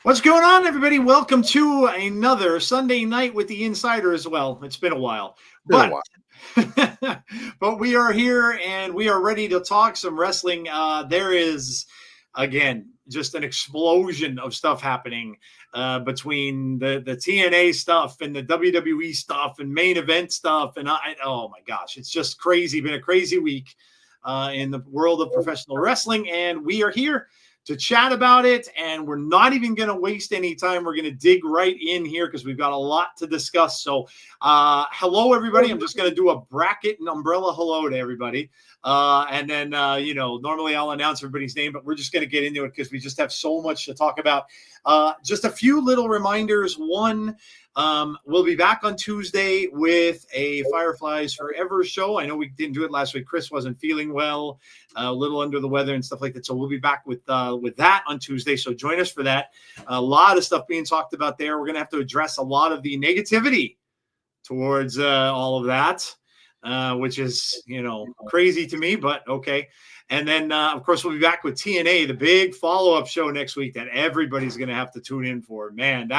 What's going on, everybody? Welcome to another Sunday night with the Insider as well. It's been a while, but we are here and we are ready to talk some wrestling. There is, again, just an explosion of stuff happening between the TNA stuff and the WWE stuff and main event stuff. And oh my gosh, it's just crazy. Been a crazy week in the world of professional wrestling. And we are here to chat about it, and we're not even going to waste any time. We're going to dig right in here because we've got a lot to discuss. So hello, everybody. I'm just going to do a bracket and umbrella hello to everybody. And then, normally I'll announce everybody's name, but we're just going to get into it because we just have so much to talk about. Just a few little reminders. One, we'll be back on Tuesday with a Fireflies Forever show. I know we didn't do it last week. Chris wasn't feeling well, a little under the weather and stuff like that. So we'll be back with that on Tuesday. So join us for that. A lot of stuff being talked about there. We're going to have to address a lot of the negativity towards all of that, which is, crazy to me, but okay. And then, of course, we'll be back with TNA, the big follow-up show next week that everybody's going to have to tune in for. Man,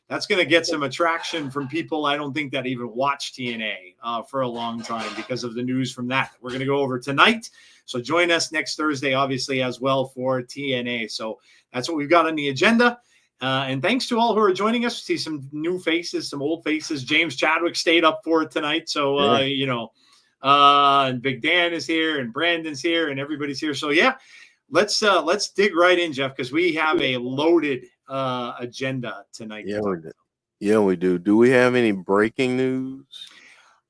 that's going to get some attraction from people I don't think that even watch TNA for a long time because of the news from that. We're going to go over tonight. So join us next Thursday, obviously, as well for TNA. So that's what we've got on the agenda. And thanks to all who are joining us. We see some new faces, some old faces. James Chadwick stayed up for it tonight. So, and Big Dan is here and Brandon's here and everybody's here. So, yeah, let's dig right in, Jeff, because we have a loaded agenda tonight. Yeah, we do. Do we have any breaking news?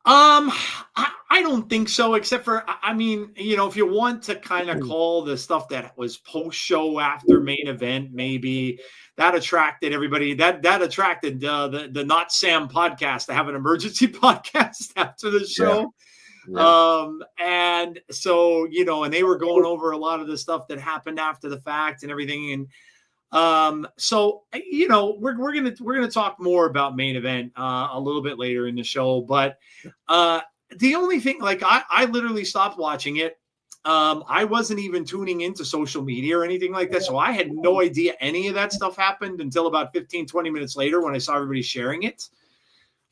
I don't think so, except for, if you want to kind of call the stuff that was post-show after main event, maybe that attracted everybody. That attracted the Not Sam podcast to have an emergency podcast after the show. Yeah. And so, and they were going over a lot of the stuff that happened after the fact and everything. And so, we're going to talk more about main event a little bit later in the show. But the only thing, I literally stopped watching it. I wasn't even tuning into social media or anything like that. So I had no idea any of that stuff happened until about 15, 20 minutes later when I saw everybody sharing it.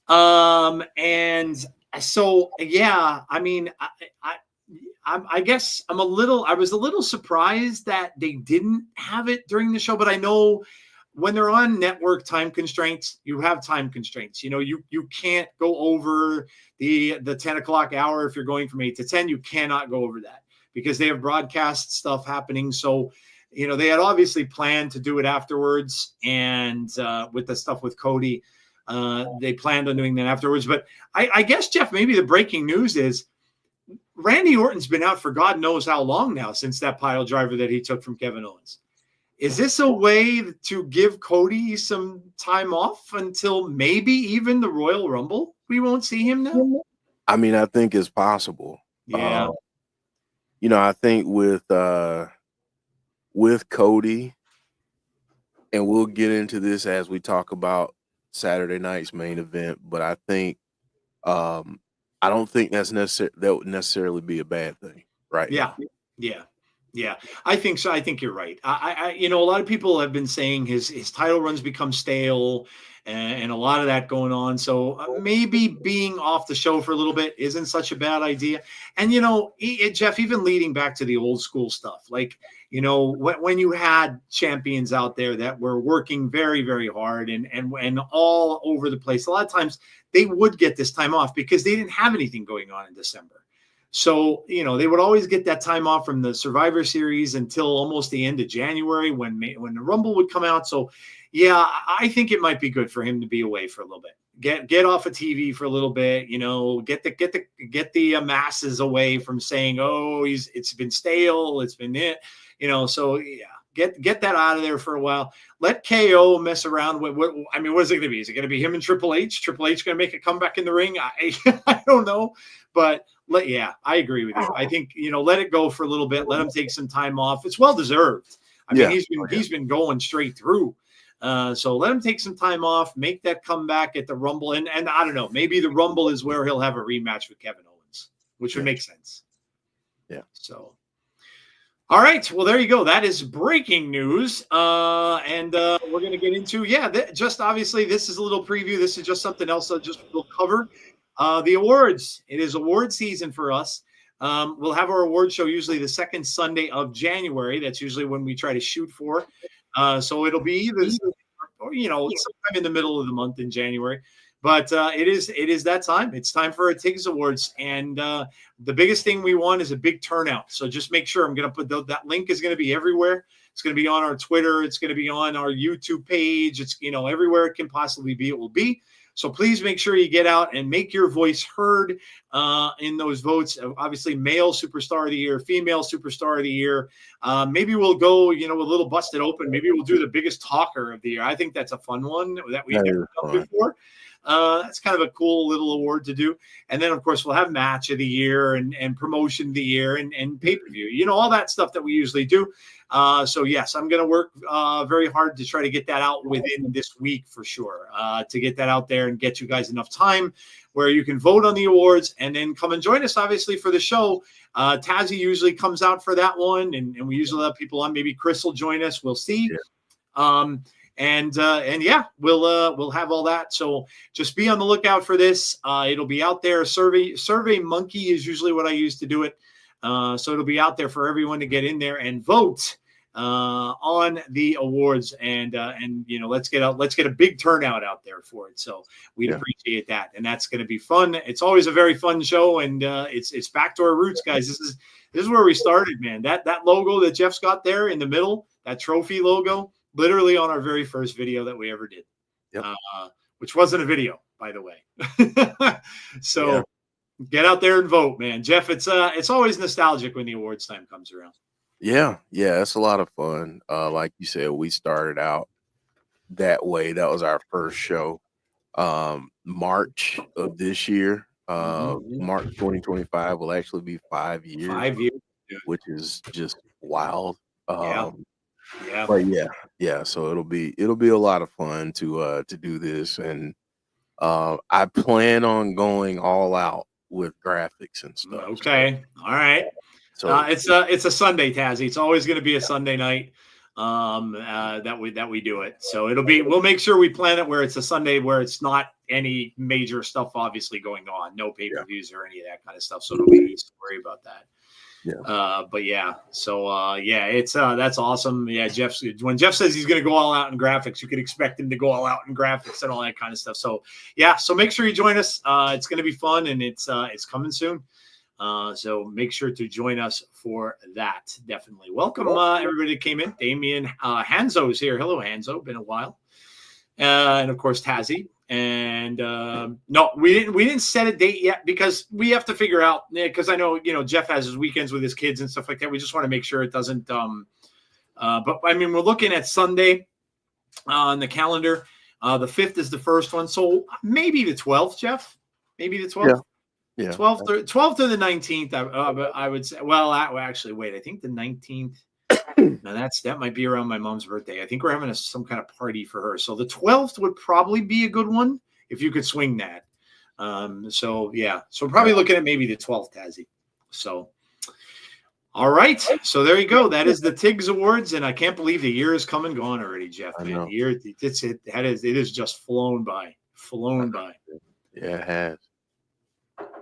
And so, yeah, I guess I was a little surprised that they didn't have it during the show, but I know when they're on network time constraints, you have time constraints. You can't go over the 10 o'clock hour. If you're going from 8 to 10, you cannot go over that because they have broadcast stuff happening. So, they had obviously planned to do it afterwards. And with the stuff with Cody, they planned on doing that afterwards. But I guess, Jeff, maybe the breaking news is, Randy Orton's been out for God knows how long now since that pile driver that he took from Kevin Owens. Is this a way to give Cody some time off until maybe even the Royal Rumble? We won't see him now. I mean, I think it's possible. Yeah. I think with Cody, and we'll get into this as we talk about Saturday night's main event, but I think I don't think that would necessarily be a bad thing, right? Yeah. Now. Yeah. I think so. I think you're right. I a lot of people have been saying his title runs become stale and a lot of that going on. So maybe being off the show for a little bit isn't such a bad idea. And, Jeff, even leading back to the old school stuff, like, when you had champions out there that were working very, very hard and all over the place, a lot of times they would get this time off because they didn't have anything going on in December. So, they would always get that time off from the Survivor Series until almost the end of January when the Rumble would come out. So, yeah, I think it might be good for him to be away for a little bit. Get off of TV for a little bit. Get the masses away from saying, "Oh, it's been stale. It's been it." So yeah. Get that out of there for a while. Let KO mess around with what is it going to be? Is it going to be him and Triple H? Triple H going to make a comeback in the ring? I don't know, but I agree with you. I think let it go for a little bit. Let him take some time off. It's well deserved. I mean, he's been going straight through. So let him take some time off. Make that comeback at the Rumble, and I don't know. Maybe the Rumble is where he'll have a rematch with Kevin Owens, which would make sense. Yeah. So. All right. Well, there you go. That is breaking news. And we're going to get into, just obviously this is a little preview. This is just something else we'll cover. The awards. It is award season for us. We'll have our award show usually the second Sunday of January. That's usually when we try to shoot for. So it'll be either, sometime in the middle of the month in January. But it is that time. It's time for our TIGS Awards. And the biggest thing we want is a big turnout. So just make sure I'm going to put that link is going to be everywhere. It's going to be on our Twitter. It's going to be on our YouTube page. It's, everywhere it can possibly be, it will be. So please make sure you get out and make your voice heard in those votes. Obviously, male superstar of the year, female superstar of the year. Maybe we'll go, a little busted open. Maybe we'll do the biggest talker of the year. I think that's a fun one that we've never done before. That's kind of a cool little award to do. And then, of course, we'll have match of the year and promotion of the year and pay-per-view, all that stuff that we usually do. So, yes, I'm going to work very hard to try to get that out within this week for sure, to get that out there and get you guys enough time where you can vote on the awards and then come and join us, obviously, for the show. Tazzy usually comes out for that one, and we usually have people on. Maybe Chris will join us. We'll see. Yeah. And we'll have all that. So just be on the lookout for this. It'll be out there. Survey Monkey is usually what I use to do it. So it'll be out there for everyone to get in there and vote on the awards. And let's get a big turnout out there for it. So we'd appreciate that. And that's going to be fun. It's always a very fun show. And it's back to our roots, guys. This is where we started, man. That logo that Jeff's got there in the middle, that trophy logo, literally on our very first video that we ever did, which wasn't a video, by the way. So get out there and vote, man. Jeff, it's always nostalgic when the awards time comes around. Yeah, it's a lot of fun. Like you said, we started out that way. That was our first show. March of this year, March 2025 will actually be 5 years. 5 years, which is just wild. Yeah. But so it'll be a lot of fun to do this, and I plan on going all out with graphics and stuff. Okay. All right. So it's a Sunday, Tazzy. It's always going to be a Sunday night that we do it. So we'll make sure we plan it where it's a Sunday where it's not any major stuff obviously going on, no pay-per-views or any of that kind of stuff. So nobody needs to worry about that. It's that's awesome. When Jeff says he's going to go all out in graphics, you can expect him to go all out in graphics and all that kind of stuff. So make sure you join us. It's going to be fun, and it's coming soon. So make sure to join us for that. Definitely. Welcome everybody that came in. Damien Hanzo's here. Hello, Hanzo. Been a while. And of course, Tazzy. And no, we didn't set a date yet because we have to figure out, because I know, Jeff has his weekends with his kids and stuff like that. We just want to make sure it doesn't. But I mean, we're looking at Sunday on the calendar. The 5th is the first one, so maybe the 12th, Jeff. Maybe the 12th. Yeah. 12th or the 19th. I would say. Well, actually, wait. I think the 19th. Now that might be around my mom's birthday. I think we're having some kind of party for her. So the 12th would probably be a good one if you could swing that. So we're probably looking at maybe the 12th, Tazzy. So, all right. So there you go. That is the TIGS Awards, and I can't believe the year is come and gone already, Jeff. Man, the year it is just flown by. Yeah, it has.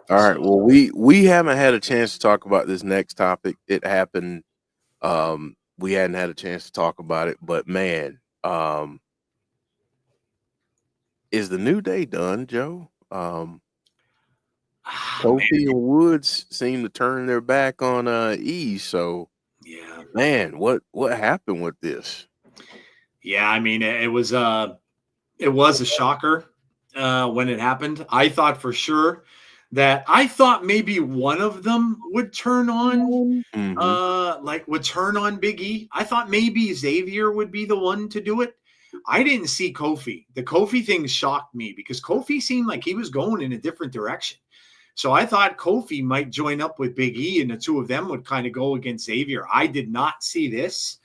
All right. Well, we haven't had a chance to talk about this next topic. It happened. We hadn't had a chance to talk about it, but man, is the New Day done, Joe? Kofi and Woods seem to turn their back on E. So yeah, man, what happened with this? Yeah, I mean, it was a shocker when it happened. I thought for sure that maybe one of them would turn on, would turn on Big E. I thought maybe Xavier would be the one to do it. I didn't see Kofi. The Kofi thing shocked me because Kofi seemed like he was going in a different direction. So I thought Kofi might join up with Big E and the two of them would kind of go against Xavier. I did not see this.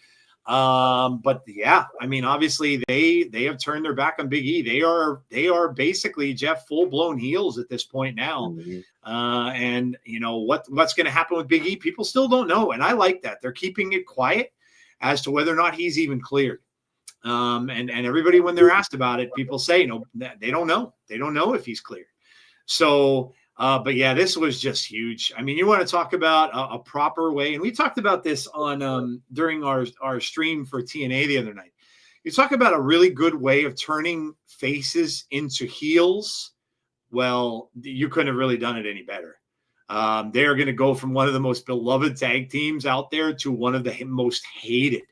But yeah, I mean, obviously they have turned their back on Big E. They are basically, Jeff, full-blown heels at this point now. And what's going to happen with Big E, people still don't know. And I like that. They're keeping it quiet as to whether or not he's even cleared. And everybody, when they're asked about it, people say, no, they don't know. They don't know if he's cleared. So, but yeah, this was just huge. I mean, you want to talk about a proper way, and we talked about this on during our stream for TNA the other night. You talk about a really good way of turning faces into heels. Well, you couldn't have really done it any better. They are going to go from one of the most beloved tag teams out there to one of the most hated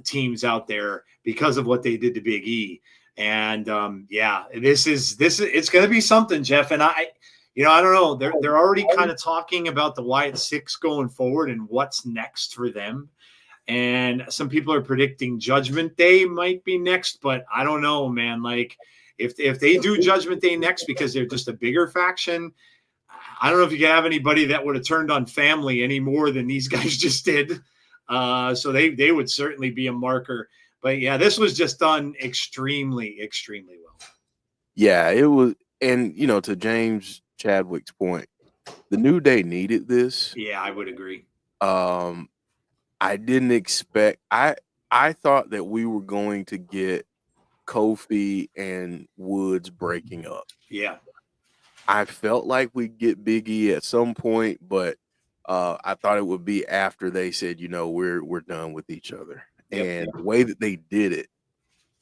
teams out there because of what they did to Big E. And it's going to be something, Jeff. And I don't know. They're already kind of talking about the Wyatt Six going forward and what's next for them. And some people are predicting Judgment Day might be next, but I don't know, man. Like if they do Judgment Day next because they're just a bigger faction, I don't know if you can have anybody that would have turned on family any more than these guys just did. So they would certainly be a marker. But yeah, this was just done extremely, extremely well. Yeah, it was. And, to James Chadwick's point, the New Day needed this. Yeah, I would agree. I didn't expect, I thought that we were going to get Kofi and Woods breaking up. Yeah. I felt like we'd get Big E at some point, but I thought it would be after they said, we're done with each other. Yep. And the way that they did it,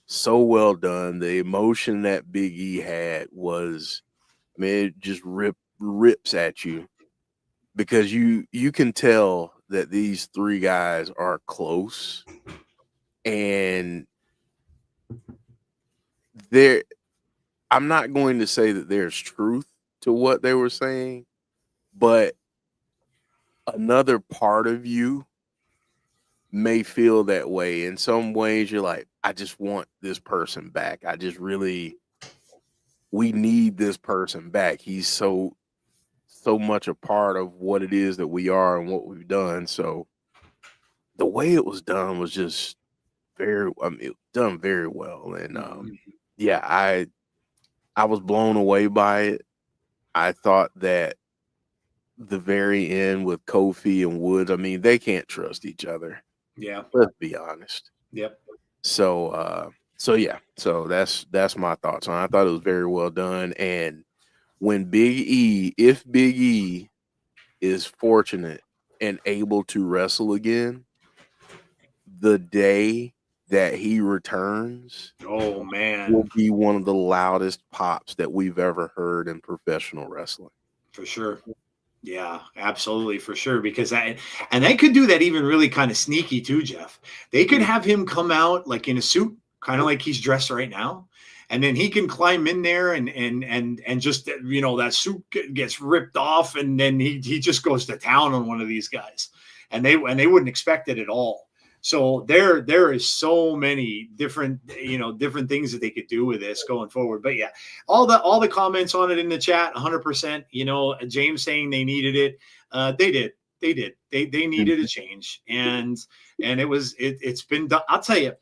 so well done. The emotion that Big E had was, I mean, it just rips at you because you can tell that these three guys are close, and I'm not going to say that there's truth to what they were saying, but another part of you may feel that way. In some ways, you're like, I just want this person back. We need this person back. He's so much a part of what it is that we are and what we've done. So the way it was done was just it was done very well. And I was blown away by it. I thought that the very end with Kofi and Woods, I mean, they can't trust each other. Yeah. Let's be honest. Yep. So that's my thoughts on it. I thought it was very well done. And when if Big E is fortunate and able to wrestle again, the day that he returns, oh man, will be one of the loudest pops that we've ever heard in professional wrestling. For sure. Yeah, absolutely, for sure. Because they could do that even really kind of sneaky too, Jeff. They could have him come out like in a suit, kind of like he's dressed right now, and then he can climb in there and just that suit gets ripped off, and then he just goes to town on one of these guys, and they wouldn't expect it at all. So there is so many different different things that they could do with this going forward. But yeah, all the comments on it in the chat, 100%. James saying they needed it. They did. They needed a change, and it's been done. I'll tell you,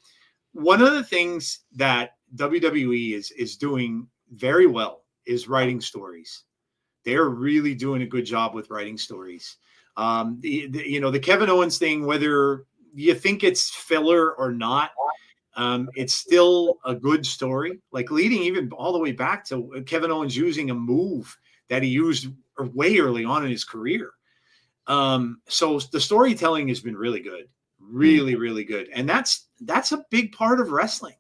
one of the things that WWE is doing very well is writing stories. They're really doing a good job with writing stories. The Kevin Owens thing, whether you think it's filler or not, it's still a good story. Like leading even all the way back to Kevin Owens using a move that he used way early on in his career. So the storytelling has been really good, really, really good. And that's a big part of wrestling.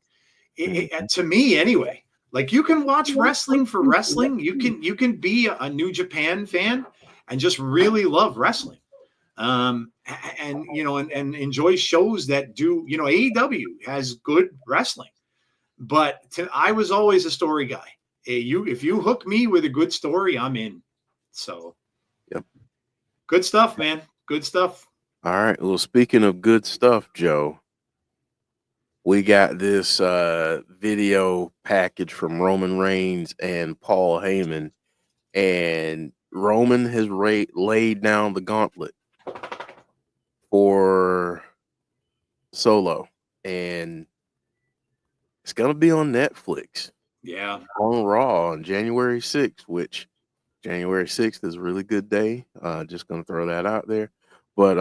To me anyway. Like you can watch wrestling for wrestling. You can be a New Japan fan and just really love wrestling. And enjoy shows that do, AEW has good wrestling, but I was always a story guy. If you hook me with a good story, I'm in. So, yep, good stuff, man. Good stuff. All right. Well, speaking of good stuff, Joe, we got this video package from Roman Reigns and Paul Heyman, and Roman has laid down the gauntlet for Solo, and it's gonna be on Netflix. Yeah, on Raw on January 6th, which January 6th is a really good day. Just gonna throw that out there, but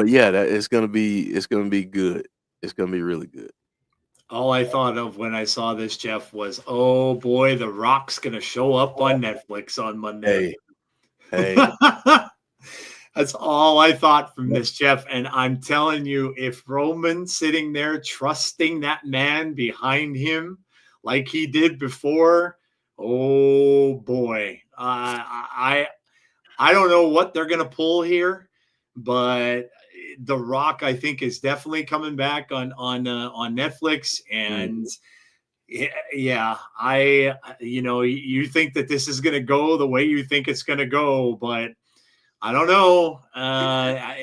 yeah, it's gonna be good. It's gonna be really good. All I thought of when I saw this, Jeff, was, oh boy, The Rock's gonna show up on Netflix on Monday. Hey. That's all I thought from this, Jeff. And I'm telling you, if Roman sitting there trusting that man behind him like he did before, oh boy, I don't know what they're gonna pull here, but The Rock, I think, is definitely coming back on Netflix, and yeah, you think that this is gonna go the way you think it's gonna go, but I don't know. I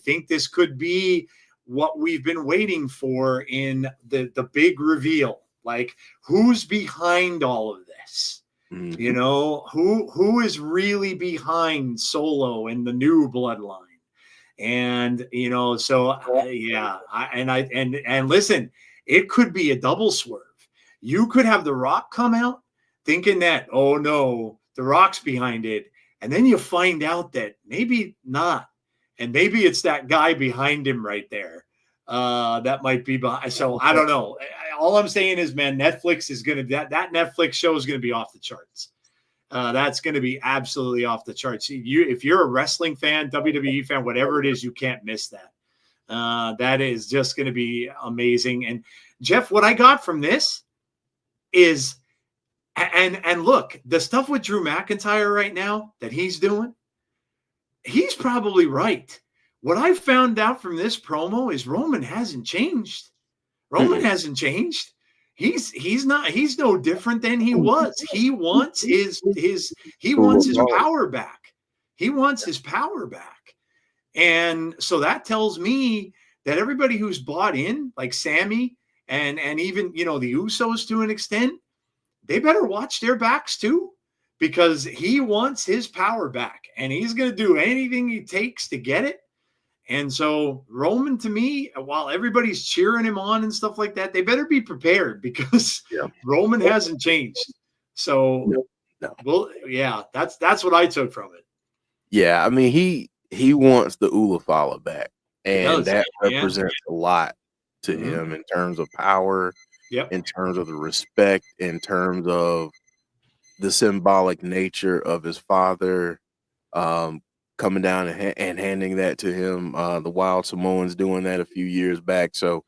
think this could be what we've been waiting for in the big reveal. Like, who's behind all of this? Mm-hmm. Who is really behind Solo and the new bloodline? And and listen, it could be a double swerve. You could have The Rock come out thinking that, oh no, The Rock's behind it, and then you find out that maybe not, and maybe it's that guy behind him right there that might be behind. So I don't know. All I'm saying is, man, Netflix is gonna that Netflix show is gonna be off the charts. That's going to be absolutely off the charts. If you're a wrestling fan, WWE fan, whatever it is, you can't miss that. That is just going to be amazing. And Jeff, what I got from this is, and look, the stuff with Drew McIntyre right now that he's doing, he's probably right. What I found out from this promo is Roman hasn't changed. Roman hasn't changed. He's no different than he was. He wants his power back. He wants his power back. And so that tells me that everybody who's bought in, like Sammy and even the Usos to an extent, they better watch their backs too, because he wants his power back and he's going to do anything he takes to get it. And so Roman, to me, while everybody's cheering him on and stuff like that, they better be prepared, because Roman hasn't changed. So, well, yeah, that's what I took from it. Yeah, I mean, he wants the Ulafala back, and that represents a lot to him in terms of power, in terms of the respect, in terms of the symbolic nature of his father. Coming down and handing that to him, the Wild Samoans doing that a few years back. So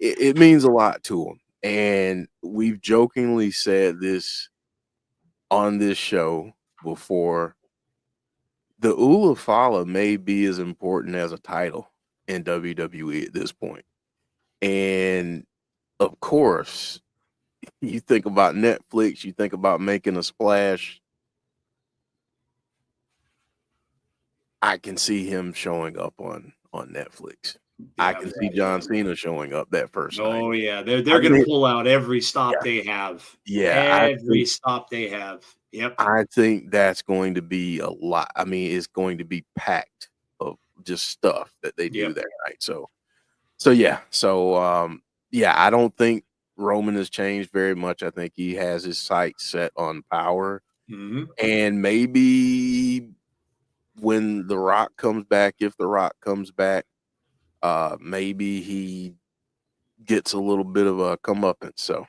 it means a lot to him. And we've jokingly said this on this show before. The Ulafala may be as important as a title in WWE at this point. And of course, you think about Netflix, you think about making a splash. I can see him showing up on Netflix. I Yeah, can see John Cena showing up that first night. oh yeah, I they're gonna think pull out every stop yeah, they have. yeah, Every stop they have. Yep. I think that's going to be a lot. I mean, it's going to be packed of just stuff that they do Yep. that night. Yeah, I don't think Roman has changed very much. I think he has his sights set on power. Mm-hmm. And maybe when The Rock comes back, if The Rock comes back, maybe he gets a little bit of a comeuppance. So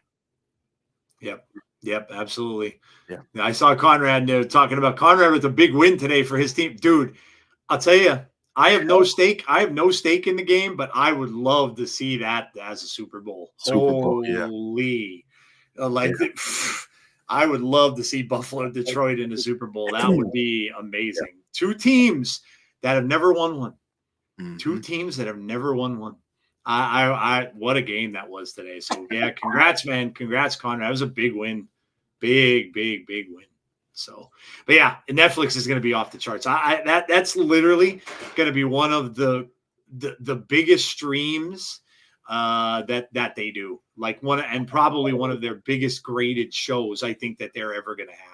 Yep. Yep. Absolutely. yeah. I saw Conrad talking about Conrad with a big win today for his team. Dude, I'll tell you, I have no stake. I have no stake in the game, but I would love to see that as a Super Bowl. Super Bowl, yeah. Holy, Yeah. I would love to see Buffalo, Detroit in the Super Bowl. That would be amazing. Two teams that have never won one. Two teams that have never won one. What a game that was today. So yeah, congrats, man. Congrats, Conrad. That was a big win. Big win. So, but yeah, Netflix is going to be off the charts. That's literally going to be one of the biggest streams that they do. Like and probably one of their biggest graded shows I think that they're ever going to have.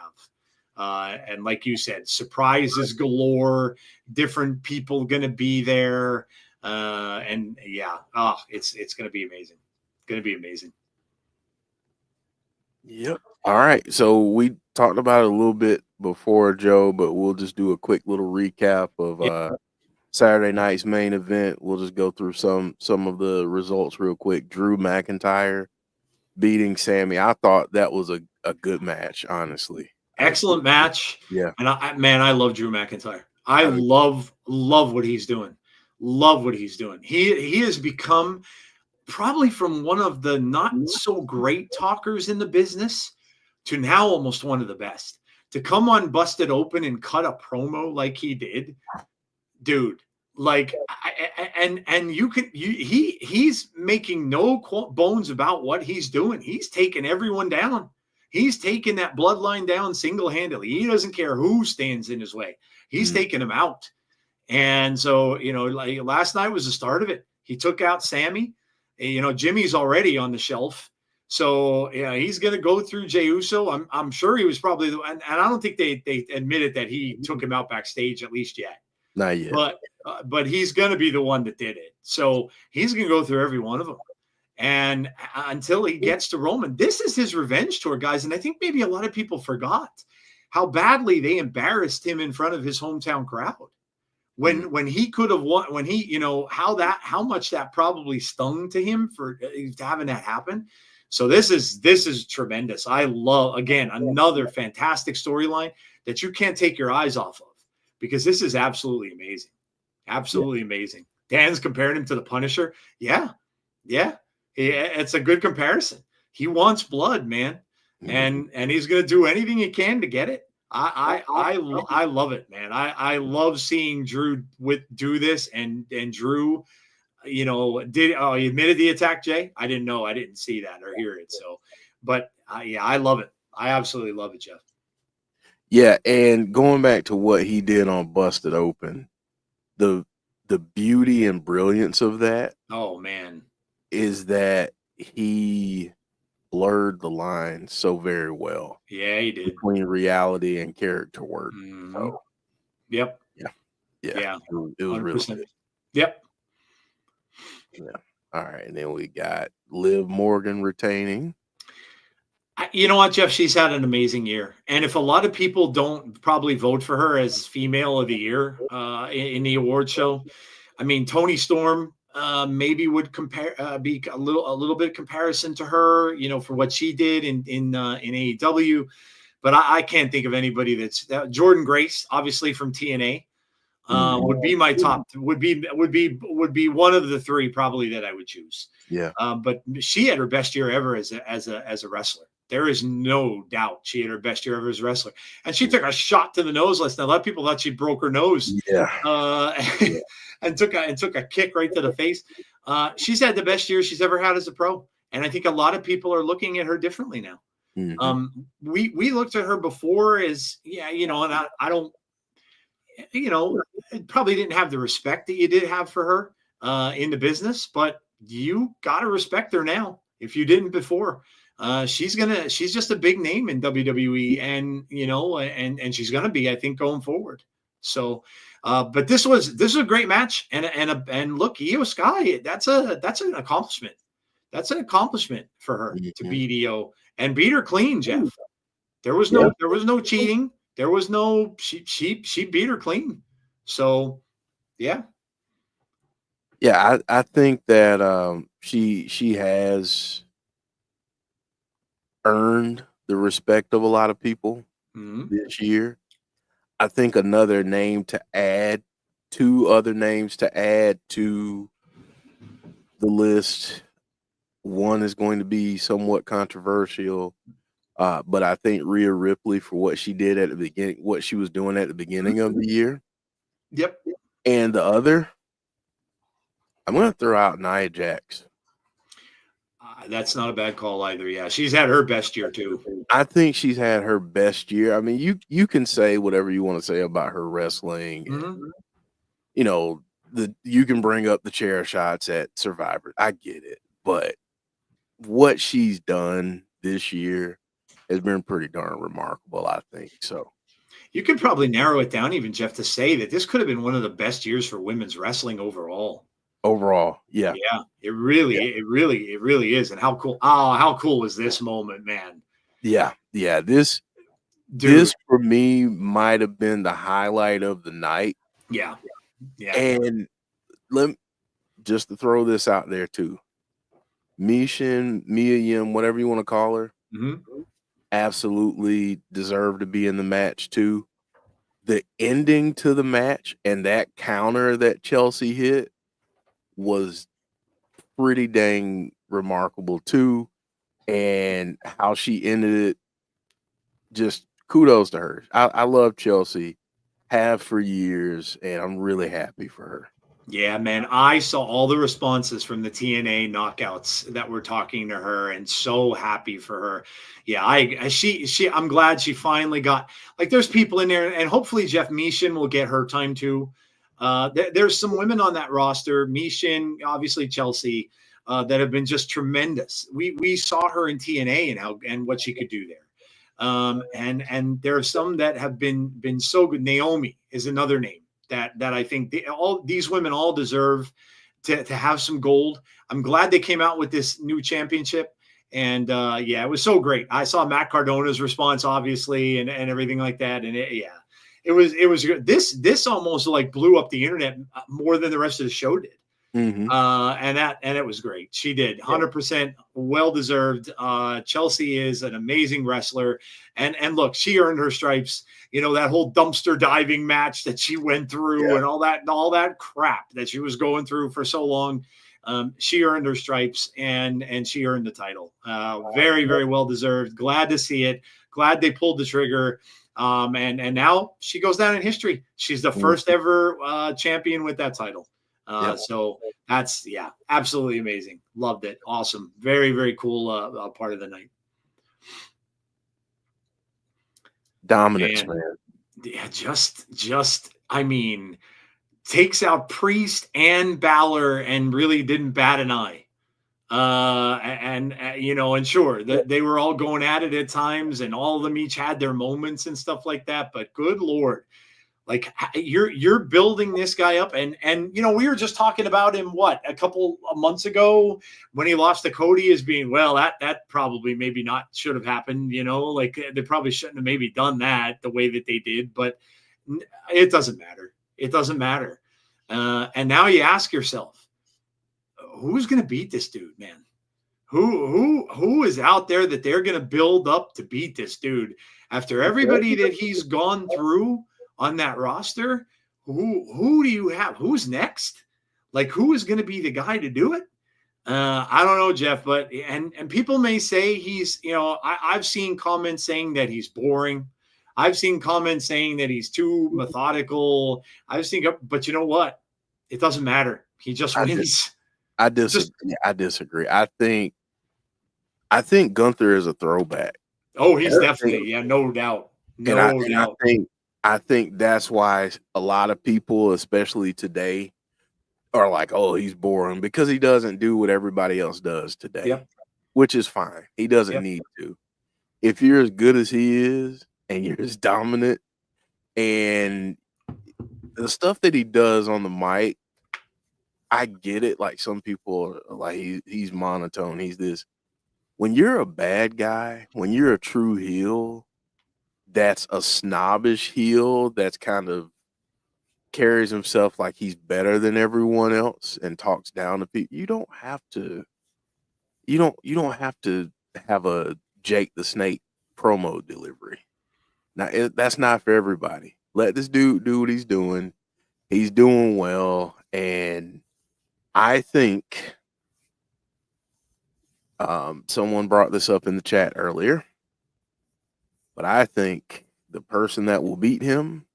And like you said, surprises galore, different people going to be there. And yeah, it's going to be amazing. Going to be amazing. Yep. All right. So we talked about it a little bit before, Joe, but we'll just do a quick little recap of Saturday night's main event. We'll just go through some of the results real quick. Drew McIntyre beating Sammy. I thought that was a good match, honestly. Excellent match. Yeah. And I love Drew McIntyre. I love what he's doing. Love what he's doing. He has become probably from one of the not so great talkers in the business to now almost one of the best. To come on Busted Open and cut a promo like he did, dude. Like, and he's making no bones about what he's doing. He's taking everyone down. He's taking that bloodline down single-handedly. He doesn't care who stands in his way. He's taking them out. And so, like last night was the start of it. He took out Sammy. Jimmy's already on the shelf. So yeah, he's going to go through Jey Uso. I'm sure he was probably and I don't think they admitted that he took him out backstage at least yet. Not yet. But he's going to be the one that did it. So he's going to go through every one of them. And until he gets to Roman, this is his revenge tour, guys. And I think maybe a lot of people forgot how badly they embarrassed him in front of his hometown crowd. When he could have won, when he, how much that probably stung to him for having that happen. So this is tremendous. I love, again, another fantastic storyline that you can't take your eyes off of because this is absolutely amazing. Absolutely amazing. Dan's comparing him to the Punisher. Yeah. It's a good comparison. He wants blood, man. And he's going to do anything he can to get it. I love it, man. I love seeing Drew do this and Drew, he admitted the attack, Jay? I didn't know. I didn't see that or hear it. So, but I love it. I absolutely love it, Jeff. Yeah. And going back to what he did on Busted Open, the beauty and brilliance of that. Oh man. Is that he blurred the line so very well. Yeah, he did. Between reality and character work. Mm-hmm. So, yep. Yeah. It was really good. Yep. Yeah. All right. And then we got Liv Morgan retaining. You know what, Jeff? She's had an amazing year. And if a lot of people don't probably vote for her as female of the year in the award show, I mean, Toni Storm maybe would be a little bit of comparison to her, for what she did in AEW. But I can't think of anybody that's Jordan Grace, obviously from TNA, would be my top. Would be one of the three probably that I would choose. Yeah. But she had her best year ever as a wrestler. There is no doubt she had her best year ever as a wrestler. And she took a shot to the nose last night. A lot of people thought she broke her nose. Yeah. And took a kick right to the face. She's had the best year she's ever had as a pro. And I think a lot of people are looking at her differently now. Mm-hmm. We looked at her before as, yeah, and I don't, probably didn't have the respect that you did have for her in the business, but you got to respect her now if you didn't before. She's just a big name in WWE, and and she's gonna be, I think, going forward. So, but this was a great match, and look, Io Sky, that's an accomplishment. That's an accomplishment for her to Mm-hmm. beat Io and beat her clean, Jeff. There was Yeah. no cheating. There was no she beat her clean. So yeah. Yeah, I think that she has earned the respect of a lot of people this year. I think another name to add, two other names to add to the list. One is going to be somewhat controversial, but I think Rhea Ripley for what she did at the beginning, what she was doing at the beginning of the year. Yep. And the other, I'm going to throw out Nia Jax. That's not a bad call either. Yeah, she's had her best year too. I think she's had her best year. I mean, you can say whatever you want to say about her wrestling. And, you can bring up the chair shots at Survivor. I get it, but what she's done this year has been pretty darn remarkable, I think. So you could probably narrow it down, even Jeff, to say that this could have been one of the best years for women's wrestling overall. Yeah. Yeah, it really is. And how cool was this moment, man? Yeah. This for me might have been the highlight of the night. Yeah. And just to throw this out there too, Mia Yim, whatever you want to call her, absolutely deserved to be in the match too. The ending to the match and that counter that Chelsea hit was pretty dang remarkable too. And how she ended it, just kudos to her. I love Chelsea, have for years, and I'm really happy for her. Yeah, man, I saw all the responses from the TNA knockouts that were talking to her, and so happy for her. Yeah, I'm glad she finally got, like, there's people in there, and hopefully Jeff Mishin will get her time too. There's some women on that roster, Mishin, obviously Chelsea, that have been just tremendous. We saw her in TNA and what she could do there. And there are some that have been so good. Naomi is another name that I think all these women all deserve to have some gold. I'm glad they came out with this new championship. And it was so great. I saw Matt Cardona's response, obviously, and everything like that. And it was good. This almost like blew up the internet more than the rest of the show did. And it was great. She did 100% well deserved. Chelsea is an amazing wrestler, and look, she earned her stripes. That whole dumpster diving match that she went through, and all that crap that she was going through for so long. She earned her stripes, and she earned the title. Very, very well deserved. Glad to see it. Glad they pulled the trigger. And now she goes down in history. She's the first ever champion with that title. So that's, absolutely amazing. Loved it. Awesome. Very, very cool part of the night. Dominance, man. Yeah, just, I mean, takes out Priest and Balor and really didn't bat an eye. And sure, they were all going at it at times, and all of them each had their moments and stuff like that. But good Lord, like, you're building this guy up, and we were just talking about him a couple of months ago when he lost to Cody as being, well, that probably maybe not should have happened, like they probably shouldn't have maybe done that the way that they did, but it doesn't matter. It doesn't matter. And now you ask yourself, who's going to beat this dude, man? Who is out there that they're going to build up to beat this dude after everybody that he's gone through on that roster? Who do you have? Who's next? Like, who is going to be the guy to do it? I don't know, Jeff, but and people may say he's, I've seen comments saying that he's boring. I've seen comments saying that he's too methodical. But you know what? It doesn't matter. He just wins. I disagree. I think I think Gunther is a throwback. Oh, he's definitely, no doubt. No doubt. I think that's why a lot of people, especially today, are like, "Oh, he's boring," because he doesn't do what everybody else does today, Yep. which is fine. He doesn't Yep. need to. If you're as good as he is and you're as dominant, and the stuff that he does on the mic, I get it. Like, some people are like, he's monotone. He's this. When you're a bad guy, when you're a true heel, that's a snobbish heel, that's kind of carries himself like he's better than everyone else and talks down to people. You don't have to have a Jake the Snake promo delivery. Now, that's not for everybody. Let this dude do what he's doing. He's doing well, and I think someone brought this up in the chat earlier, but I think the person that will beat him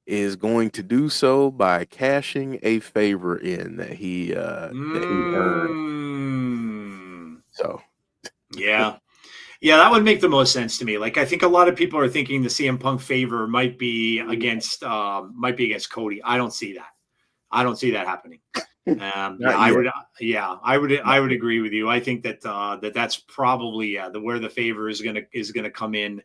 is going to do so by cashing a favor in that he earned. So Yeah. Yeah, that would make the most sense to me. Like, I think a lot of people are thinking the CM Punk favor might be against Cody. I don't see that. I don't see that happening. I would agree with you. I think that that's probably where the favor is gonna come in,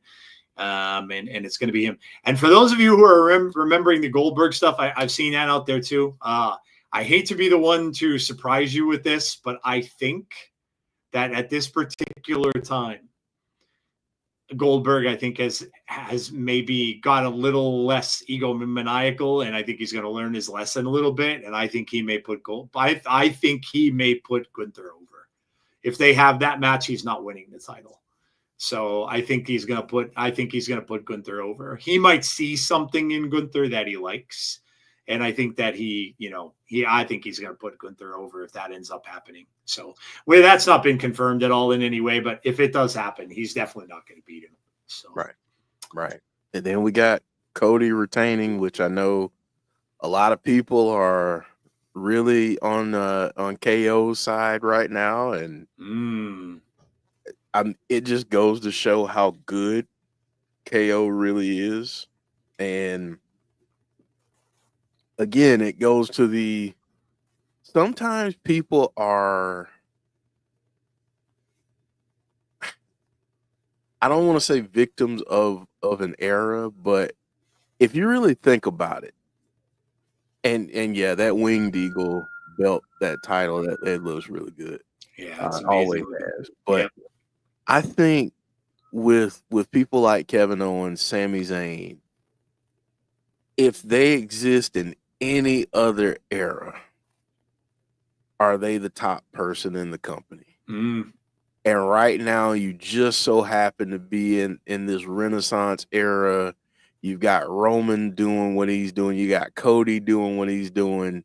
and it's gonna be him. And for those of you who are remembering the Goldberg stuff, I've seen that out there too. I hate to be the one to surprise you with this, but I think that at this particular time, Goldberg, I think, has maybe got a little less egomaniacal, and I think he's going to learn his lesson a little bit. And I think he may put I think he may put Gunther over. If they have that match, he's not winning the title. So I think he's going to put Gunther over. He might see something in Gunther that he likes, and I think that I think he's going to put Gunther over if that ends up happening. So, that's not been confirmed at all in any way, but if it does happen, he's definitely not going to beat him. So, right. And then we got Cody retaining, which I know a lot of people are really on KO's side right now, and it just goes to show how good KO really is. And again, it goes to sometimes people are, I don't want to say victims of an era, but if you really think about it, and yeah, that Winged Eagle belt, that title, that it looks really good. Yeah, it's always amazing. has. But I think with people like Kevin Owens, Sami Zayn, if they exist in any other era, are they the top person in the company? And right now, you just so happen to be in this Renaissance era. You've got Roman doing what he's doing. You got Cody doing what he's doing.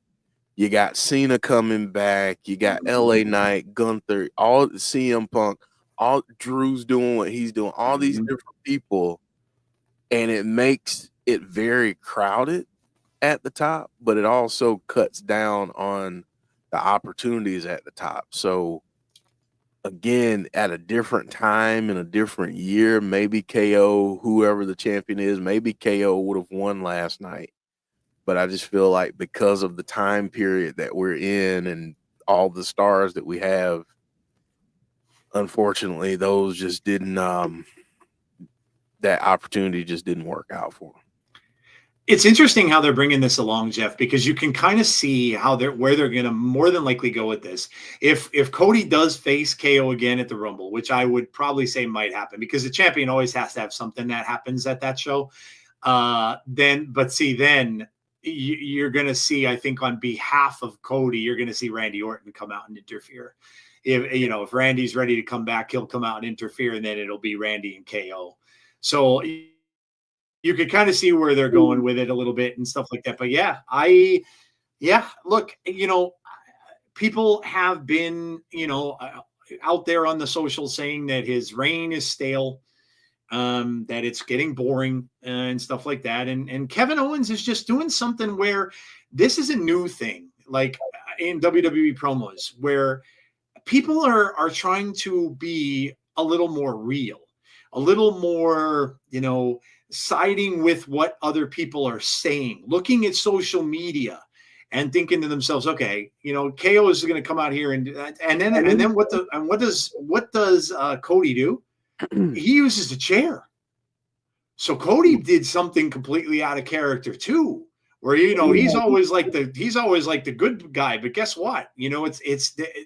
You got Cena coming back. You got LA Knight, Gunther, all CM Punk, all Drew's doing what he's doing. All these different people, and it makes it very crowded at the top, but it also cuts down on the opportunities at the top. So again, at a different time in a different year, maybe KO, whoever the champion is, maybe KO would have won last night. But I just feel like because of the time period that we're in and all the stars that we have, unfortunately, those just didn't, that opportunity just didn't work out for them. It's interesting how they're bringing this along, Jeff, because you can kind of see where they're going to more than likely go with this. If Cody does face KO again at the Rumble, which I would probably say might happen because the champion always has to have something that happens at that show. Then you're going to see, I think, on behalf of Cody, you're going to see Randy Orton come out and interfere. If Randy's ready to come back, he'll come out and interfere, and then it'll be Randy and KO. So you could kind of see where they're going with it a little bit and stuff like that. But look, people have been, out there on the social saying that his reign is stale, that it's getting boring and stuff like that. And Kevin Owens is just doing something where this is a new thing, like in WWE promos, where people are trying to be a little more real, a little more, siding with what other people are saying, looking at social media and thinking to themselves, okay, KO is going to come out here and then what does Cody do? He uses the chair. So Cody did something completely out of character too, where he's always like the good guy. But guess what?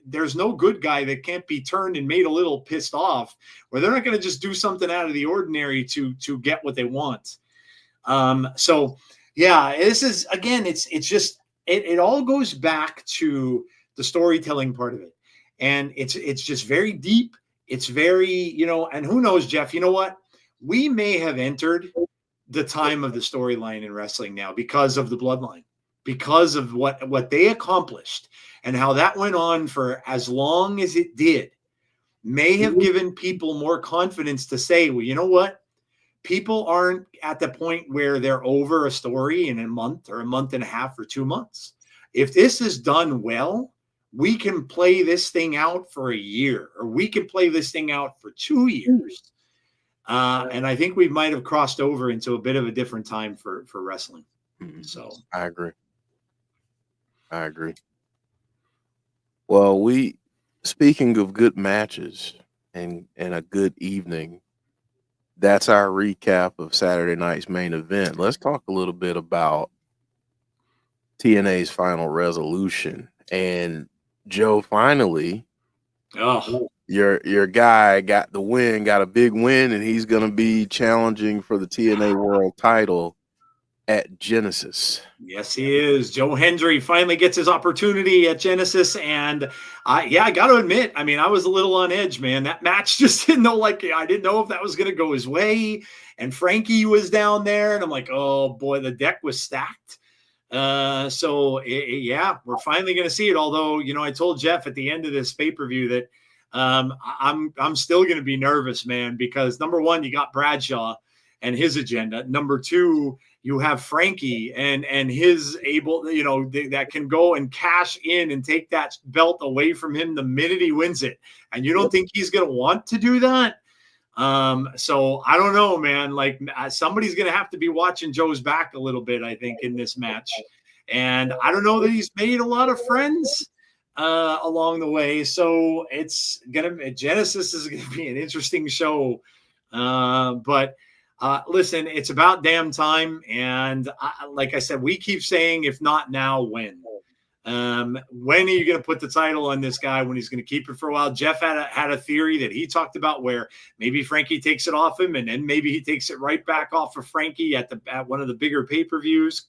There's no good guy that can't be turned and made a little pissed off, where they're not going to just do something out of the ordinary to get what they want. So yeah, this is, again, it's just it all goes back to the storytelling part of it, and it's just very deep. It's very, and who knows, Jeff? You know what? We may have entered the time of the storyline in wrestling now because of the bloodline, because of what they accomplished and how that went on for as long as it did, may have given people more confidence to say, well, you know what? People aren't at the point where they're over a story in a month or a month and a half or 2 months. If this is done well, we can play this thing out for a year, or we can play this thing out for 2 years. And I think we might have crossed over into a bit of a different time for wrestling. So I agree. Well, speaking of good matches and a good evening, that's our recap of Saturday night's main event. Let's talk a little bit about TNA's Final Resolution. And Joe, finally, your guy got the win, got a big win, and he's going to be challenging for the TNA World title at Genesis. Yes, he is. Joe Hendry finally gets his opportunity at Genesis. And I got to admit, I mean, I was a little on edge, man. That match just I didn't know if that was going to go his way. And Frankie was down there, and I'm like, oh boy, the deck was stacked. So we're finally going to see it. Although, I told Jeff at the end of this pay-per-view that I'm still going to be nervous, man, because number one, you got Bradshaw and his agenda. Number two, you have Frankie and his that can go and cash in and take that belt away from him the minute he wins it. And you don't think he's going to want to do that? So I don't know, man. Like, somebody's going to have to be watching Joe's back a little bit, I think, in this match. And I don't know that he's made a lot of friends along the way. So Genesis is going to be an interesting show. But listen, it's about damn time. And like I said, we keep saying, if not now, when? When are you going to put the title on this guy, when he's going to keep it for a while? Jeff had a theory that he talked about where maybe Frankie takes it off him, and then maybe he takes it right back off of Frankie at one of the bigger pay-per-views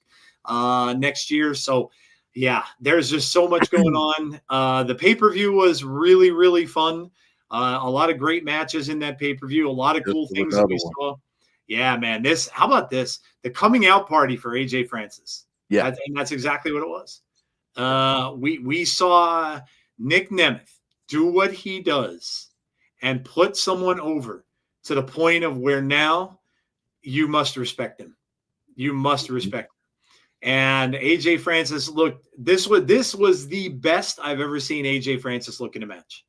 next year. So yeah, there's just so much going on. The pay-per-view was really, really fun. A lot of great matches in that pay-per-view, a lot of cool things that we saw. Yeah, man. How about this? The coming out party for AJ Francis. Yeah. And that's exactly what it was. We saw Nick Nemeth do what he does and put someone over to the point of where now you must respect him. You must respect him. And AJ Francis looked, this was the best I've ever seen AJ Francis look in a match.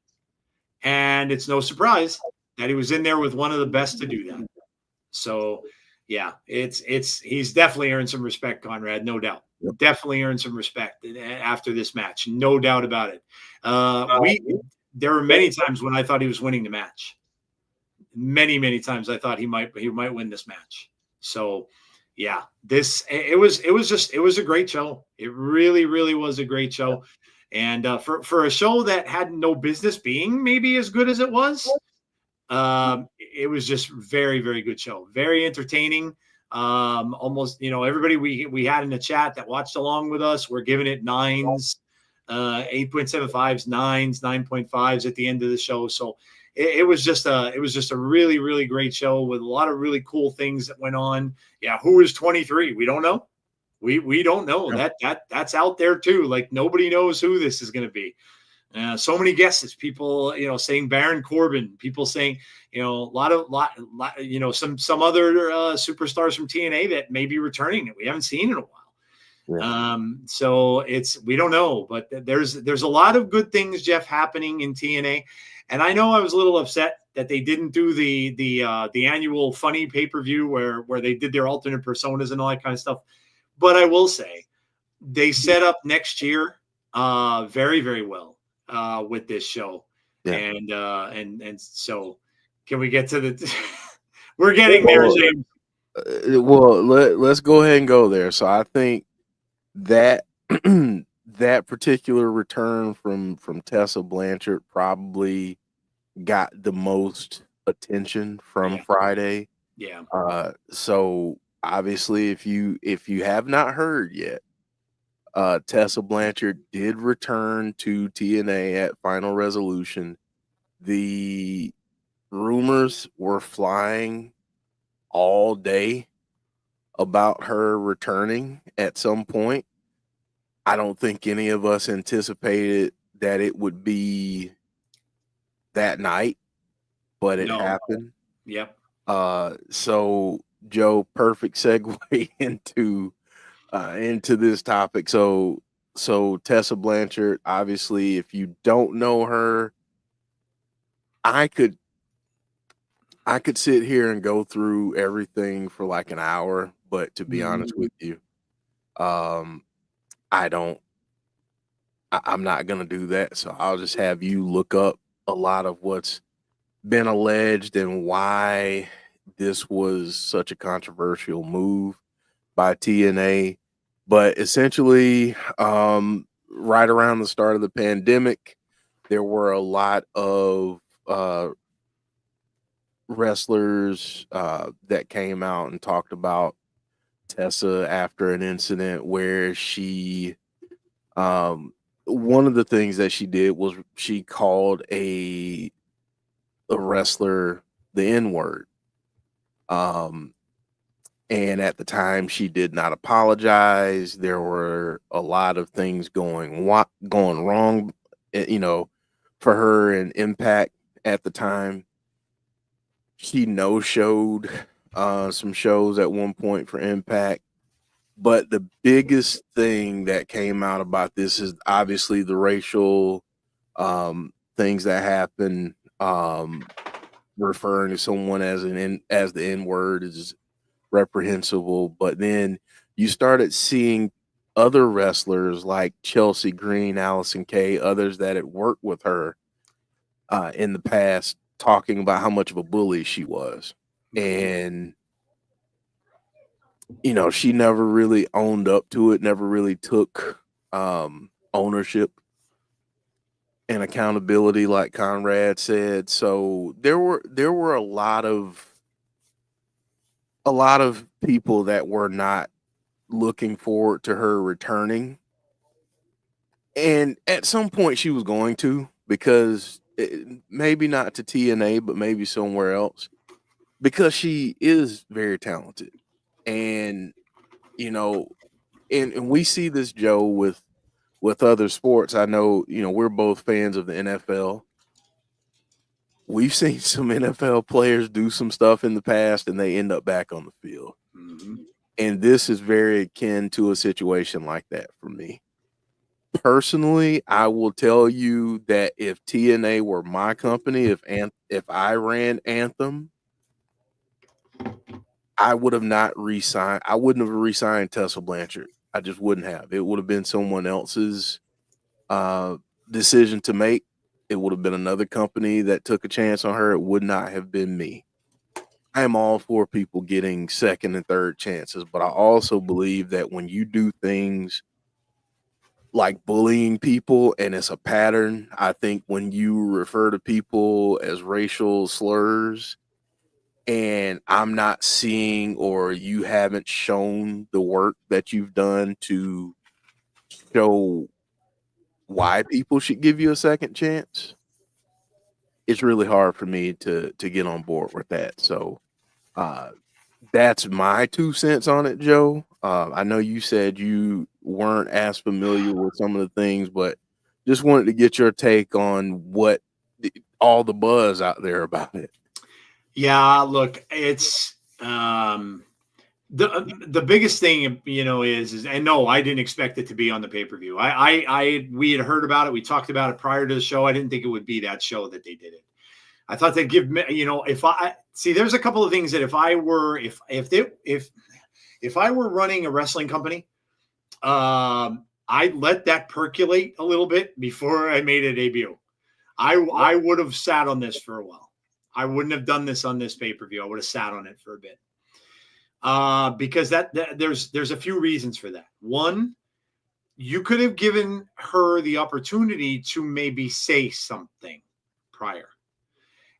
And it's no surprise that he was in there with one of the best to do that. So yeah, he's definitely earned some respect, Conrad, no doubt. Yep. Definitely earned some respect after this match, no doubt about it. There were many times when I thought he was winning the match. Many times I thought he might win this match. So yeah, it was a great show. It really, really was a great show. And for a show that had no business being maybe as good as it was, it was just very, very good show. Very entertaining. Almost, everybody we had in the chat that watched along with us, we're giving it 9s, 8.75s, 9s, 9.5s at the end of the show. So it was just a really, really great show with a lot of really cool things that went on. Yeah. Who is 23? We don't know. We don't know. That's out there too. Like, nobody knows who this is going to be. So many guesses, people, saying Baron Corbin, people saying, some other superstars from TNA that may be returning that we haven't seen in a while. Yeah. So we don't know, but there's a lot of good things, Jeff, happening in TNA. And I know I was a little upset that they didn't do the annual funny pay-per-view where they did their alternate personas and all that kind of stuff. But I will say they set up next year very, very well with this show. Yeah. And so can we get to the we're getting there, James. Well, let's go ahead and go there. So I think that that particular return from Tessa Blanchard probably got the most attention from Friday. Yeah. So obviously, if you have not heard yet, Tessa Blanchard did return to TNA at Final Resolution. The rumors were flying all day about her returning at some point. I don't think any of us anticipated that it would be that night, but it happened. Yep. So Joe, perfect segue into this topic. So Tessa Blanchard, obviously, if you don't know her, I could sit here and go through everything for like an hour, but to be honest with you, I'm not going to do that. So I'll just have you look up a lot of what's been alleged and why this was such a controversial move by TNA. But essentially, right around the start of the pandemic, there were a lot of wrestlers that came out and talked about Tessa after an incident where she one of the things that she did was she called a wrestler the N-word. And at the time she did not apologize. There were a lot of things going wrong, for her and Impact at the time. She no-showed some shows at one point for Impact. But the biggest thing that came out about this is obviously the racial things that happen, referring to someone as the N-word is reprehensible. But then you started seeing other wrestlers like Chelsea Green, Allison Kay, others that had worked with her in the past, talking about how much of a bully she was. And she never really owned up to it, never really took ownership and accountability, like Conrad said. So there were a lot of people that were not looking forward to her returning. And at some point she was going to, because maybe not to TNA, but maybe somewhere else, because she is very talented. And and we see this, Joe, with other sports. I know, we're both fans of the NFL. We've seen some NFL players do some stuff in the past and they end up back on the field. And this is very akin to a situation like that for me. Personally, I will tell you that if TNA were my company, if I ran Anthem, I would have not re-signed. I wouldn't have re-signed Tessa Blanchard. I just wouldn't have. It would have been someone else's decision to make. It would have been another company that took a chance on her. It would not have been me. I am all for people getting second and third chances, but I also believe that when you do things like bullying people and it's a pattern, I think when you refer to people as racial slurs and I'm not seeing, or you haven't shown the work that you've done to show why people should give you a second chance, it's really hard for me to get on board with that. So that's my 2 cents on it, Joe. I know you said you weren't as familiar with some of the things, but just wanted to get your take on what all the buzz out there about it. Yeah, look, it's The biggest thing, is and no, I didn't expect it to be on the pay-per-view. We had heard about it. We talked about it prior to the show. I didn't think it would be that show that they did it. I thought they'd give me, if I see, there's a couple of things that if I were running a wrestling company, I'd let that percolate a little bit before I made a debut. I would have sat on this for a while. I wouldn't have done this on this pay-per-view. I would have sat on it for a bit. Because there's a few reasons for that. One, you could have given her the opportunity to maybe say something prior.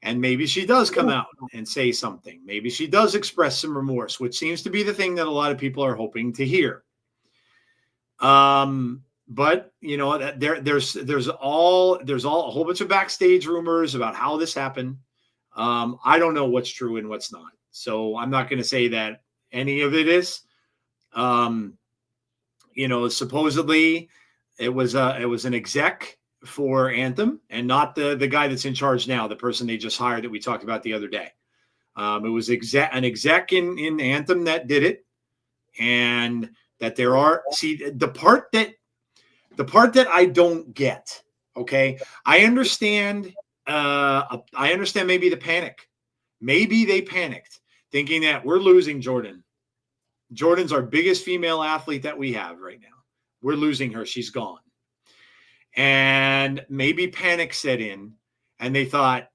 And maybe she does come out and say something. Maybe she does express some remorse, which seems to be the thing that a lot of people are hoping to hear. But there's a whole bunch of backstage rumors about how this happened. I don't know what's true and what's not. So I'm not going to say that any of it is. Supposedly it was an exec for Anthem and not the guy that's in charge now, the person they just hired that we talked about the other day. It was an exec in Anthem that did it. And that the part that I don't get. Okay. I understand maybe the panic. Maybe they panicked thinking that we're losing Jordan. Jordan's our biggest female athlete that we have right now. We're losing her. She's gone. And maybe panic set in and they thought,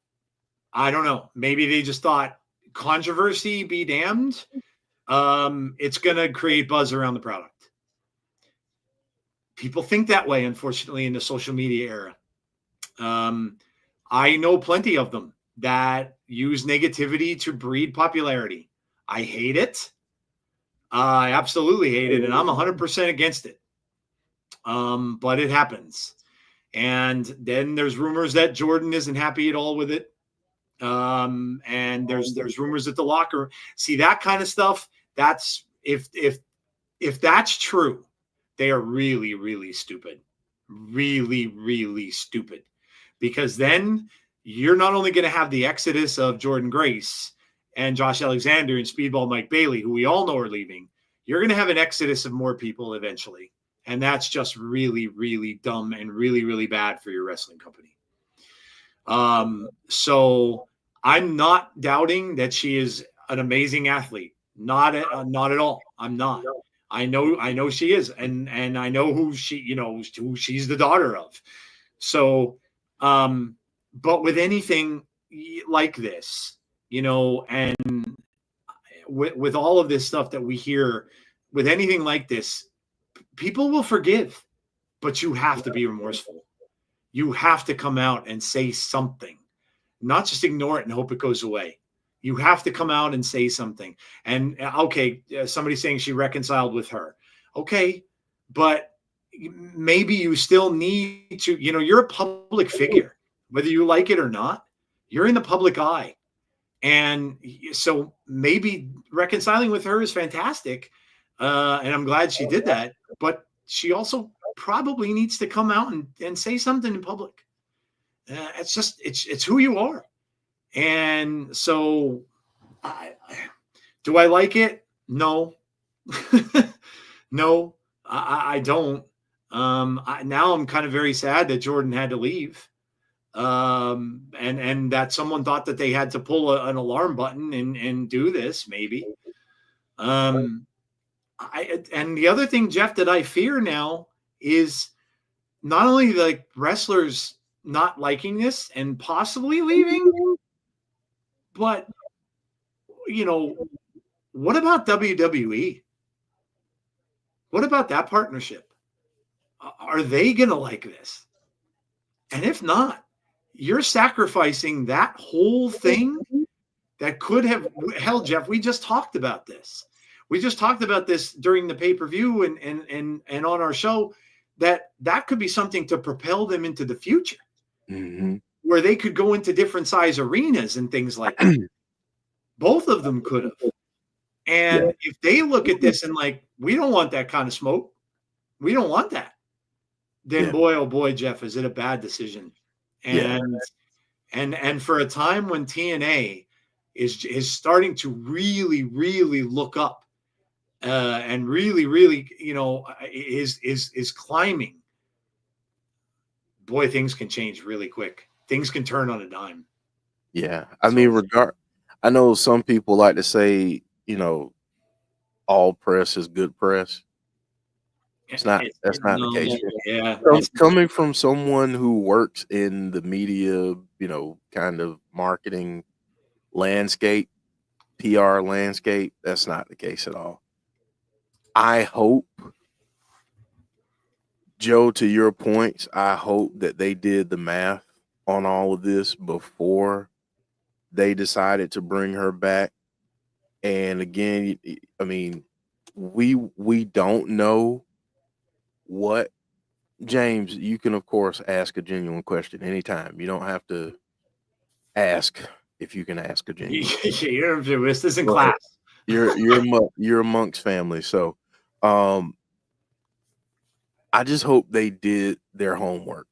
I don't know, maybe they just thought controversy be damned. It's going to create buzz around the product. People think that way, unfortunately, in the social media era. I know plenty of them that use negativity to breed popularity. I hate it. I absolutely hate it. And I'm 100% against it. But it happens. And then there's rumors that Jordan isn't happy at all with it. And there's rumors that the locker, see that kind of stuff. That's if that's true, they are really, really stupid. Really, really stupid. Because then you're not only going to have the exodus of Jordan Grace and Josh Alexander and Speedball Mike Bailey, who we all know are leaving. You're going to have an exodus of more people eventually. And that's just really, really dumb and really, really bad for your wrestling company. So I'm not doubting that she is an amazing athlete. Not at all. I'm not. I know she is, and I know who who she's the daughter of. So, but with anything like this, and with all of this stuff that we hear, with anything like this, people will forgive, but you have to be remorseful. You have to come out and say something, not just ignore it and hope it goes away. You have to come out and say something. And okay, somebody's saying she reconciled with her. Okay, but maybe you still need to, you're a public figure, whether you like it or not, you're in the public eye. And so maybe reconciling with her is fantastic. And I'm glad she did that, but she also probably needs to come out and say something in public. It's who you are. And so do I like it? No, no, I don't. Now I'm kind of very sad that Jordan had to leave. And that someone thought that they had to pull an alarm button and do this maybe. And the other thing, Jeff, that I fear now is not only the wrestlers not liking this and possibly leaving, but what about WWE? What about that partnership? Are they going to like this? And if not, you're sacrificing that whole thing that could have hell, Jeff. We just talked about this. We just talked about this during the pay-per-view and on our show, that could be something to propel them into the future, where they could go into different size arenas and things like that. Both of them could have. And if they look at this and like, we don't want that kind of smoke, we don't want that, then boy, oh boy, Jeff, is it a bad decision. And for a time when TNA is starting to really, really look up and really, really, is climbing, boy, things can change really quick. Things can turn on a dime. Yeah. I So, mean, I know some people like to say, all press is good press. That's not the no, case. yeah, Coming from someone who works in the media, kind of marketing landscape, PR landscape, that's not the case at all. I hope, Joe, to your points, I hope that they did the math on all of this before they decided to bring her back. And again, I mean, we don't know what. James, you can of course ask a genuine question anytime. You don't have to ask if you can ask a genuine this isn't question. class. You're amongst family, so um, I just hope they did their homework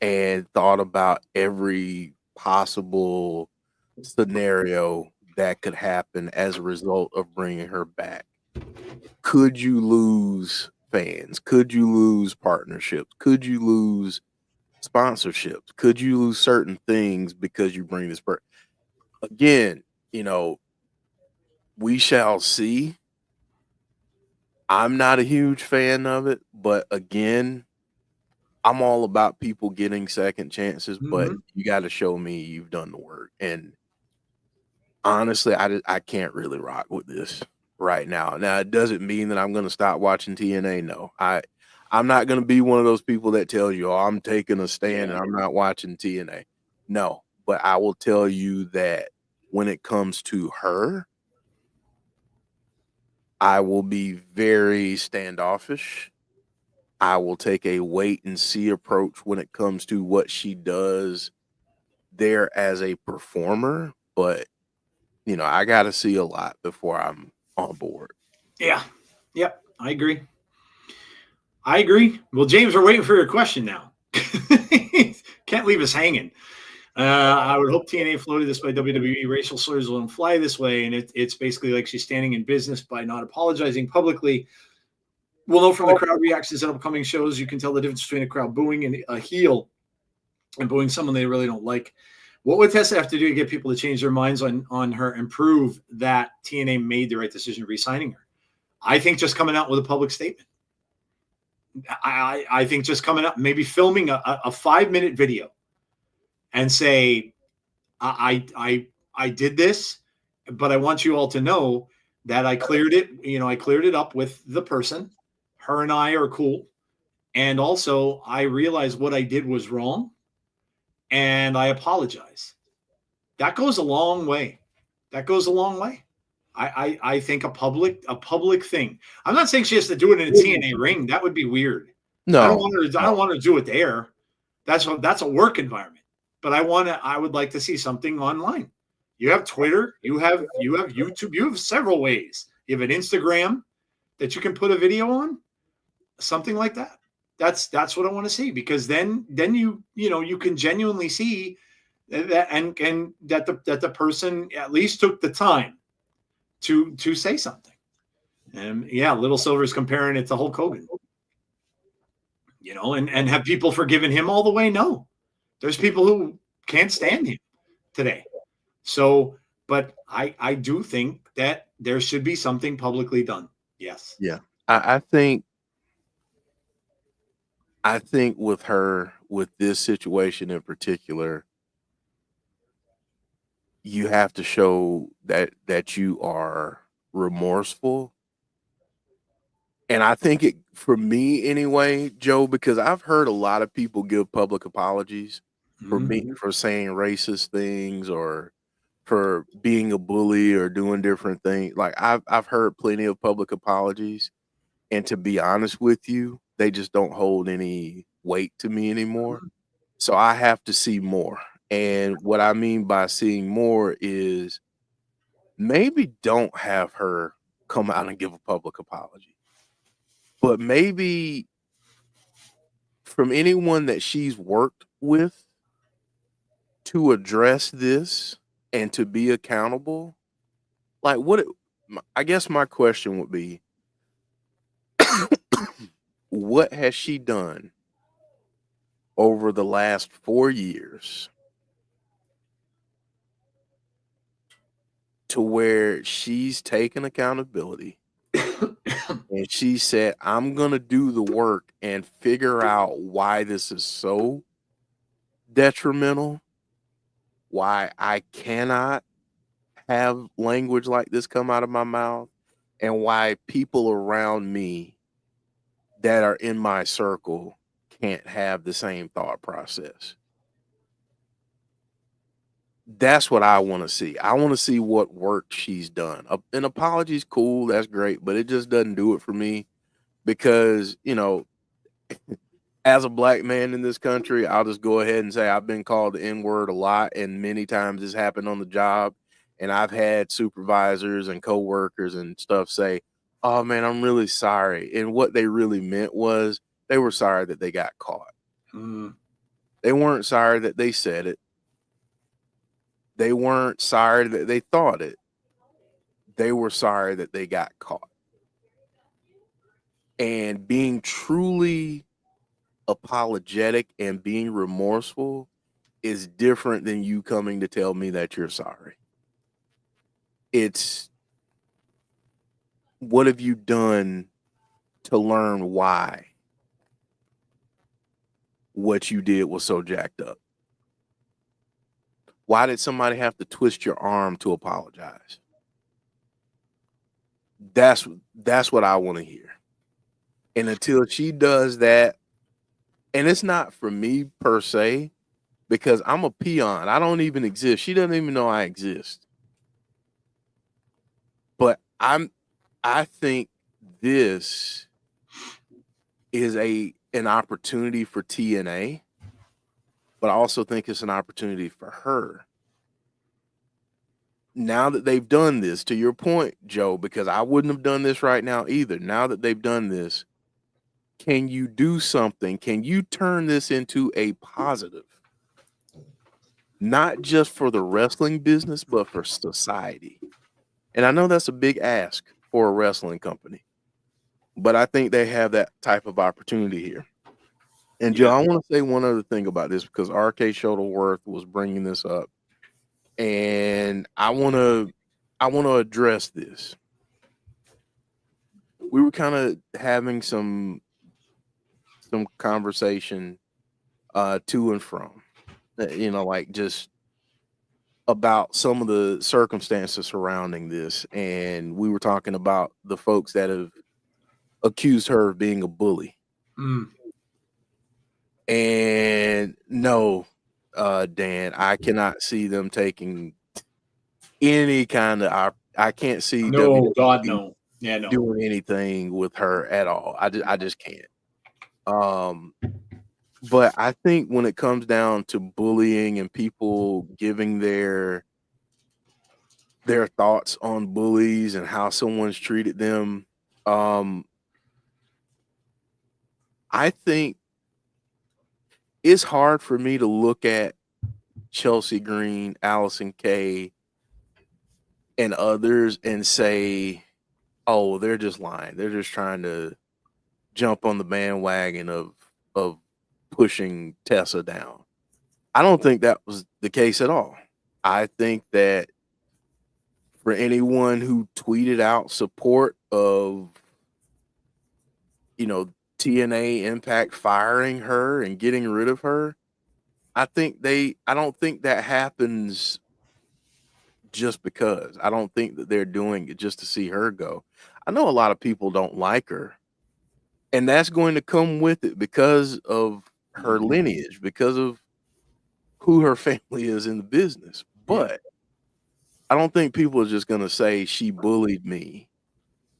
and thought about every possible scenario that could happen as a result of bringing her back. Could you lose fans? Could you lose partnerships? Could you lose sponsorships? Could you lose certain things because you bring this person? Again, we shall see. I'm not a huge fan of it, but again, I'm all about people getting second chances, but you got to show me you've done the work. And honestly, I can't really rock with this right now. Now, it doesn't mean that I'm going to stop watching TNA. No, I'm not going to be one of those people that tells you, "Oh, I'm taking a stand and I'm not watching TNA." No, but I will tell you that when it comes to her, I will be very standoffish. I will take a wait and see approach when it comes to what she does there as a performer, but I got to see a lot before I'm on board. Yeah. Yep. I agree. Well, James, we're waiting for your question now. Can't leave us hanging. I would hope TNA floated this by WWE. Racial slurs will not fly this way. And it's basically like she's standing in business by not apologizing publicly. We'll know from the crowd reactions at upcoming shows. You can tell the difference between a crowd booing and a heel and booing someone they really don't like. What would Tessa have to do to get people to change their minds on her and prove that TNA made the right decision re-signing her? I think just coming out with a public statement. I think just coming up, maybe filming a 5-minute video and say, I did this, but I want you all to know that I cleared it. I cleared it up with the person. Her and I are cool. And also, I realized what I did was wrong, and I apologize. That goes a long way. I think a public thing. I'm not saying she has to do it in a TNA ring. That would be weird. I don't No, want her. I don't want her to do it there. That's a work environment. But I would like to see something online. You have Twitter. You have YouTube. You have several ways. You have an Instagram that you can put a video on. Something like that. That's what I want to see, because then you can genuinely see that, and that the person at least took the time to say something. And yeah, Little Silver's comparing it to Hulk Hogan. And have people forgiven him all the way? No. There's people who can't stand him today. So, but I do think that there should be something publicly done. Yes. yeah, I think with her, with this situation in particular, you have to show that you are remorseful. And I think it, for me anyway, Joe, because I've heard a lot of people give public apologies for saying racist things or for being a bully or doing different things. Like I've heard plenty of public apologies, and to be honest with you, they just don't hold any weight to me anymore. So I have to see more. And what I mean by seeing more is maybe don't have her come out and give a public apology, but maybe from anyone that she's worked with to address this and to be accountable, like I guess my question would be, what has she done over the last 4 years to where she's taken accountability and she said, I'm going to do the work and figure out why this is so detrimental, why I cannot have language like this come out of my mouth, and why people around me that are in my circle can't have the same thought process. That's what I want to see. I want to see what work she's done. An apology's cool, that's great, but it just doesn't do it for me because, as a black man in this country, I'll just go ahead and say I've been called the N-word a lot, and many times this happened on the job. And I've had supervisors and coworkers and stuff say, "Oh man, I'm really sorry." And what they really meant was they were sorry that they got caught. They weren't sorry that they said it. They weren't sorry that they thought it. They were sorry that they got caught. And being truly apologetic and being remorseful is different than you coming to tell me that you're sorry. It's what have you done to learn why what you did was so jacked up? Why did somebody have to twist your arm to apologize? That's what I want to hear. And until she does that, and it's not for me per se, because I'm a peon. I don't even exist. She doesn't even know I exist. But I think this is an opportunity for TNA, but I also think it's an opportunity for her. Now that they've done this, to your point, Joe, because I wouldn't have done this right now either. Now that they've done this, can you do something? Can you turn this into a positive? Not just for the wrestling business, but for society. And I know that's a big ask for a wrestling company, but I think they have that type of opportunity here. And Joe, I want to say one other thing about this because RK Shuttleworth was bringing this up, and I want to address this. We were kind of having some conversation to and from, like just about some of the circumstances surrounding this, and we were talking about the folks that have accused her of being a bully. And no, Dan, I cannot see them taking any kind of. I can't see no, God, no, yeah, no, doing anything with her at all. I just can't. But I think when it comes down to bullying and people giving their thoughts on bullies and how someone's treated them, I think it's hard for me to look at Chelsea Green, Allison Kay, and others and say, "Oh, they're just lying. They're just trying to jump on the bandwagon of pushing Tessa down." I don't think that was the case at all. I think that for anyone who tweeted out support of, TNA Impact firing her and getting rid of her, I don't think that happens just because. I don't think that they're doing it just to see her go. I know a lot of people don't like her, and that's going to come with it because of her lineage, because of who her family is in the business. But I don't think people are just going to say she bullied me.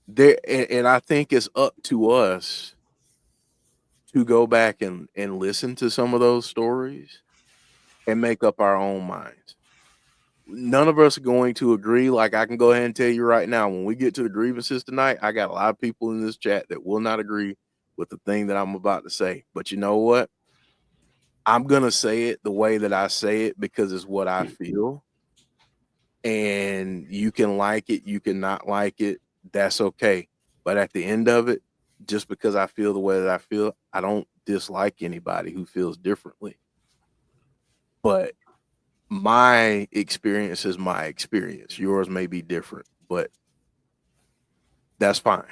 And I think it's up to us to go back and listen to some of those stories and make up our own minds. None of us are going to agree. Like I can go ahead and tell you right now, when we get to the grievances tonight, I got a lot of people in this chat that will not agree with the thing that I'm about to say. But you know what? I'm going to say it the way that I say it because it's what I feel. and you can like it, you can not like it. That's okay. But at the end of it, just because I feel the way that I feel, I don't dislike anybody who feels differently. But my experience is my experience. Yours may be different, but that's fine.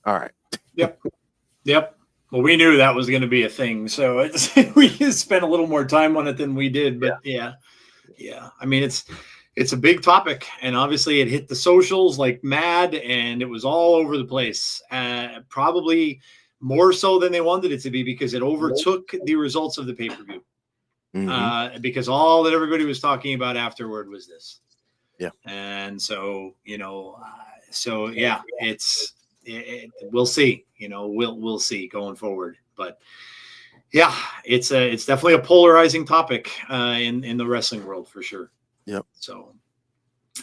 All right. Yep. Well, we knew that was going to be a thing, so we spent a little more time on it than we did. But yeah. I mean, it's a big topic, and obviously it hit the socials like mad, and it was all over the place. Probably more so than they wanted it to be, because it overtook the results of the pay-per-view. Because all that everybody was talking about afterward was this. Yeah. And so, we'll see, we'll see going forward. But yeah, it's definitely a polarizing topic in the wrestling world for sure. Yep. So.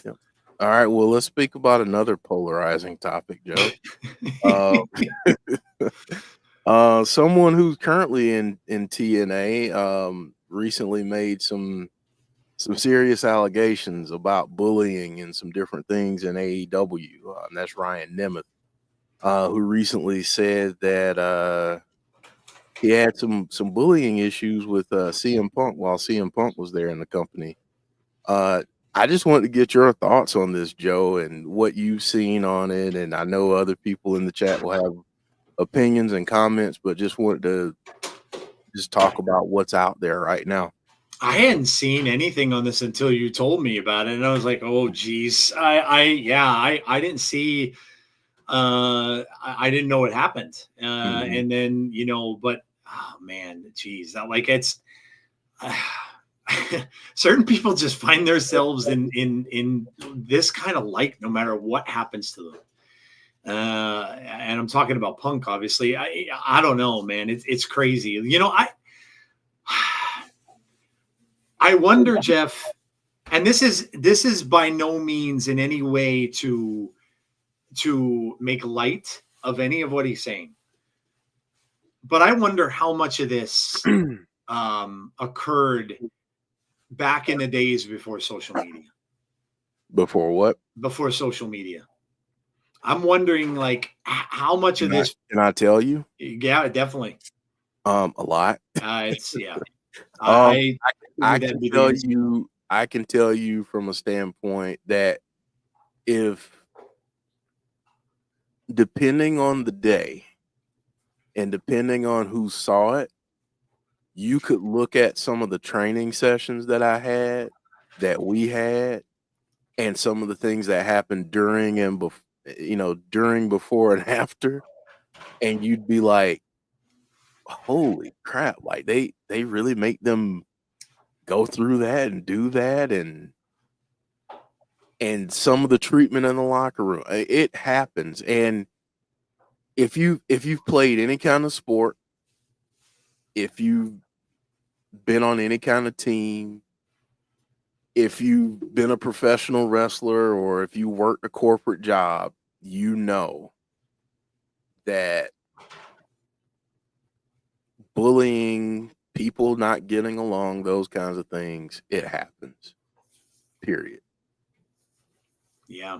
Yep. All right. Well, let's speak about another polarizing topic, Joe. Someone who's currently in TNA recently made some serious allegations about bullying and some different things in AEW. And that's Ryan Nemeth, who recently said that he had some bullying issues with CM Punk while CM Punk was there in the company. I just wanted to get your thoughts on this, Joe, and what you've seen on it. And I know other people in the chat will have opinions and comments, but just wanted to just talk about what's out there right now. I hadn't seen anything on this until you told me about it, and I was like, "Oh, geez, I didn't see, I didn't know it happened." And then but oh man, geez, like it's certain people just find themselves in this kind of light, no matter what happens to them. And I'm talking about Punk, obviously. I don't know, man. It's crazy. I wonder, Jeff, and this is by no means in any way to make light of any of what he's saying, but I wonder how much of this occurred back in the days before social media. Before what? Before social media. I'm wondering, like, how much of this. Can I tell you? Yeah, definitely. A lot. It's yeah. I can tell you from a standpoint that if, depending on the day and depending on who saw it, you could look at some of the training sessions that I had, that we had, and some of the things that happened during and before and after, and you'd be like, holy crap, like they really make them go through that and do that, and some of the treatment in the locker room, it happens. And if you've played any kind of sport, if you've been on any kind of team, if you've been a professional wrestler, or if you worked a corporate job, you know that bullying, people not getting along, those kinds of things, it happens. Period. Yeah.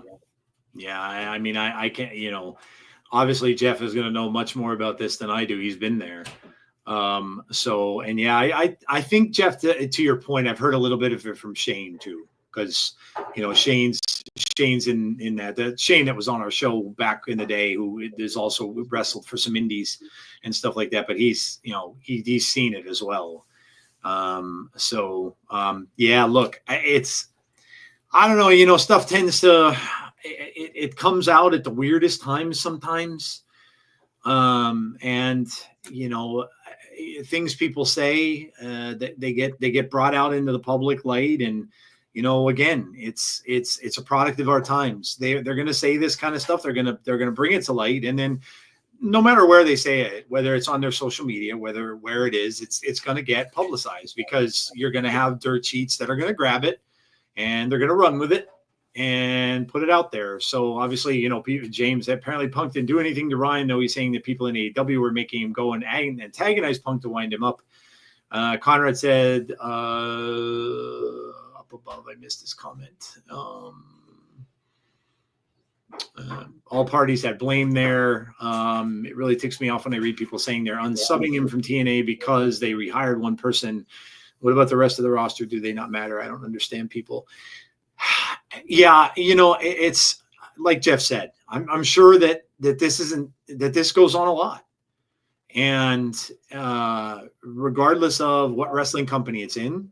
I mean, I can't, obviously Jeff is going to know much more about this than I do. He's been there. So, and yeah, I think, Jeff, to your point, I've heard a little bit of it from Shane too, because, Shane's in that Shane that was on our show back in the day, who is also wrestled for some indies and stuff like that, but he's, he's seen it as well. Yeah, look, I don't know, stuff tends to, it comes out at the weirdest times sometimes. And, things people say, that they get brought out into the public light. And, again, it's a product of our times. They're going to say this kind of stuff. They're going to bring it to light. And then no matter where they say it, whether it's on their social media, where it is, it's going to get publicized, because you're going to have dirt sheets that are going to grab it and they're going to run with it and put it out there. So obviously, James, apparently Punk didn't do anything to Ryan, though he's saying that people in AEW were making him go and antagonize Punk to wind him up. Conrad said, up above. I missed this comment. All parties had blame there. It really ticks me off when I read people saying they're unsubbing him from TNA because they rehired one person. What about the rest of the roster? Do they not matter? I don't understand people. Yeah, it's like Jeff said. I'm sure that this goes on a lot, and regardless of what wrestling company it's in,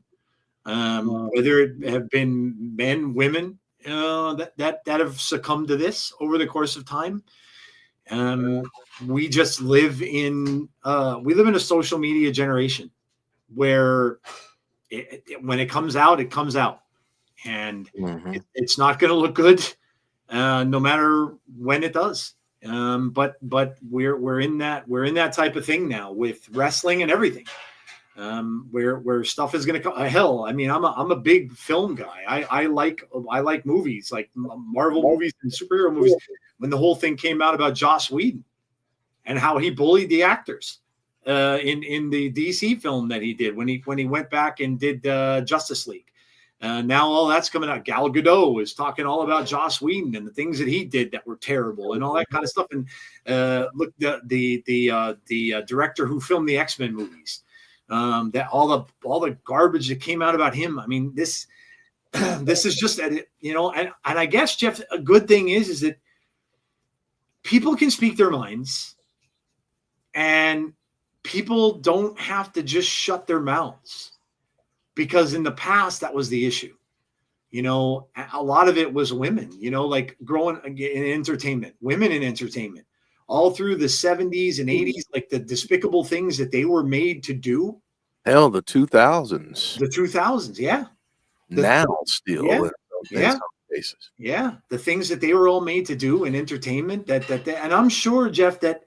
whether it have been men, women that have succumbed to this over the course of time. We just live in a social media generation where when it comes out, it comes out, and it's not going to look good no matter when it does. But we're in that type of thing now with wrestling and everything. Where stuff is going to come. Hell, I mean, I'm a big film guy. I like movies, like Marvel movies and superhero movies. When the whole thing came out about Joss Whedon and how he bullied the actors in the DC film that he did when he went back and did Justice League. Now all that's coming out. Gal Gadot is talking all about Joss Whedon and the things that he did that were terrible and all that kind of stuff. And look, the director who filmed the X-Men movies. That all the garbage that came out about him. I mean, this is just and I guess, Jeff, a good thing is that people can speak their minds, and people don't have to just shut their mouths, because in the past that was the issue. A lot of it was women. Like growing in entertainment, women in entertainment. All through the 70s and 80s, like the despicable things that they were made to do. Hell, the 2000s. The 2000s, yeah. Still, yeah, in some cases. Yeah, the things that they were all made to do in entertainment. And I'm sure, Jeff, that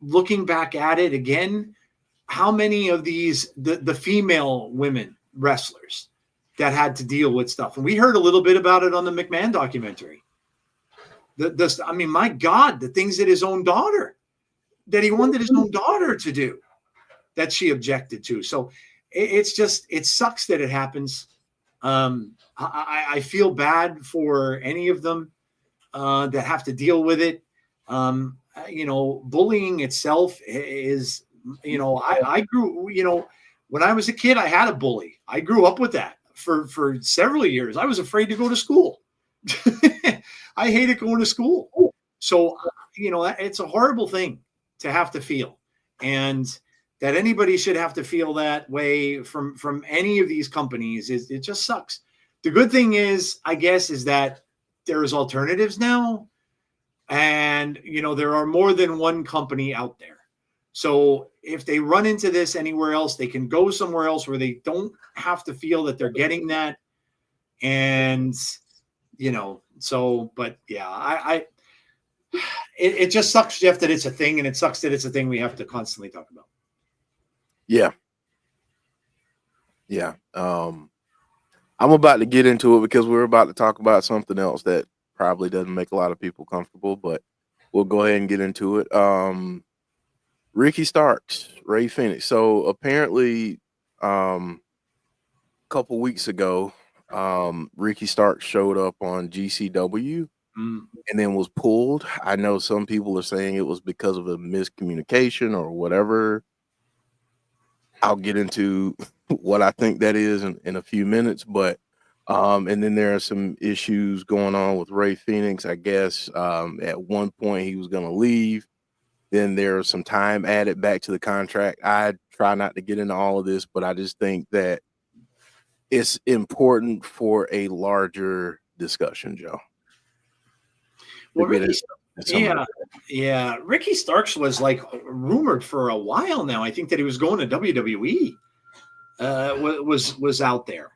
looking back at it again, how many of these the female women wrestlers that had to deal with stuff, and we heard a little bit about it on the McMahon documentary. I mean, my God, the things that he wanted his own daughter to do, that she objected to. So it sucks that it happens. I feel bad for any of them that have to deal with it. Bullying itself is, I grew, when I was a kid, I had a bully. I grew up with that for several years. I was afraid to go to school. I hated going to school. So, it's a horrible thing to have to feel, and that anybody should have to feel that way from any of these companies. It just sucks. The good thing is, I guess, is that there's alternatives now, and, there are more than one company out there. So if they run into this anywhere else, they can go somewhere else where they don't have to feel that they're getting that. And, but yeah, it just sucks, Jeff, that it's a thing, and it sucks that it's a thing we have to constantly talk about. Yeah. Yeah. I'm about to get into it because we're about to talk about something else that probably doesn't make a lot of people comfortable, but we'll go ahead and get into it. Ricky Starks, Ray Phoenix. So apparently, a couple weeks ago, Ricky Starks showed up on GCW and then was pulled. I know some people are saying it was because of a miscommunication or whatever. I'll get into what I think that is in a few minutes, but and then there are some issues going on with Ray Phoenix. I guess at one point he was going to leave. Then there's some time added back to the contract. I try not to get into all of this, but I just think that it's important for a larger discussion, Joe. Well, Ricky Starks was like rumored for a while now. I think that he was going to WWE. Was out there.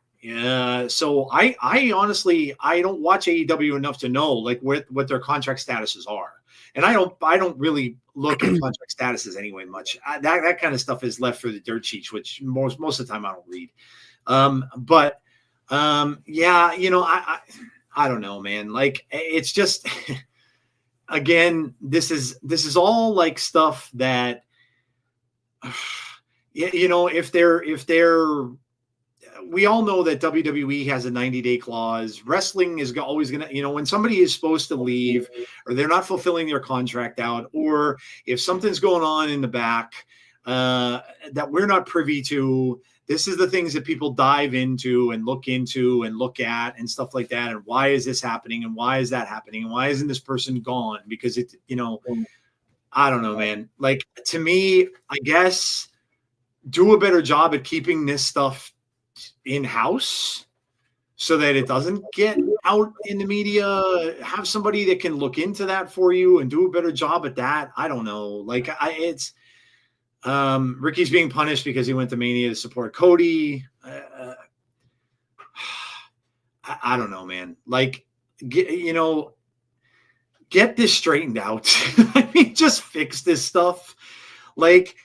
So I honestly, I don't watch AEW enough to know like what their contract statuses are. And I don't really look at contract statuses anyway much. That kind of stuff is left for the dirt sheets, which most of the time I don't read. Yeah, I don't know, man. Like it's just again, this is all like stuff that if they're we all know that WWE has a 90-day clause. Wrestling is always going to, when somebody is supposed to leave or they're not fulfilling their contract out, or if something's going on in the back that we're not privy to, this is the things that people dive into and look at and stuff like that. And why is this happening? And why is that happening? And why isn't this person gone? Because I don't know, man. Like, to me, I guess do a better job at keeping this stuff in-house so that it doesn't get out in the media. Have somebody that can look into that for you and do a better job at that. I don't know. Like, Ricky's being punished because he went to Mania to support Cody. I don't know, man. Like, get this straightened out. I mean, just fix this stuff. Like,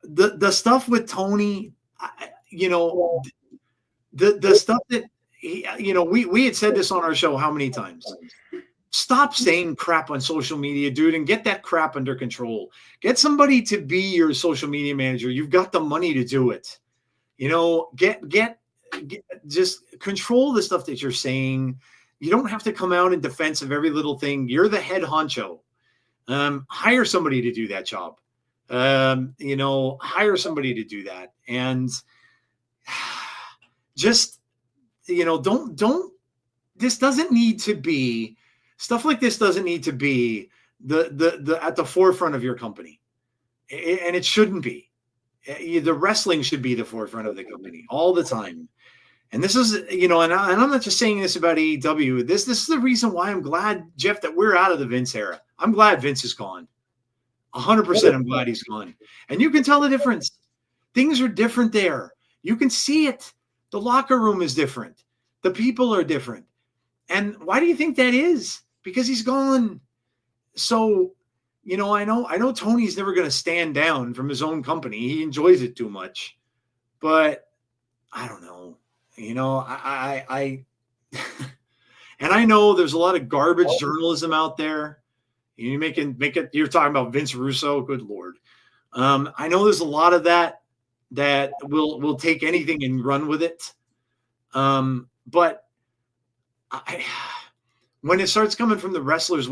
the stuff with Tony, the stuff that we had said this on our show how many times. Stop saying crap on social media, dude, and get that crap under control. Get somebody to be your social media manager. You've got the money to do it. Get just control the stuff that you're saying. You don't have to come out in defense of every little thing. You're the head honcho. Hire somebody to do that job. Hire somebody to do that. And just, don't, this doesn't need to be, stuff like this doesn't need to be the at the forefront of your company. And it shouldn't be. The wrestling should be the forefront of the company all the time. And this is, and I'm not just saying this about AEW. This is the reason why I'm glad, Jeff, that we're out of the Vince era. I'm glad Vince is gone. 100% I'm glad he's gone. And you can tell the difference. Things are different there. You can see it. The locker room is different. The people are different. And why do you think that is? Because he's gone. So, I know Tony's never going to stand down from his own company. He enjoys it too much. But I don't know. I and I know there's a lot of garbage journalism out there. You make it. You're talking about Vince Russo. Good Lord. I know there's a lot of that will take anything and run with it. But when it starts coming from the wrestlers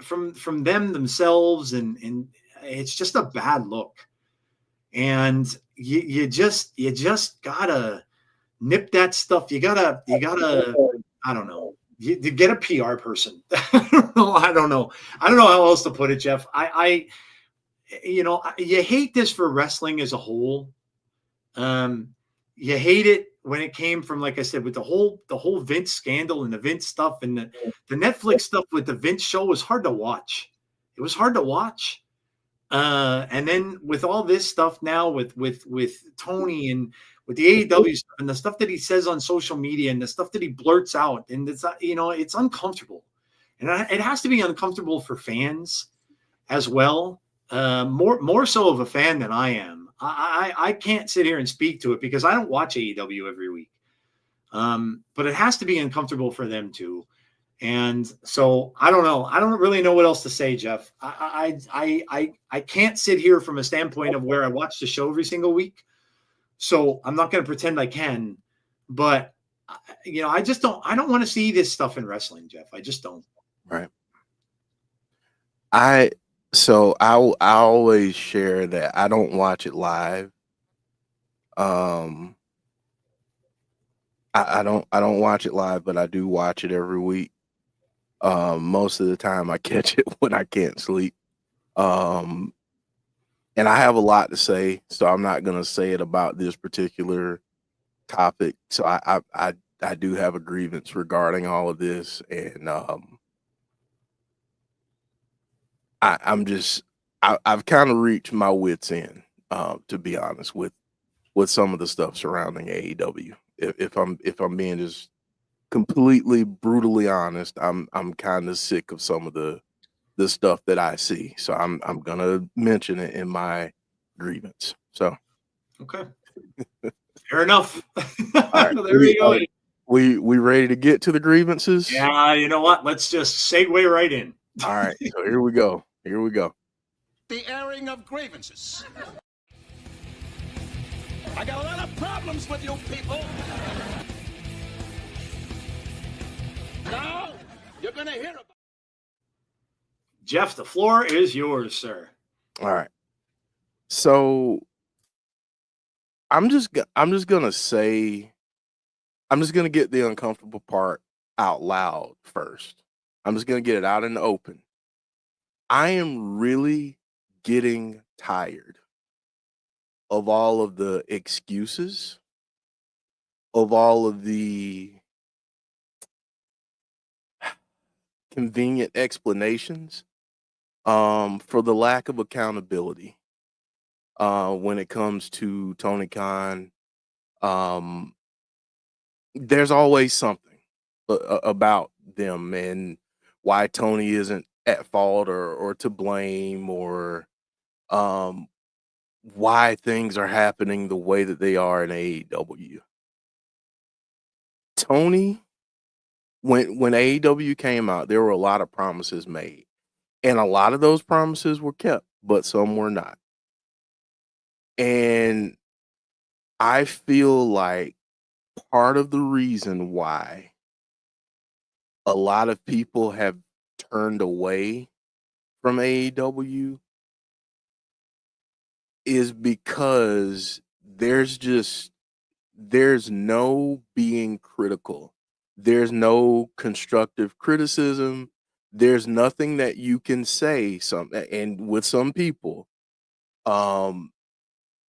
from them themselves, and it's just a bad look. And you just gotta nip that stuff. You gotta, I don't know. You get a PR person. I don't know how else to put it, Jeff. You hate this for wrestling as a whole. You hate it when it came from, like I said, with the whole Vince scandal and the Vince stuff, and the Netflix stuff with the Vince show was hard to watch. It was hard to watch. And then with all this stuff now with Tony and with the AEW stuff and the stuff that he says on social media and the stuff that he blurts out, and it's uncomfortable, and it has to be uncomfortable for fans as well. More so of a fan than I am. I can't sit here and speak to it because I don't watch AEW every week. But it has to be uncomfortable for them too. And so I don't know. I don't really know what else to say, Jeff. I can't sit here from a standpoint of where I watch the show every single week. So I'm not going to pretend I can, but I just don't. I don't want to see this stuff in wrestling, Jeff. I just don't. Right. I always share that I don't watch it live. I don't watch it live, but I do watch it every week. Most of the time I catch it when I can't sleep. And I have a lot to say, so I'm not going to say it about this particular topic. So I do have a grievance regarding all of this. And, I've kind of reached my wits end, to be honest, with some of the stuff surrounding AEW. If I'm being just completely brutally honest, I'm kind of sick of some of the stuff that I see. So I'm gonna mention it in my grievance. So okay, fair enough. Right. There you go. We ready to get to the grievances? Yeah, you know what? Let's just segue right in. All right, so here we go. The airing of grievances. I got a lot of problems with you people. Now, you're going to hear about. Jeff, the floor is yours, sir. All right. So I'm just gonna say, I'm just gonna get the uncomfortable part out loud first. I'm just gonna get it out in the open. I am really getting tired of all of the excuses, of all of the convenient explanations, for the lack of accountability, when it comes to Tony Khan. Um, there's always something about them and why Tony isn't at fault or to blame, or um, why things are happening the way that they are in AEW. Tony, when AEW came out, there were a lot of promises made, and a lot of those promises were kept, but some were not. And I feel like part of the reason why a lot of people have turned away from AEW is because there's no being critical. There's no constructive criticism. There's nothing that you can say and with some people, um,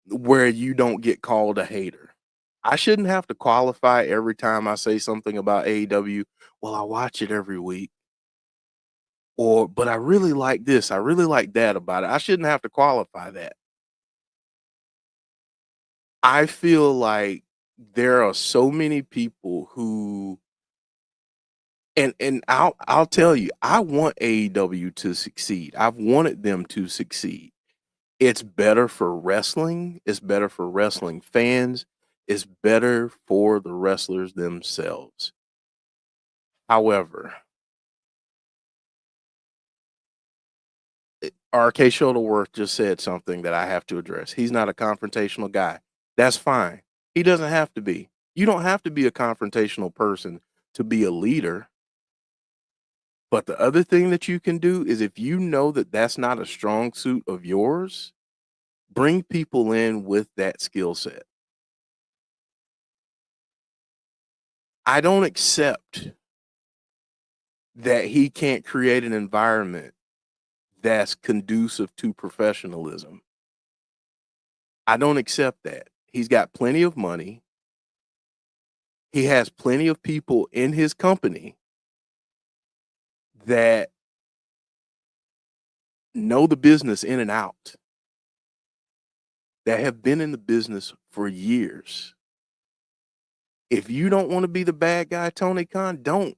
where you don't get called a hater. I shouldn't have to qualify every time I say something about AEW. Well, I watch it every week. But I really like this. I really like that about it. I shouldn't have to qualify that. I feel like there are so many people who, and I'll tell you, I want AEW to succeed. I've wanted them to succeed. It's better for wrestling. It's better for wrestling fans. It's better for the wrestlers themselves. However, RK Shuttleworth just said something that I have to address. He's not a confrontational guy. That's fine. He doesn't have to be. You don't have to be a confrontational person to be a leader. But the other thing that you can do is, if you know that that's not a strong suit of yours, bring people in with that skill set. I don't accept that he can't create an environment that's conducive to professionalism. I don't accept that. He's got plenty of money. He has plenty of people in his company that know the business in and out, that have been in the business for years. If you don't want to be the bad guy, Tony Khan, don't.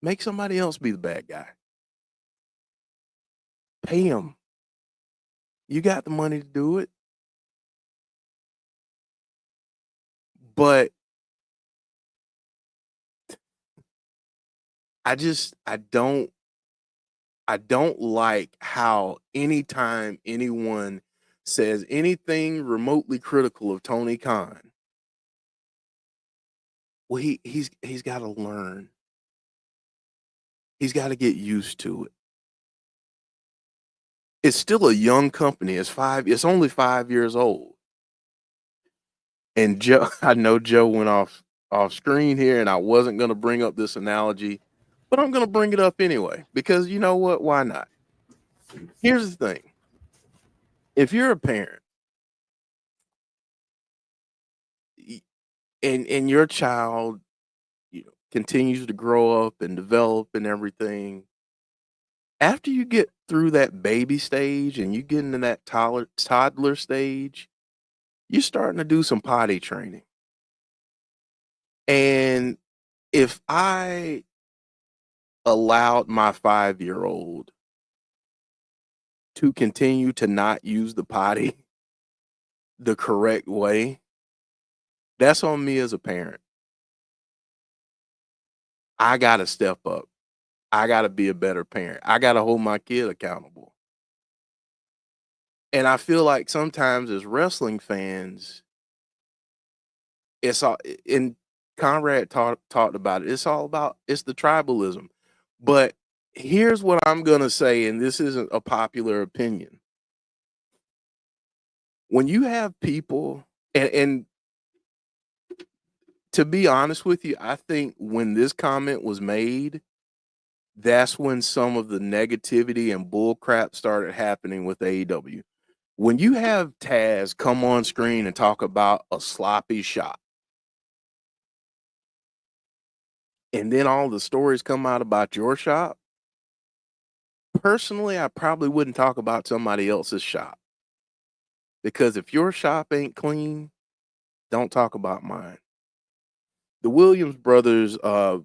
Make somebody else be the bad guy. Pay him. You got the money to do it. But I don't like how anytime anyone says anything remotely critical of Tony Khan, well, he's got to learn. He's got to get used to it. It's still a young company. It's only 5 years old. And Joe, I know Joe went off screen here, and I wasn't going to bring up this analogy, but I'm going to bring it up anyway, because you know what? Why not? Here's the thing. If you're a parent and your child, continues to grow up and develop and everything, after you get through that baby stage and you get into that toddler stage, you're starting to do some potty training. And if I allowed my 5-year-old to continue to not use the potty the correct way, that's on me as a parent. I got to step up. I got to be a better parent. I got to hold my kid accountable. And I feel like sometimes as wrestling fans, it's all, and Conrad talked about it. It's the tribalism. But here's what I'm gonna say, and this isn't a popular opinion. When you have people, and to be honest with you, I think when this comment was made, that's when some of the negativity and bull crap started happening with AEW. When you have Taz come on screen and talk about a sloppy shot, and then all the stories come out about your shop, personally, I probably wouldn't talk about somebody else's shop. Because if your shop ain't clean, don't talk about mine. The Williams brothers, a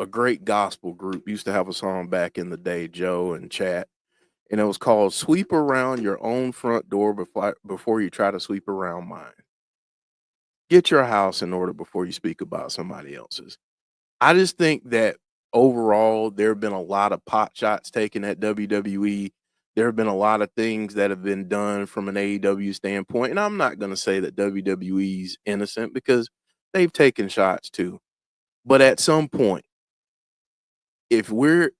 great gospel group, used to have a song back in the day, Joe and Chat, and it was called "Sweep Around Your Own Front Door before you try to sweep around mine." Get your house in order before you speak about somebody else's. I just think that overall, there have been a lot of pot shots taken at WWE. There have been a lot of things that have been done from an AEW standpoint, and I'm not going to say that WWE's innocent because they've taken shots too. But at some point, if we're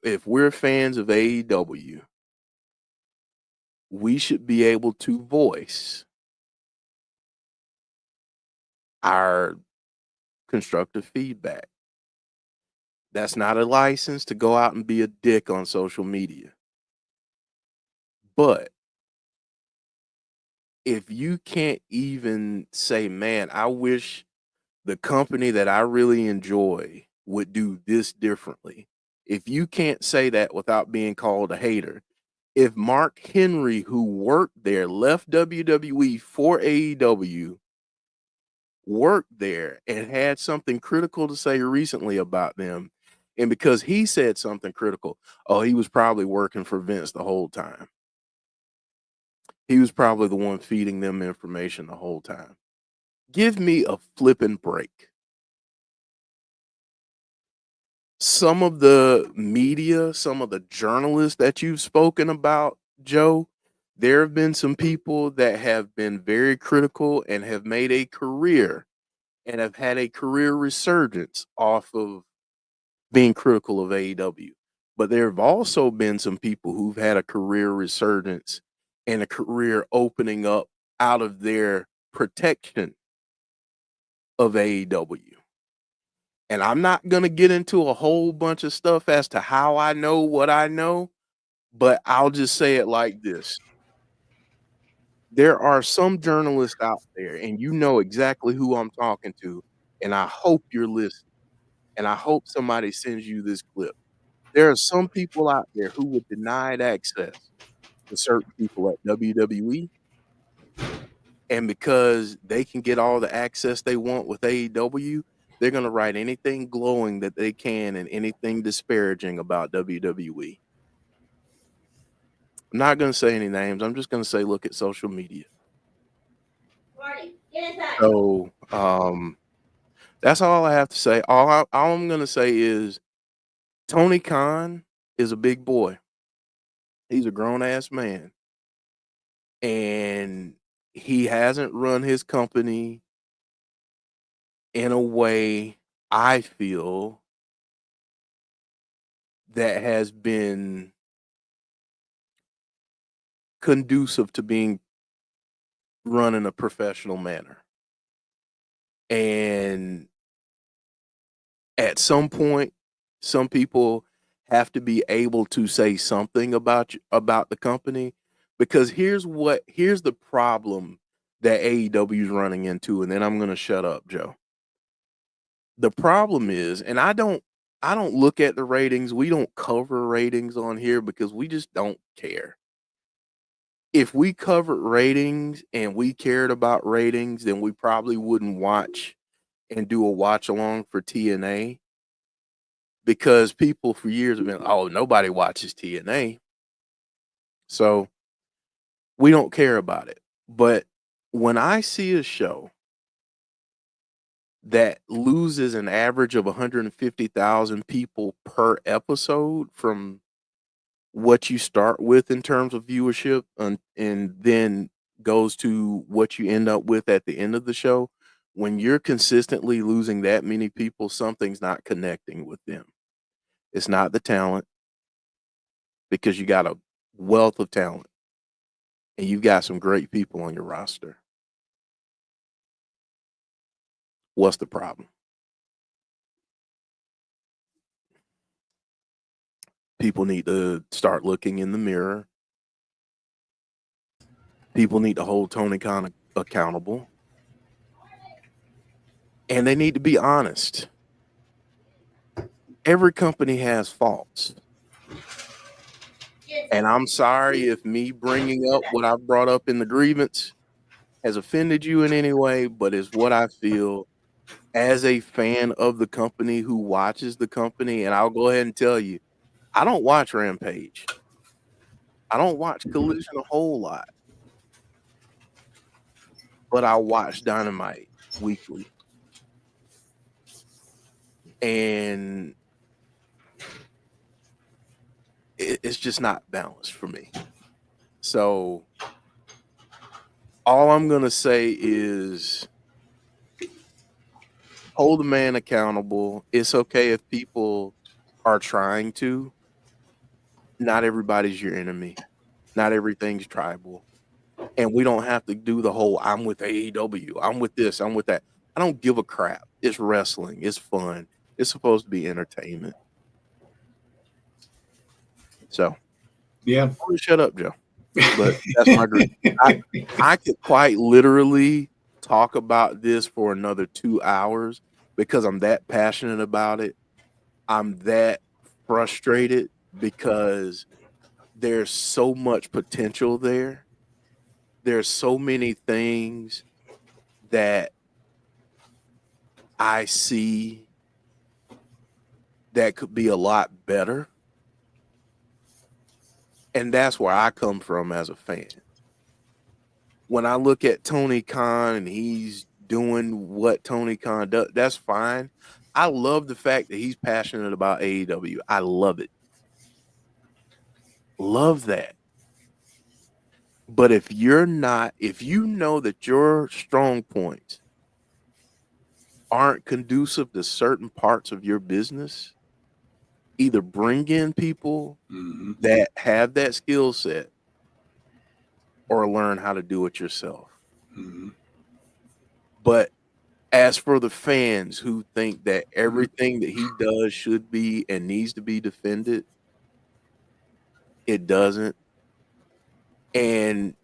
fans of AEW, we should be able to voice our constructive feedback. That's not a license to go out and be a dick on social media. But if you can't even say, man, I wish the company that I really enjoy would do this differently. If you can't say that without being called a hater, if Mark Henry, who worked there, left WWE for AEW, worked there and had something critical to say recently about them, and because he said something critical, oh, he was probably working for Vince the whole time. He was probably the one feeding them information the whole time. Give me a flipping break. Some of the media, some of the journalists that you've spoken about, Joe, there have been some people that have been very critical and have made a career and have had a career resurgence off of being critical of AEW. But there have also been some people who've had a career resurgence and a career opening up out of their protection of AEW. And I'm not going to get into a whole bunch of stuff as to how I know what I know, but I'll just say it like this. There are some journalists out there, and you know exactly who I'm talking to, and I hope you're listening, and I hope somebody sends you this clip. There are some people out there who would deny access to certain people at WWE, and because they can get all the access they want with AEW, they're going to write anything glowing that they can and anything disparaging about WWE. I'm not going to say any names. I'm just going to say, look at social media. Marty, get inside. So, that's all I have to say. All I'm going to say is Tony Khan is a big boy. He's a grown ass man. And he hasn't run his company in a way, I feel, that has been conducive to being run in a professional manner. And at some point, some people have to be able to say something about the company, because here's the problem that AEW is running into, and then I'm going to shut up, Joe. The problem is, and I don't look at the ratings. We don't cover ratings on here because we just don't care. If we covered ratings and we cared about ratings, then we probably wouldn't watch and do a watch along for TNA, because people for years have been, oh, nobody watches TNA. So we don't care about it. But when I see a show that loses an average of 150,000 people per episode from what you start with in terms of viewership, and then goes to what you end up with at the end of the show, when you're consistently losing that many people, something's not connecting with them. It's not the talent, because you got a wealth of talent and you've got some great people on your roster. What's the problem? People need to start looking in the mirror. People need to hold Tony Khan accountable. And they need to be honest. Every company has faults. And I'm sorry if me bringing up what I've brought up in the grievance has offended you in any way, but it's what I feel as a fan of the company who watches the company. And I'll go ahead and tell you, I don't watch Rampage. I don't watch Collision a whole lot, but I watch Dynamite weekly. And it's just not balanced for me. So all I'm going to say is hold the man accountable. It's okay if people are trying to. Not everybody's your enemy. Not everything's tribal. And we don't have to do the whole I'm with AEW, I'm with this, I'm with that. I don't give a crap. It's wrestling. It's fun. It's supposed to be entertainment. So, yeah. I'm gonna shut up, Joe. But that's my dream. I could quite literally talk about this for another 2 hours because I'm that passionate about it. I'm that frustrated because there's so much potential there. There's so many things that I see that could be a lot better. And that's where I come from as a fan. When I look at Tony Khan and he's doing what Tony Khan does, that's fine. I love the fact that he's passionate about AEW. I love it. Love that. But if you're not, if you know that your strong points aren't conducive to certain parts of your business, either bring in people that have that skill set or learn how to do it yourself. But as for the fans who think that everything that he does should be and needs to be defended, it doesn't. And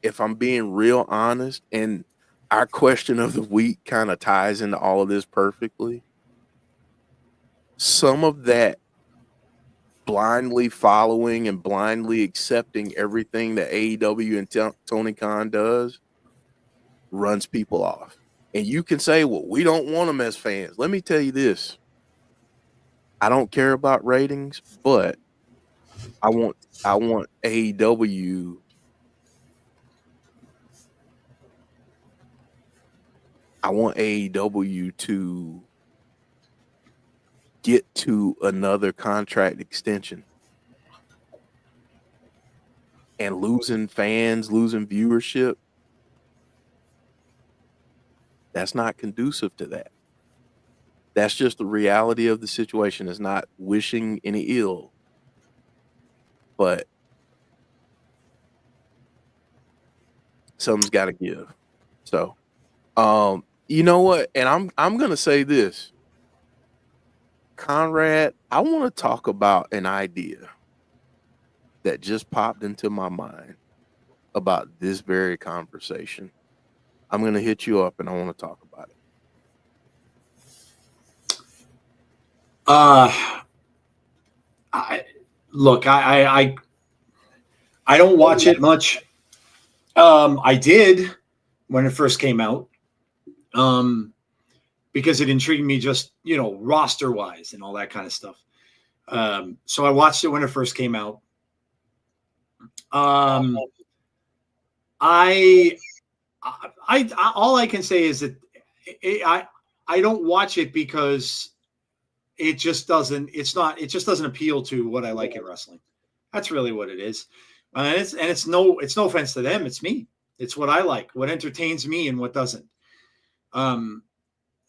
if I'm being real honest, and our question of the week kind of ties into all of this perfectly, some of that blindly following and blindly accepting everything that AEW and Tony Khan does runs people off. And you can say, well, we don't want them as fans. Let me tell you this. I don't care about ratings, but I want AEW to get to another contract extension. And losing fans, losing viewership, that's not conducive to that. That's just the reality of the situation. It's not wishing any ill, but something's got to give. So, you know what? And I'm gonna say this, Conrad. I want to talk about an idea that just popped into my mind about this very conversation. I'm gonna hit you up, and I want to talk about it. I don't watch it much. I did when it first came out, because it intrigued me, just roster wise and all that kind of stuff. So I watched it when it first came out. I all I can say is that I don't watch it because it just doesn't appeal to what I like in wrestling. That's really what it is. It's no offense to them. It's me. It's what I like, what entertains me and what doesn't.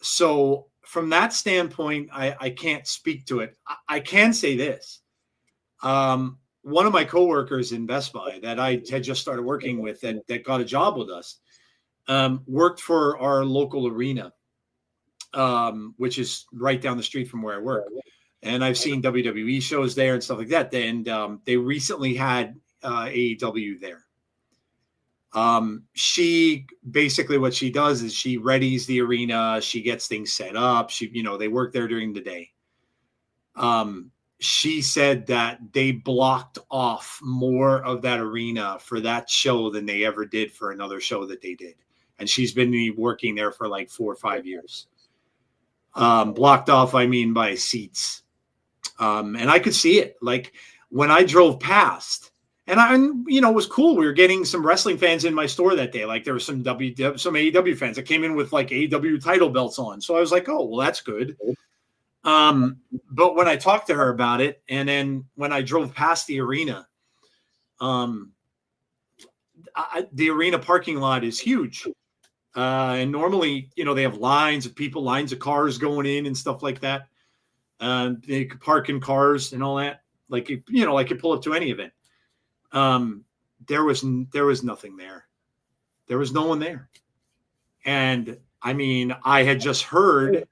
So from that standpoint, I can't speak to it. I can say this. One of my coworkers in Best Buy that I had just started working with that got a job with us worked for our local arena, which is right down the street from where I work. And I've seen WWE shows there and stuff like that. And they recently had AEW there. She basically, what she does is she readies the arena. She gets things set up. They work there during the day. She said that they blocked off more of that arena for that show than they ever did for another show that they did. And she's been working there for like 4 or 5 years. Blocked off, I mean, by seats. And I could see it. Like when I drove past, and it was cool. We were getting some wrestling fans in my store that day. Like there were some AEW fans that came in with like AEW title belts on. So I was like, oh, well, that's good. But when I talked to her about it, and then when I drove past the arena, the arena parking lot is huge. And normally, they have lines of people, lines of cars going in and stuff like that. They could park in cars and all that. Like you pull up to any event. There was nothing there. There was no one there. And I mean, I had just heard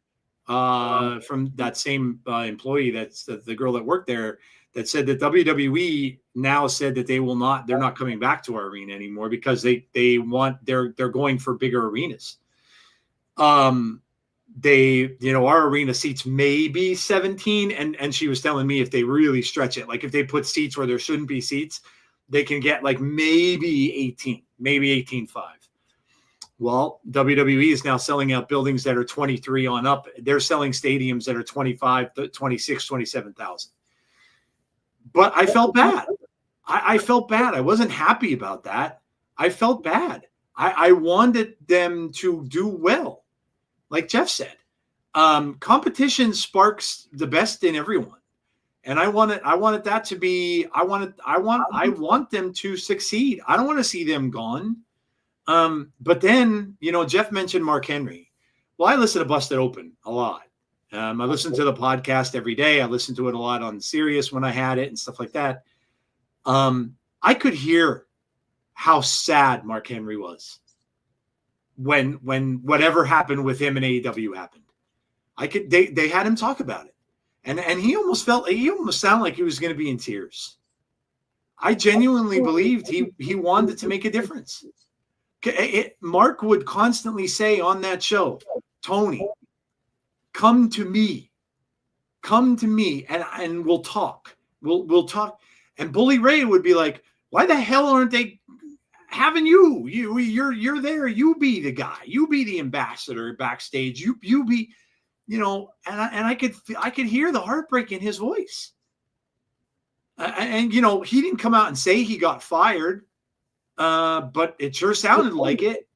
from that same employee, that's the girl that worked there, that said that WWE now said that they're not coming back to our arena anymore because they're going for bigger arenas. Our arena seats maybe 17, and she was telling me if they really stretch it, like if they put seats where there shouldn't be seats, they can get like maybe 18, maybe 18.5. Well, WWE is now selling out buildings that are 23 on up. They're selling stadiums that are 25, 26, 27,000. But I felt bad. I felt bad. I wasn't happy about that. I felt bad. I wanted them to do well. Like Jeff said, competition sparks the best in everyone. And I wanted that to be, I want them to succeed. I don't want to see them gone. But then, Jeff mentioned Mark Henry. Well, I listen to Busted Open a lot. I listen to the podcast every day. I listened to it a lot on Sirius when I had it and stuff like that. I could hear how sad Mark Henry was when whatever happened with him and AEW happened. They had him talk about it. And he almost sounded like he was going to be in tears. I genuinely believed he wanted to make a difference. Mark would constantly say on that show, Tony, come to me, and we'll talk. We'll talk. And Bully Ray would be like, why the hell aren't they having you? You're there. You be the guy. You be the ambassador backstage. You be, and I could hear the heartbreak in his voice. And he didn't come out and say he got fired, but it sure sounded like it.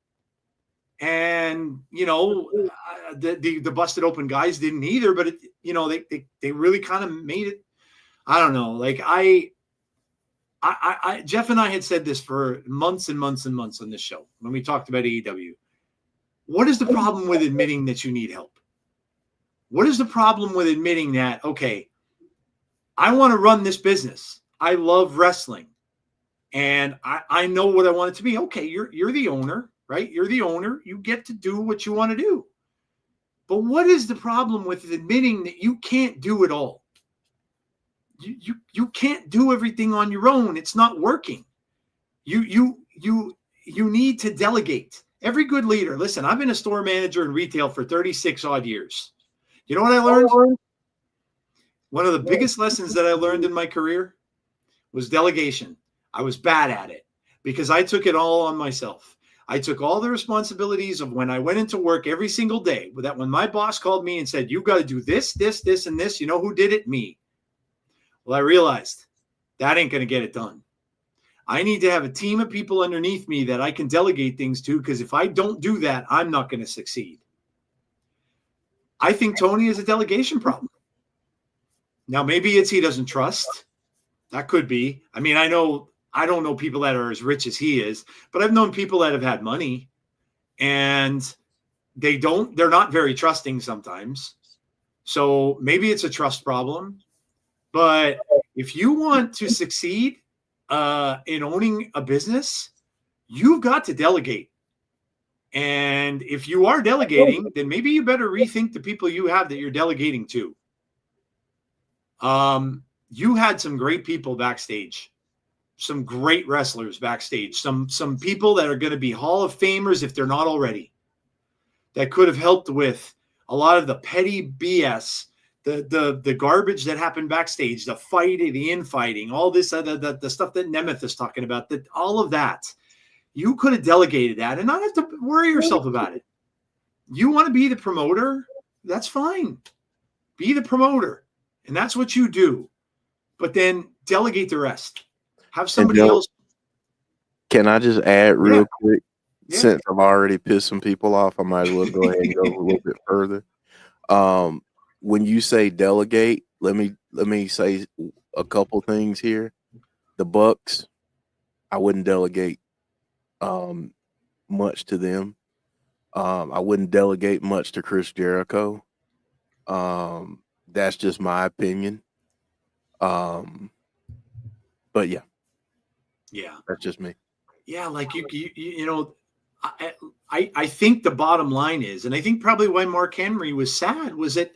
And the Busted Open guys didn't either, but they really kind of made it. I don't know. Like Jeff and I had said this for months and months and months on this show when we talked about AEW. What is the problem with admitting that you need help? What is the problem with admitting that, okay, I want to run this business. I love wrestling. And I know what I want it to be. Okay, you're the owner, right? You're the owner. You get to do what you want to do. But what is the problem with admitting that you can't do it all? You can't do everything on your own. It's not working. You need to delegate. Every good leader. Listen, I've been a store manager in retail for 36 odd years. You know what I learned? One of the biggest lessons that I learned in my career was delegation. I was bad at it because I took it all on myself. I took all the responsibilities of when I went into work every single day. That when my boss called me and said, you got to do this, this, this, and this, you know who did it? Me. Well, I realized that ain't going to get it done. I need to have a team of people underneath me that I can delegate things to, because if I don't do that, I'm not going to succeed. I think Tony has a delegation problem. Now, maybe it's he doesn't trust. That could be. I mean, I don't know people that are as rich as he is, but I've known people that have had money, and they're not very trusting sometimes. So maybe it's a trust problem. But if you want to succeed in owning a business, you've got to delegate. And if you are delegating, then maybe you better rethink the people you have that you're delegating to. You had some great people backstage, some great wrestlers backstage, some people that are going to be Hall of Famers if they're not already, that could have helped with a lot of the petty BS, the garbage that happened backstage, the fighting, the infighting, all this, the stuff that Nemeth is talking about, that all of that. You could have delegated that and not have to worry yourself about it. You want to be the promoter? That's fine. Be the promoter. And that's what you do. But then delegate the rest. Have somebody else. Can I just add real quick? Yeah. Since I've already pissed some people off, I might as well go ahead and go a little bit further. When you say delegate, let me say a couple things here. The Bucks, I wouldn't delegate much to them. I wouldn't delegate much to Chris Jericho. That's just my opinion. But yeah, that's just me. Yeah, like you know, I think the bottom line is, and I think probably why Mark Henry was sad was that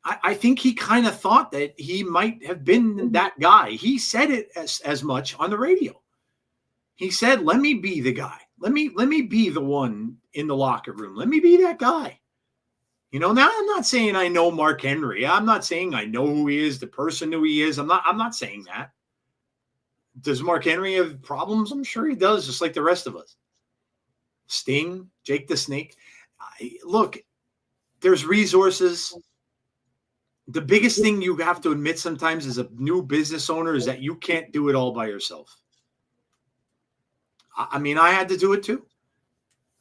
I think he kind of thought that he might have been that guy. He said it as much on the radio. He said, "Let me be the guy. Let me be the one in the locker room. Let me be that guy." You know, now I'm not saying I know Mark Henry. I'm not saying I know who he is, the person who he is. I'm not saying that. Does Mark Henry have problems? I'm sure he does, just like the rest of us. Sting, Jake the Snake. Look, there's resources. The biggest thing you have to admit sometimes as a new business owner is that you can't do it all by yourself. I mean, I had to do it too.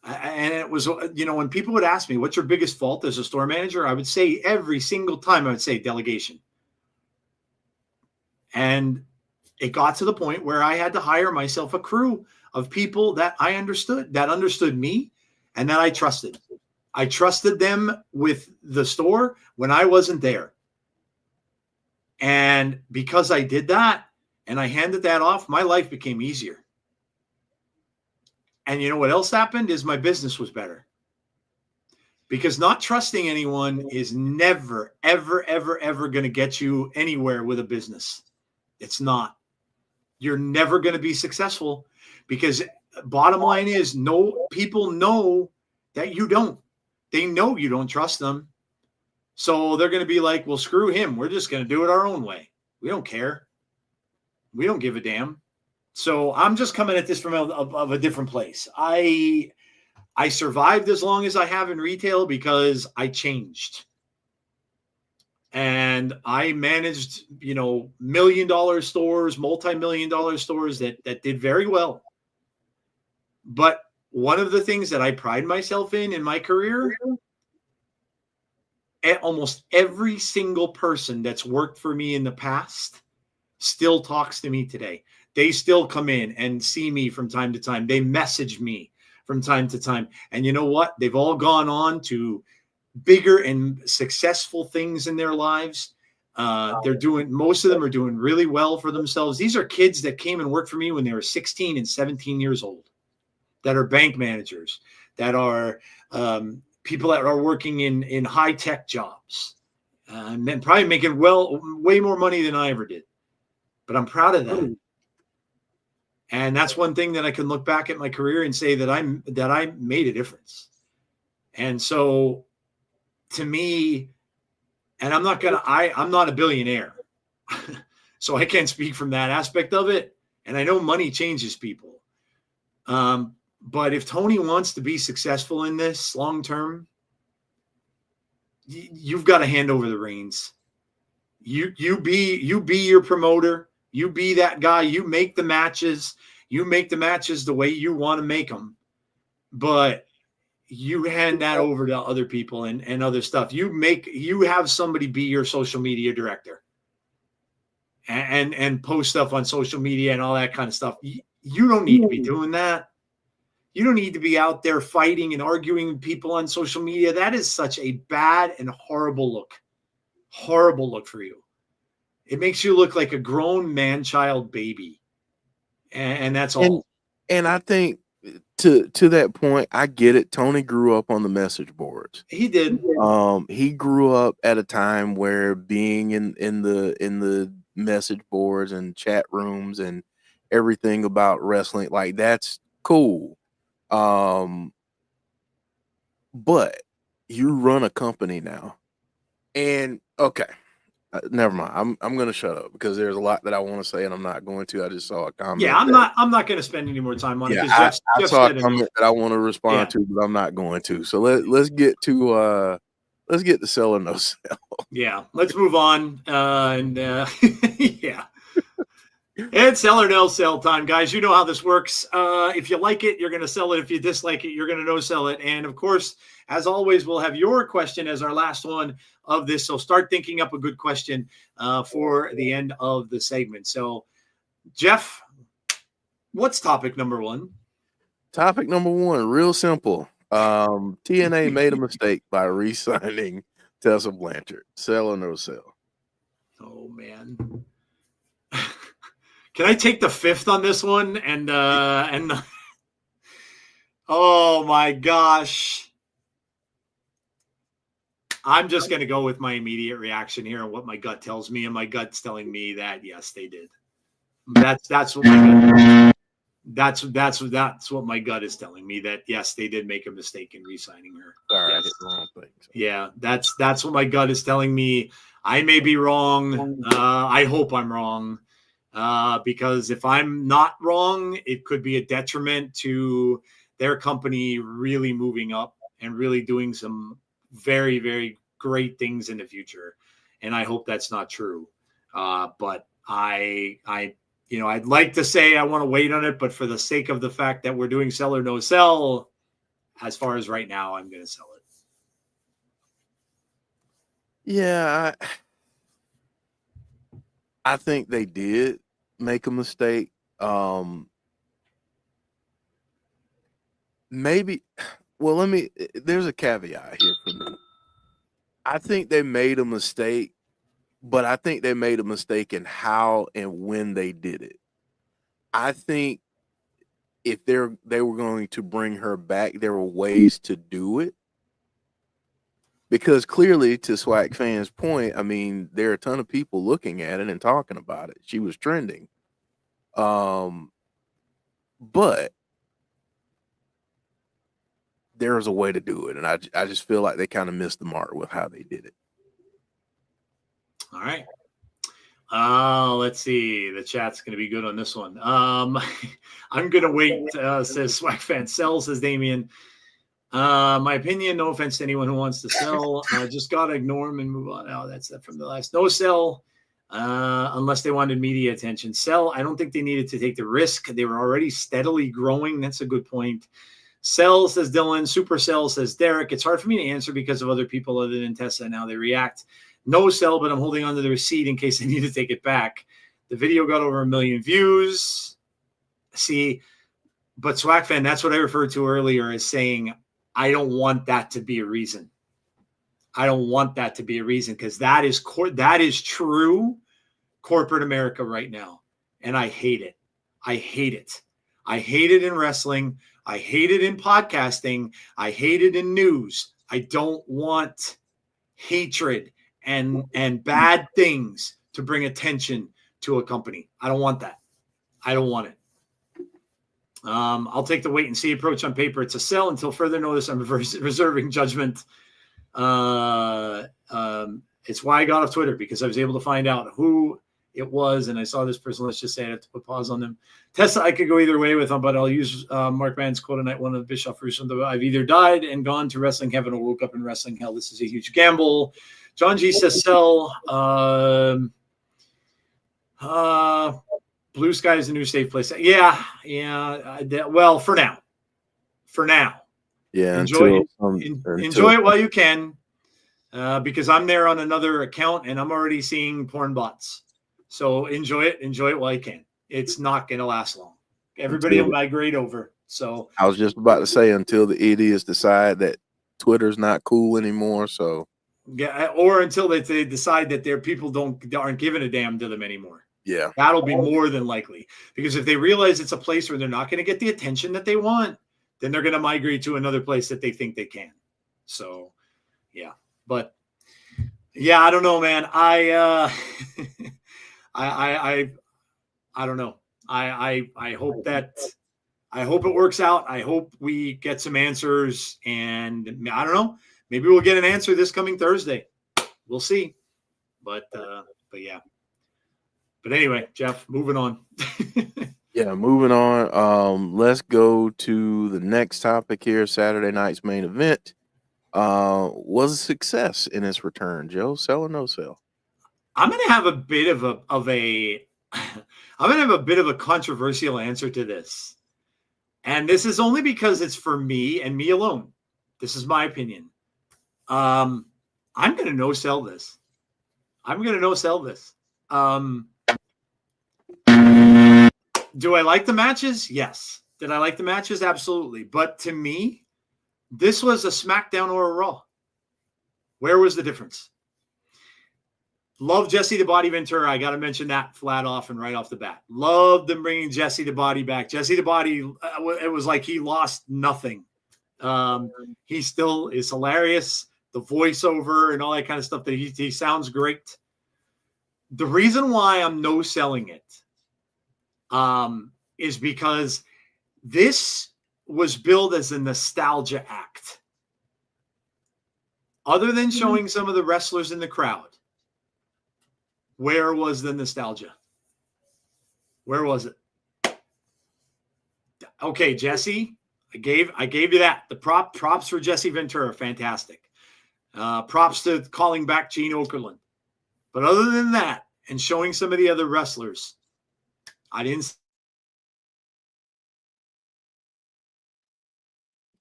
And it was, you know, when people would ask me, what's your biggest fault as a store manager? I would say every single time I would say delegation. And it got to the point where I had to hire myself a crew of people that I understood, that understood me and that I trusted. I trusted them with the store when I wasn't there. And because I did that and I handed that off, my life became easier. And you know what else happened is my business was better. Because not trusting anyone is never, ever, ever, ever going to get you anywhere with a business. It's not. You're never going to be successful because bottom line is people know that you don't. They know you don't trust them. So they're going to be like, well, screw him. We're just going to do it our own way. We don't care. We don't give a damn. So I'm just coming at this from a different place. I survived as long as I have in retail because I changed. And I managed, you know, $1 million stores, multi-million-dollar stores that did very well. But one of the things that I pride myself in my career, almost every single person that's worked for me in the past still talks to me today. They still come in and see me from time to time. They message me from time to time. And you know what? They've all gone on to bigger and successful things in their lives. Most of them are doing really well for themselves. These are kids that came and worked for me when they were 16 and 17 years old, that are bank managers, that are people that are working in high-tech jobs, and probably making way more money than I ever did. But I'm proud of that. And that's one thing that I can look back at my career and say that I made a difference. And so to me, and I'm not a billionaire, so I can't speak from that aspect of it. And I know money changes people. But if Tony wants to be successful in this long-term, you've got to hand over the reins. You be your promoter. You be that guy. You make the matches. You make the matches the way you want to make them. But you hand that over to other people and other stuff. You have somebody be your social media director and post stuff on social media and all that kind of stuff. You don't need to be doing that. You don't need to be out there fighting and arguing with people on social media. That is such a bad and horrible look. Horrible look for you. It makes you look like a grown man-child baby. And that's all. And I think to that point, I get it. Tony grew up on the message boards. He did. He grew up at a time where being in the message boards and chat rooms and everything about wrestling, like, that's cool. But you run a company now, and okay, never mind. I'm going to shut up because there's a lot that I want to say, and I'm not going to. I just saw a comment. Yeah, I'm not going to spend any more time on it. I saw a comment that I want to respond to, but I'm not going to. So let's get to sell or no sell. Yeah, let's move on. Yeah. It's sell or no sell time, guys. You know how this works. If you like it, you're going to sell it. If you dislike it, you're going to no sell it. And of course, as always, we'll have your question as our last one of this. So start thinking up a good question for the end of the segment. So, Jeff, what's topic number one? Topic number one, real simple. TNA made a mistake by re-signing Tessa Blanchard. Sell or no sell? Oh, man. Can I take the fifth on this one? And oh my gosh. I'm just going to go with my immediate reaction here and what my gut tells me. And my gut's telling me that, yes, they did. That's what my gut, that's what my gut is telling me, that yes, they did make a mistake in re-signing her. Sorry, yes. I hit the wrong thing. So. Yeah, that's what my gut is telling me. I may be wrong. I hope I'm wrong. Because if I'm not wrong, it could be a detriment to their company really moving up and really doing some very, very great things in the future. And I hope that's not true. But I'd like to say I want to wait on it, but for the sake of the fact that we're doing sell or no sell, as far as right now, I'm going to sell it. Yeah, I think they did make a mistake. Maybe, well, there's a caveat here for me. I think they made a mistake, but I think they made a mistake in how and when they did it. I think if they were going to bring her back, there were ways to do it. Because clearly, to Swag fans' point, I mean, there are a ton of people looking at it and talking about it. She was trending. But there's a way to do it. And I just feel like they kind of missed the mark with how they did it. All right. Let's see. The chat's going to be good on this one. I'm going to wait, says Swag Fan. Sell, says Damien. My opinion, no offense to anyone who wants to sell. Just got to ignore them and move on. Oh, that's that from the last. No sell, unless they wanted media attention. Sell, I don't think they needed to take the risk. They were already steadily growing. That's a good point. Sell, says Dylan. Super sell, says Derek. It's hard for me to answer because of other people other than Tessa and how they react. No sell, but I'm holding on to the receipt in case I need to take it back. The video got over 1 million views. See, but Swag Fan, that's what I referred to earlier as saying, I don't want that to be a reason. I don't want that to be a reason because that is true corporate America right now. And I hate it. I hate it. I hate it in wrestling. I hate it in podcasting. I hate it in news. I don't want hatred and bad things to bring attention to a company. I don't want that. I don't want it. I'll take the wait and see approach on paper. It's a sell until further notice. I'm reserving judgment. It's why I got off Twitter, because I was able to find out who it was. And I saw this person. Let's just say I have to put pause on them. Tessa, I could go either way with them, but I'll use Mark Mann's quote tonight, one of Bischoff Russo. I've either died and gone to wrestling heaven or woke up in wrestling hell. This is a huge gamble. John G says sell. Blue sky is the new safe place. Yeah. Well, for now. Yeah. Enjoy it while you can, because I'm there on another account and I'm already seeing porn bots. So enjoy it while you can. It's not going to last long. Everybody will migrate over. So I was just about to say until the idiots decide that Twitter's not cool anymore. So yeah, or until they decide that their people aren't giving a damn to them anymore. yeah, That'll be more than likely, because if they realize it's a place where they're not going to get the attention that they want, then they're going to migrate to another place that they think they can. So, yeah, but yeah, I don't know, man. I don't know. I hope it works out. I hope we get some answers, and I don't know. Maybe we'll get an answer this coming Thursday. We'll see. But yeah. But anyway, Jeff, moving on. yeah. Moving on. Let's go to the next topic here. Saturday night's main event was a success in its return. Joe, sell or no sell? I'm going to have a bit of I'm going to have a bit of a controversial answer to this. And this is only because it's for me and me alone. This is my opinion. I'm going to no sell this. Do I like the matches? Yes. Did I like the matches? Absolutely. But to me, this was a SmackDown or a Raw. Where was the difference? Love Jesse the Body Ventura. I got to mention that flat off and right off the bat. Love them bringing Jesse the Body back. Jesse the Body, it was like he lost nothing. He still is hilarious. The voiceover and all that kind of stuff, that he sounds great. The reason why I'm no selling it is because this was billed as a nostalgia act. Other than showing some of the wrestlers in the crowd, where was the nostalgia? Where was it? Okay, Jesse, I gave you that. The props for Jesse Ventura, fantastic. Props to calling back Gene Okerlund. But other than that, and showing some of the other wrestlers, I didn't.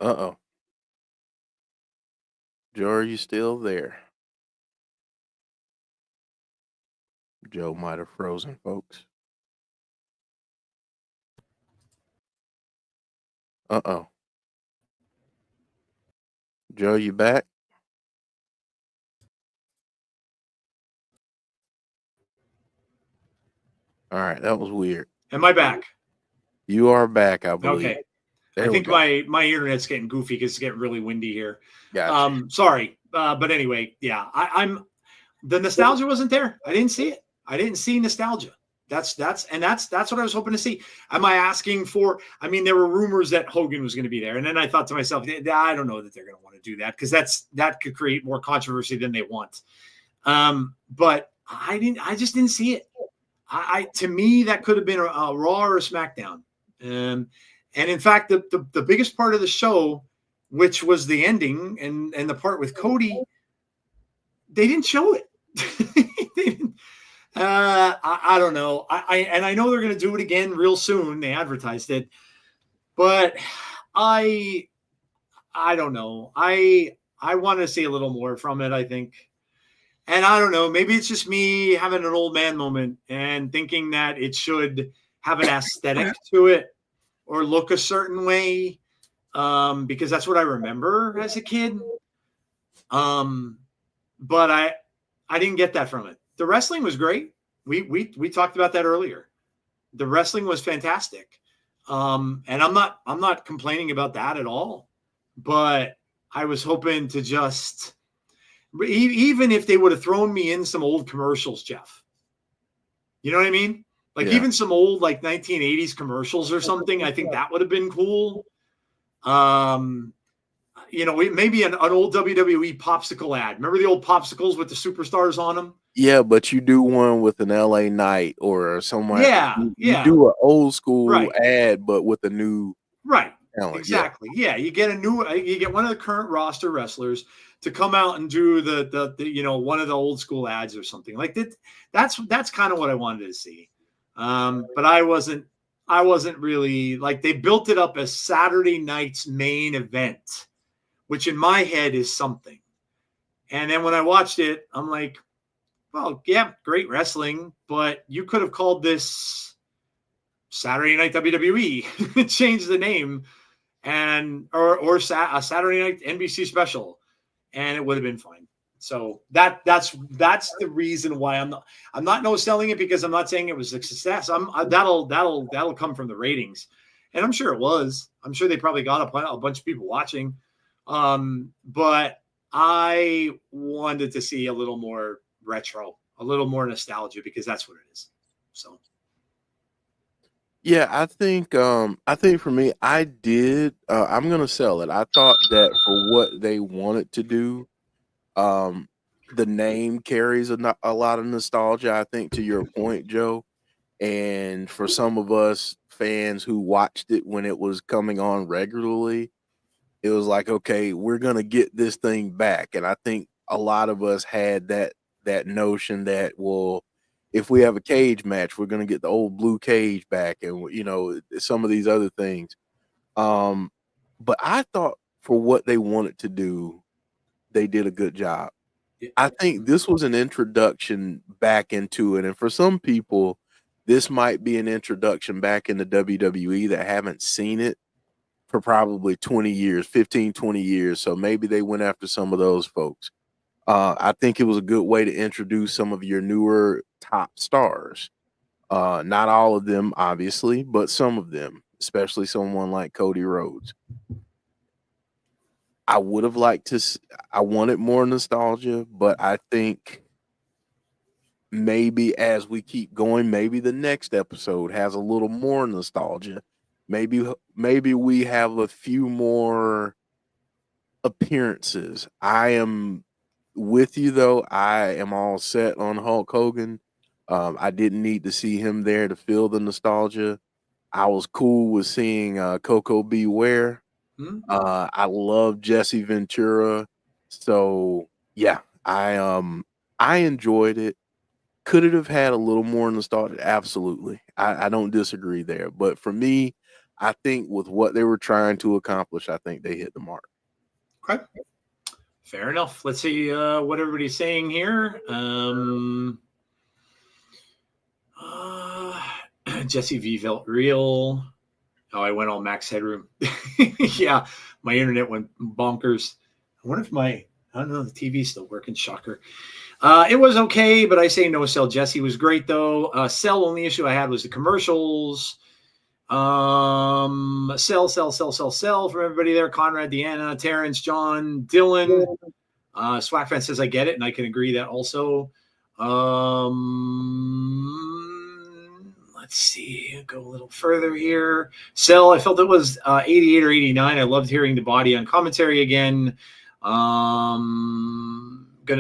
Uh-oh. Joe, are you still there? Joe might have frozen, folks. Uh-oh. Joe, you back? All right, that was weird. Am I back? You are back, I believe. Okay. There I think my internet's getting goofy because it's getting really windy here. Gotcha. Sorry. But anyway, yeah, I'm the nostalgia wasn't there. I didn't see it. I didn't see nostalgia. That's what I was hoping to see. Am I asking for? I mean, there were rumors that Hogan was going to be there, and then I thought to myself, I don't know that they're going to want to do that, because that could create more controversy than they want. But I just didn't see it. To me, that could have been a Raw or a SmackDown. And in fact, the biggest part of the show, which was the ending and the part with Cody, they didn't show it. They didn't. I don't know. I know they're going to do it again real soon. They advertised it, but I don't know. I want to see a little more from it, I think. And I don't know. Maybe it's just me having an old man moment and thinking that it should have an aesthetic to it or look a certain way, because that's what I remember as a kid. But I didn't get that from it. The wrestling was great. We talked about that earlier. The wrestling was fantastic. And I'm not complaining about that at all. But I was hoping to just, even if they would have thrown me in some old commercials, Jeff. You know what I mean? Like even some old 1980s commercials or something. I think that would have been cool. Maybe an old WWE popsicle ad. Remember the old popsicles with the superstars on them? Yeah, but you do one with an LA Knight or someone. Yeah. You do an old school ad, but with a new talent. Exactly. Yeah. You get one of the current roster wrestlers to come out and do the one of the old school ads or something like that. That's kind of what I wanted to see. But I wasn't really they built it up as Saturday night's main event, which in my head is something. And then when I watched it, I'm like, well, yeah, great wrestling, but you could have called this Saturday Night WWE, change the name, and or a Saturday Night NBC special, and it would have been fine. So that's the reason why I'm not no selling it, because I'm not saying it was a success. That'll come from the ratings, and I'm sure it was. I'm sure they probably got a bunch of people watching, but I wanted to see a little more retro, a little more nostalgia, because that's what it is. So. Yeah, I think for me, I'm gonna sell it. I thought that for what they wanted to do, the name carries a lot of nostalgia, I think, to your point, Joe. And for some of us fans who watched it when it was coming on regularly, it was like, okay, we're gonna get this thing back. And I think a lot of us had that notion that, well, if we have a cage match, we're gonna get the old blue cage back, and some of these other things. But I thought for what they wanted to do, they did a good job. I think this was an introduction back into it, and for some people, this might be an introduction back into WWE that haven't seen it for probably 20 years, 15, 20 years. So maybe they went after some of those folks. I think it was a good way to introduce some of your newer top stars. Not all of them, obviously, but some of them, especially someone like Cody Rhodes. I would have liked I wanted more nostalgia, but I think maybe as we keep going, maybe the next episode has a little more nostalgia. Maybe we have a few more appearances. I am with you though. I am all set on Hulk Hogan. I didn't need to see him there to feel the nostalgia. I was cool with seeing Coco Beware. I love Jesse Ventura. So yeah, I enjoyed it. Could it have had a little more nostalgia? Absolutely. I don't disagree there. But for me, I think with what they were trying to accomplish, I think they hit the mark. Okay. Fair enough. Let's see what everybody's saying here. Jesse V felt real. Oh, I went all max headroom. Yeah, my internet went bonkers. I wonder if I don't know, the TV's still working. Shocker. It was okay, but I say no sell. Jesse was great though. Sell, only issue I had was the commercials. Sell from everybody there. Conrad, Deanna, Terrence, John, Dylan. Swag fan says I get it, and I can agree that also. Let's see. Go a little further here. Sell, I felt it was 88 or 89. I loved hearing the body on commentary again. Gonna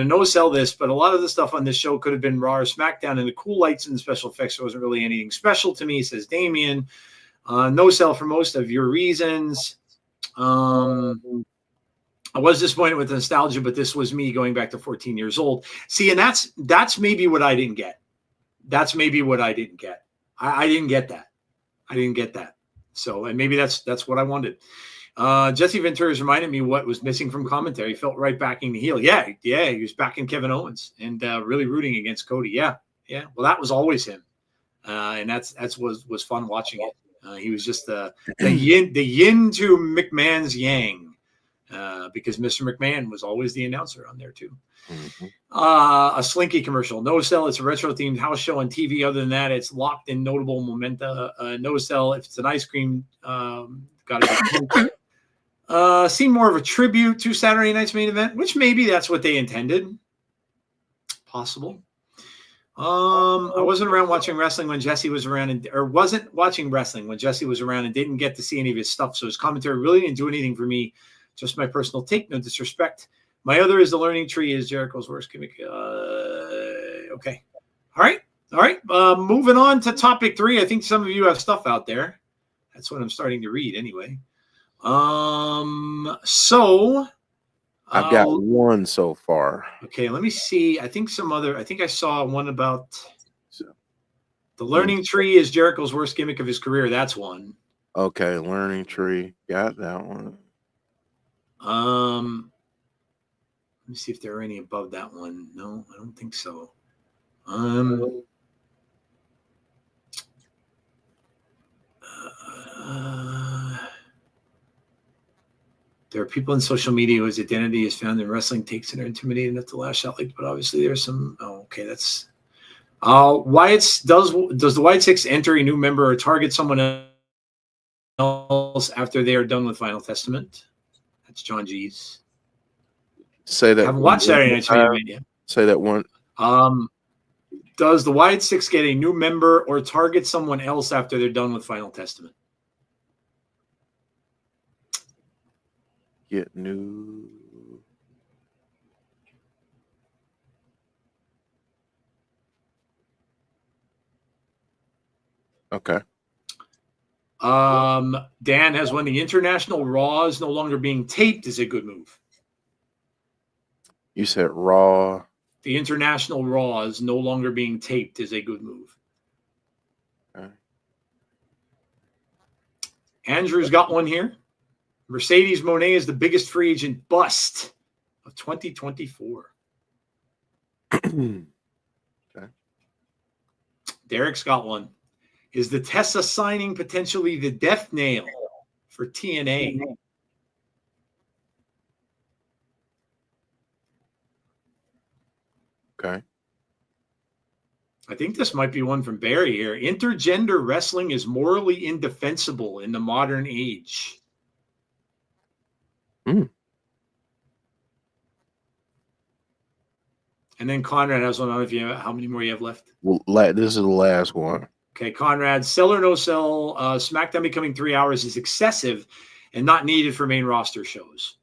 no sell this, but a lot of the stuff on this show could have been Raw or SmackDown, and the cool lights and the special effects wasn't really anything special to me, says Damien. No sell for most of your reasons. I was disappointed with the nostalgia, but this was me going back to 14 years old. See, and that's maybe what I didn't get. That's maybe what I didn't get. I didn't get that. I didn't get that. So, and maybe that's what I wanted. Jesse Ventura's reminded me what was missing from commentary. He felt right backing the heel. Yeah, he was backing Kevin Owens and really rooting against Cody. Yeah. Well, that was always him, and that's was fun watching it. He was just the yin to McMahon's yang, because Mr. McMahon was always the announcer on there too. Mm-hmm. A Slinky commercial. No sell. It's a retro themed house show on TV. Other than that, it's locked in notable momenta. No sell. If it's an ice cream, gotta be. Seem more of a tribute to Saturday night's main event, which maybe that's what they intended. Possible. I wasn't around watching wrestling when Jesse was around, wasn't watching wrestling when Jesse was around, and didn't get to see any of his stuff. So his commentary really didn't do anything for me. Just my personal take. No disrespect. My other is the learning tree is Jericho's worst gimmick. Okay. All right. Moving on to topic 3. I think some of you have stuff out there. That's what I'm starting to read anyway. So I've got one so far. Okay, let me see. I think I saw one about the learning tree is Jericho's worst gimmick of his career. That's one. Okay, learning tree. Got that one. Let me see if there are any above that one. No, I don't think so. There are people in social media whose identity is found in wrestling takes and are intimidating enough to lash out. But obviously there's some. Oh, okay, that's. Wyatt's does the Wyatt Six enter a new member or target someone else after they are done with Final Testament? That's John G's. Say that. I haven't watched Saturday Night's Main Event yet. Say that one. Does the Wyatt Six get a new member or target someone else after they're done with Final Testament? Get new. Okay. Dan has when the international Raw is no longer being taped is a good move. You said Raw. The international Raw is no longer being taped is a good move. Okay. Andrew's got one here. Mercedes Moné is the biggest free agent bust of 2024. Okay. Derek's got one. Is the Tessa signing potentially the death nail for TNA? Okay. I think this might be one from Barry here. Intergender wrestling is morally indefensible in the modern age. Mm. And then Conrad has one. I don't know if you have, how many more you have left. Well, this is the last one. Okay, Conrad, sell or no sell, SmackDown becoming 3 hours is excessive and not needed for main roster shows.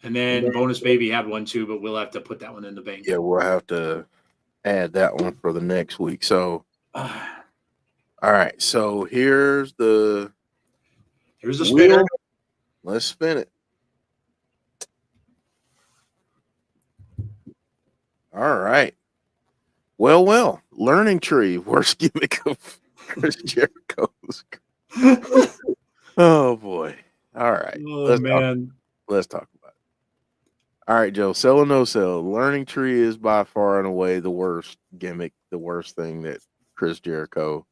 And then Bonus Baby had one too, but we'll have to put that one in the bank. Yeah, we'll have to add that one for the next week. So, all right. So here's the spinner. Wheel. Let's spin it. All right. Well. Learning tree. Worst gimmick of Chris Jericho's. Oh boy. All right. Oh man. Let's talk about it. All right, Joe. Sell or no sell. Learning tree is by far and away the worst gimmick, the worst thing that Chris Jericho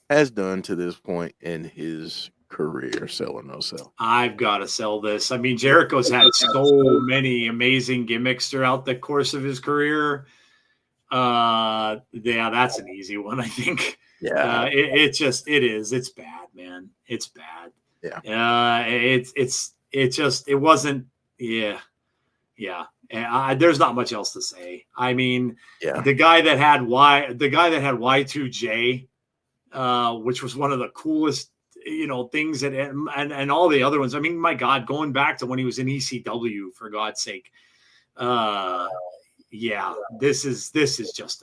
has done to this point in his career. Sell or no sell? I've got to sell this. I mean, Jericho's had so many amazing gimmicks throughout the course of his career. Yeah, that's an easy one, I think. Yeah. It is. It's bad, man. It's bad. Yeah. It wasn't. Yeah. There's not much else to say. I mean, the guy that had Y2J, which was one of the coolest, things that, and all the other ones. I mean, my God, going back to when he was in ECW, for God's sake. This is just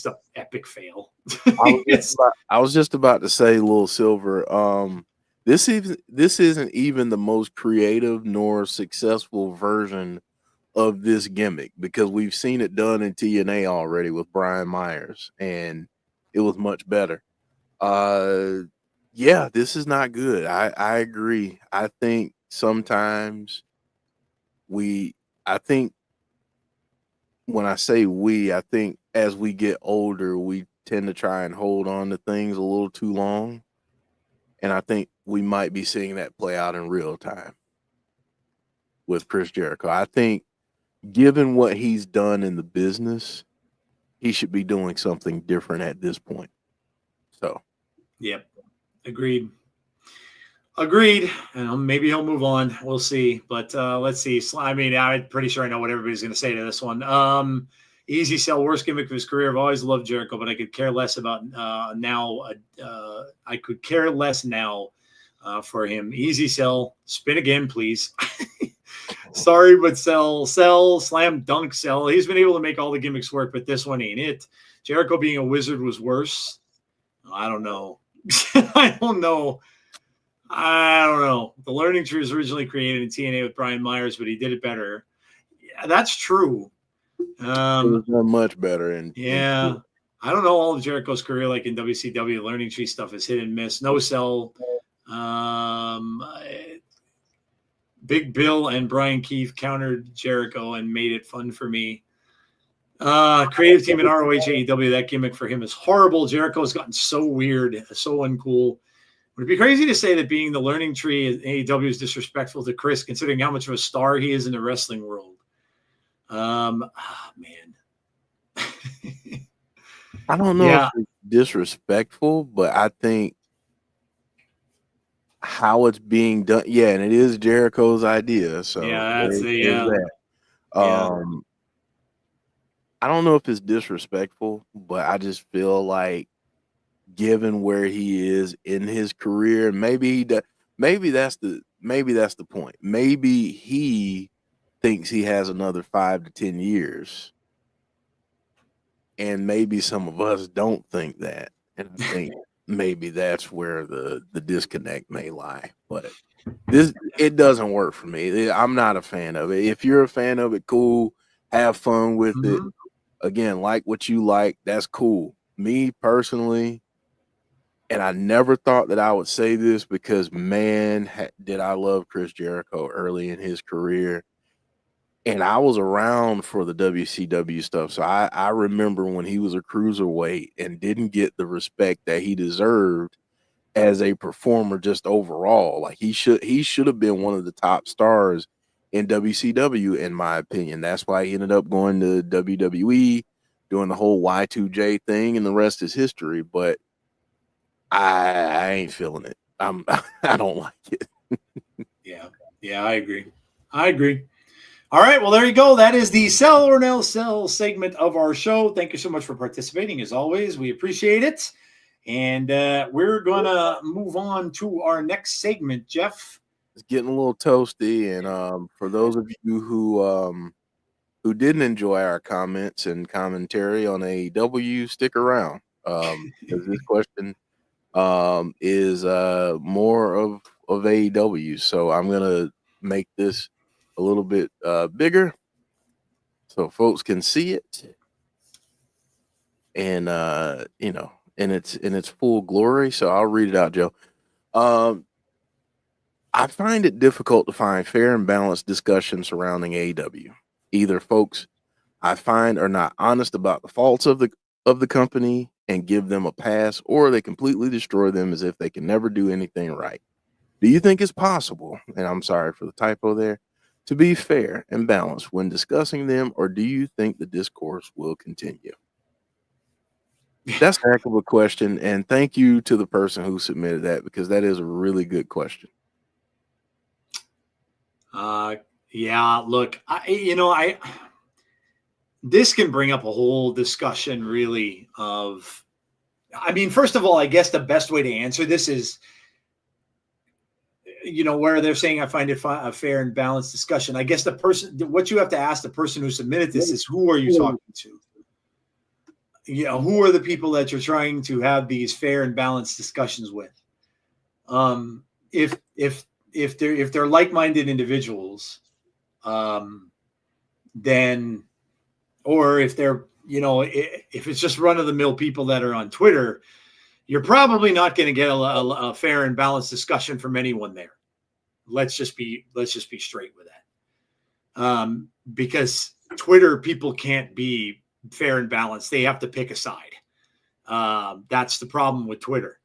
a epic fail. I was just about to say, Lil Silver. This isn't even the most creative nor successful version of this gimmick, because we've seen it done in TNA already with Brian Myers, and it was much better. This is not good. I agree. I think sometimes I think when I say I think as we get older, we tend to try and hold on to things a little too long. And I think we might be seeing that play out in real time with Chris Jericho. I think given what he's done in the business, he should be doing something different at this point. So. Yep. Agreed. And maybe he'll move on. We'll see. But let's see. I mean, I'm pretty sure I know what everybody's going to say to this one. Easy sell, worst gimmick of his career. I've always loved Jericho, but I could care less about now. I could care less now for him. Easy sell. Spin again, please. Sorry, but sell, slam dunk, sell. He's been able to make all the gimmicks work, but this one ain't it. Jericho being a wizard was worse. I don't know. I don't know. The learning tree was originally created in TNA with Brian Myers, but he did it better. Yeah, that's true. It was done much better. I don't know all of Jericho's career, like in WCW. Learning tree stuff is hit and miss. No sell. Big Bill and Brian Keith countered Jericho and made it fun for me. Creative team in ROH AEW, that gimmick for him is horrible. Jericho's gotten so weird, so uncool. Would it be crazy to say that being the learning tree at AEW is disrespectful to Chris, considering how much of a star he is in the wrestling world? Man. I don't know if it's disrespectful, but I think how it's being done. Yeah, and it is Jericho's idea. So that's that. I don't know if it's disrespectful, but I just feel like given where he is in his career, maybe that's the point. Maybe he thinks he has another 5 to 10 years. And maybe some of us don't think that. And I think maybe that's where the disconnect may lie. But it doesn't work for me. I'm not a fan of it. If you're a fan of it, cool. Have fun with it. Again, like what you like, that's cool. Me personally, and I never thought that I would say this because, man, did I love Chris Jericho early in his career. And I was around for the WCW stuff. So I remember when he was a cruiserweight and didn't get the respect that he deserved as a performer just overall. Like he should have been one of the top stars in WCW, in my opinion. That's why he ended up going to WWE, doing the whole Y2J thing, and the rest is history. But I ain't feeling it. I don't like it. Yeah, I agree. All right, well, there you go. That is the Sell or No Sell segment of our show. Thank you so much for participating. As always, we appreciate it. And we're going to move on to our next segment, Jeff. It's getting a little toasty. And for those of you who didn't enjoy our comments and commentary on AEW, stick around. Because this question is more of AEW. So I'm going to make this a little bit bigger so folks can see it and in its full glory. So I'll read it out, Joe. I find it difficult to find fair and balanced discussion surrounding AEW. Either folks I find are not honest about the faults of the company and give them a pass, or they completely destroy them as if they can never do anything right. Do you think it's possible, and I'm sorry for the typo there, to be fair and balanced when discussing them, or do you think the discourse will continue? That's a heck of a question, and thank you to the person who submitted that, because that is a really good question. Look, this can bring up a whole discussion, really, of, first of all, I guess the best way to answer this is, where they're saying I find it a fair and balanced discussion. I guess what you have to ask the person who submitted this is, who are you talking to? Who are the people that you're trying to have these fair and balanced discussions with? If they're like-minded individuals, then, or if they're, if it's just run-of-the-mill people that are on Twitter, you're probably not going to get a fair and balanced discussion from anyone there. Let's just be straight with that. Because Twitter people can't be fair and balanced. They have to pick a side. That's the problem with Twitter.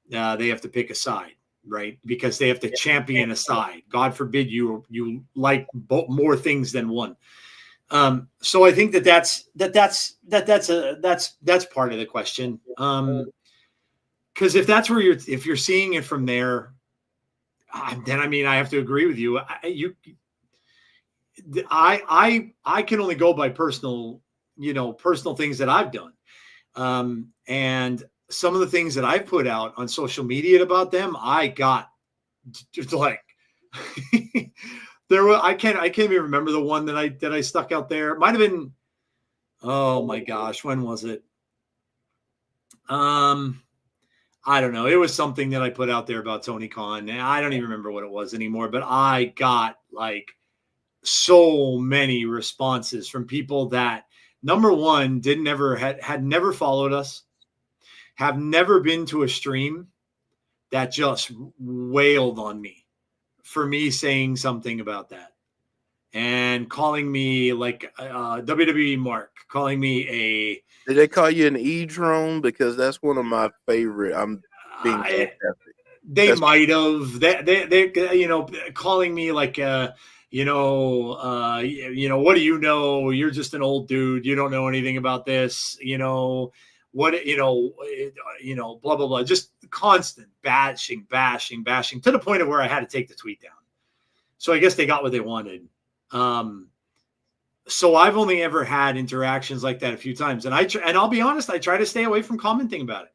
They have to pick a side, right? Because they have to champion a side. God forbid you like more things than one. So I think that's part of the question. Because if that's where if you're seeing it from there, then I have to agree with you. I can only go by personal things that I've done, and some of the things that I put out on social media about them, I got just like there were. I can't even remember the one that I stuck out there. It might have been. Oh my gosh, when was it? I don't know. It was something that I put out there about Tony Khan, and I don't even remember what it was anymore, but I got like so many responses from people that, number one, had never followed us, have never been to a stream, that just wailed on me for me saying something about that. and calling me like WWE Mark, calling me a. Did they call you an e-drone? Because that's one of my favorite. I'm being sarcastic. They might have. They calling me like what do you know? You're just an old dude. You don't know anything about this. What blah blah blah. Just constant bashing to the point of where I had to take the tweet down. So I guess they got what they wanted. So I've only ever had interactions like that a few times, and I'll be honest, I try to stay away from commenting about it.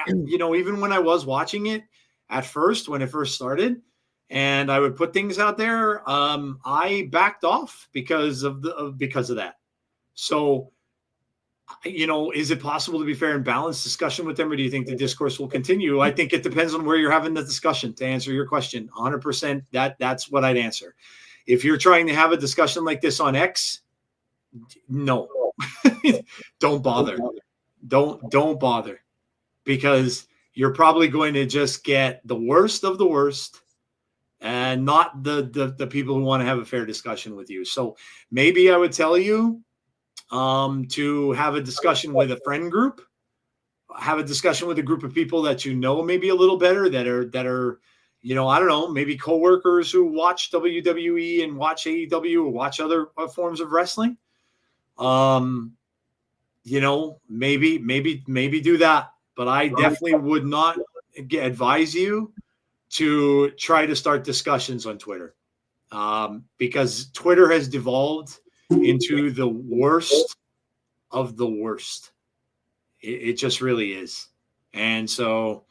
Even when I was watching it at first, when it first started, and I would put things out there, I backed off because of that. So, is it possible to be fair and balanced discussion with them, or do you think the discourse will continue? I think it depends on where you're having the discussion. To answer your question, 100%, that's what I'd answer. If you're trying to have a discussion like this on X, no, don't bother. Don't bother. Because you're probably going to just get the worst of the worst and not the people who want to have a fair discussion with you. So maybe I would tell you to have a discussion with a friend group, have a discussion with a group of people that maybe a little better, that are I don't know, maybe coworkers who watch WWE and watch AEW or watch other forms of wrestling. Maybe do that. But I definitely would not advise you to try to start discussions on Twitter, because Twitter has devolved into the worst of the worst. It just really is. And so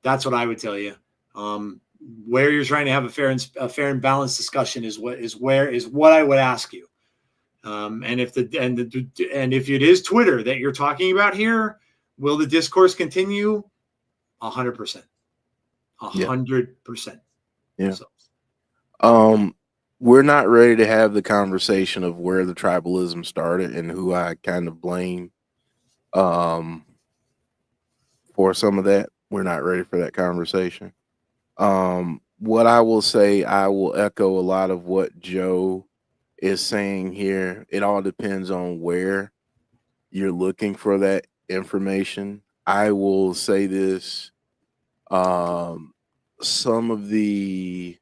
that's what I would tell you. Where you're trying to have a fair and balanced discussion is what I would ask you. And if it is Twitter that you're talking about here, will the discourse continue? 100%. 100%. Yeah. So. We're not ready to have the conversation of where the tribalism started and who I kind of blame for some of that. We're not ready for that conversation. What I will say, I will echo a lot of what Joe is saying here. It all depends on where you're looking for that information. I will say this, some of the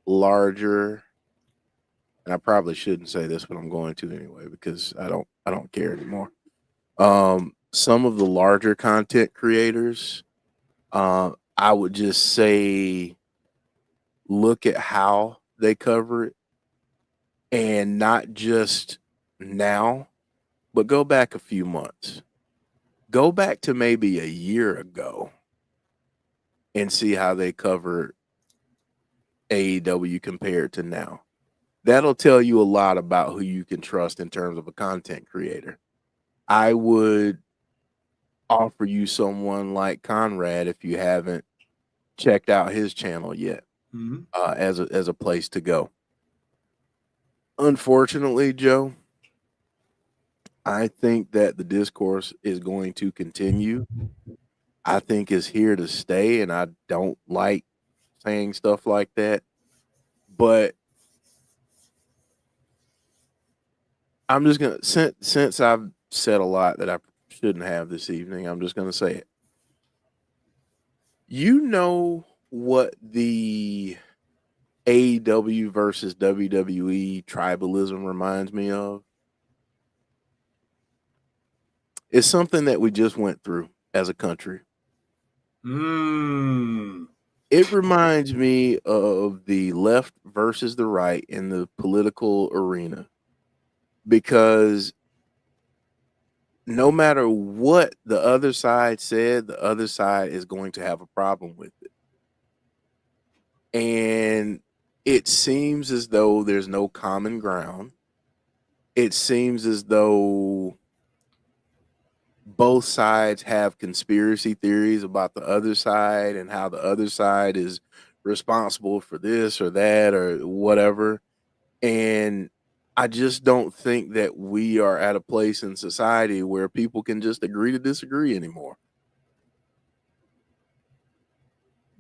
larger, and I probably shouldn't say this, but I'm going to anyway because I don't care anymore. Some of the larger content creators, I would just say look at how they cover it, and not just now, but go back a few months. Go back to maybe a year ago and see how they covered AEW compared to now. That'll tell you a lot about who you can trust in terms of a content creator. I would offer you someone like Conrad if you haven't checked out his channel yet, as a place to go. Unfortunately, Joe, I think that the discourse is going to continue. I think it's here to stay, and I don't like saying stuff like that. But I'm just gonna, since I've said a lot that I shouldn't have this evening, I'm just gonna say it. You know what the AEW versus WWE tribalism reminds me of? It's something that we just went through as a country. It reminds me of the left versus the right in the political arena, because no matter what the other side said, the other side is going to have a problem with it. And it seems as though there's no common ground. It seems as though both sides have conspiracy theories about the other side and how the other side is responsible for this or that or whatever. And I just don't think that we are at a place in society where people can just agree to disagree anymore.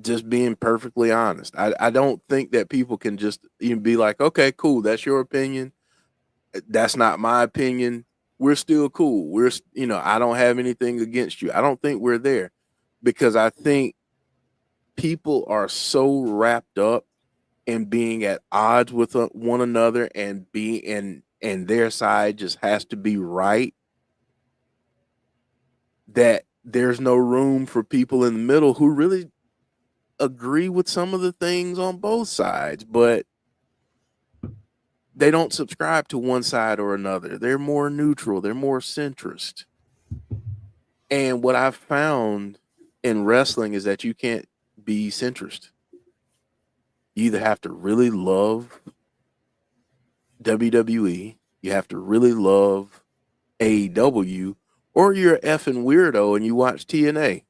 Just being perfectly honest. I don't think that people can just even be like, okay, cool, that's your opinion. That's not my opinion. We're still cool. I don't have anything against you. I don't think we're there because I think people are so wrapped up in being at odds with one another and and their side just has to be right, that there's no room for people in the middle who really agree with some of the things on both sides, but they don't subscribe to one side or another. They're more neutral, they're more centrist. And what I've found in wrestling is that you can't be centrist. You either have to really love WWE, you have to really love AEW, or you're an effing weirdo and you watch TNA.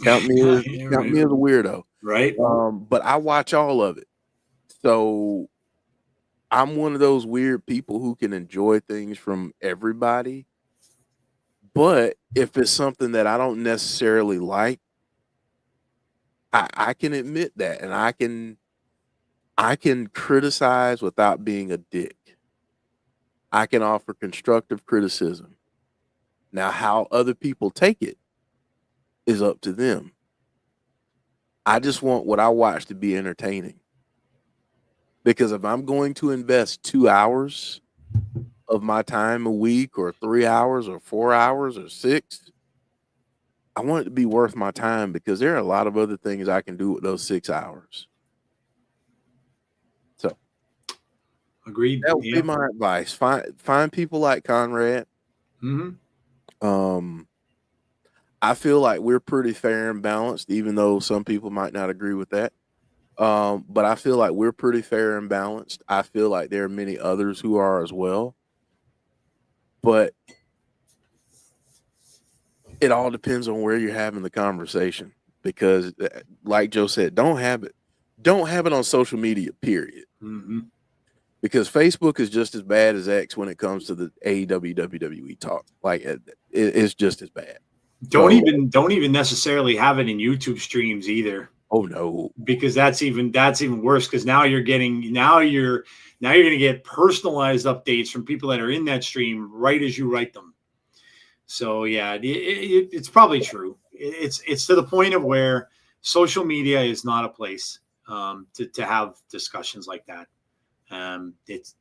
Count me as a weirdo. Right. But I watch all of it. So I'm one of those weird people who can enjoy things from everybody. But if it's something that I don't necessarily like, I can admit that, and I can criticize without being a dick. I can offer constructive criticism. Now, how other people take it is up to them. I just want what I watch to be entertaining. Because if I'm going to invest 2 hours of my time a week, or 3 hours, or 4 hours, or 6, I want it to be worth my time, because there are a lot of other things I can do with those 6 hours. So, agreed. That would be my advice. Find people like Conrad. Mm-hmm. I feel like we're pretty fair and balanced, even though some people might not agree with that. But I feel like we're pretty fair and balanced. I feel like there are many others who are as well. But it all depends on where you're having the conversation, because, like Joe said, don't have it on social media, period. Mm-hmm. Because Facebook is just as bad as X when it comes to the AEW WWE talk. Like, it's just as bad. Don't even necessarily have it in YouTube streams either. Oh no, because that's even worse. Because now you're going to get personalized updates from people that are in that stream right as you write them. So yeah, it's probably true. It's to the point of where social media is not a place to have discussions like that. It's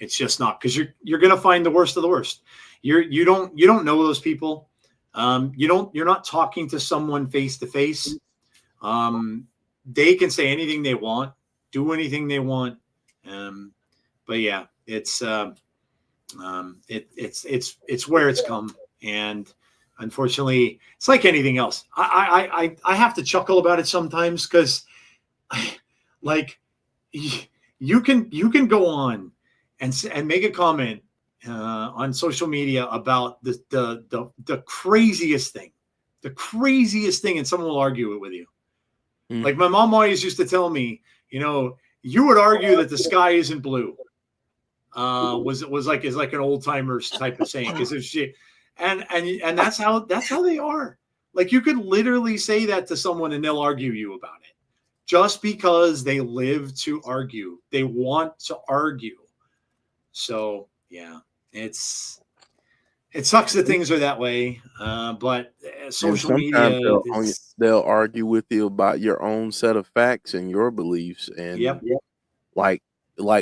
just not, because you're going to find the worst of the worst. You don't know those people. You're not talking to someone face to face. They can say anything they want, do anything they want. But yeah, it's where it's come. And unfortunately, it's like anything else. I have to chuckle about it sometimes, because like you can go on and make a comment on social media about the craziest thing, and someone will argue it with you. Like my mom always used to tell me, you would argue that the sky isn't blue. Is like an old timers type of saying, because if she and that's how they are. Like, you could literally say that to someone and they'll argue you about it, just because they live to argue. They want to argue. So yeah, it sucks that things are that way. But social media, they'll argue with you about your own set of facts and your beliefs, and like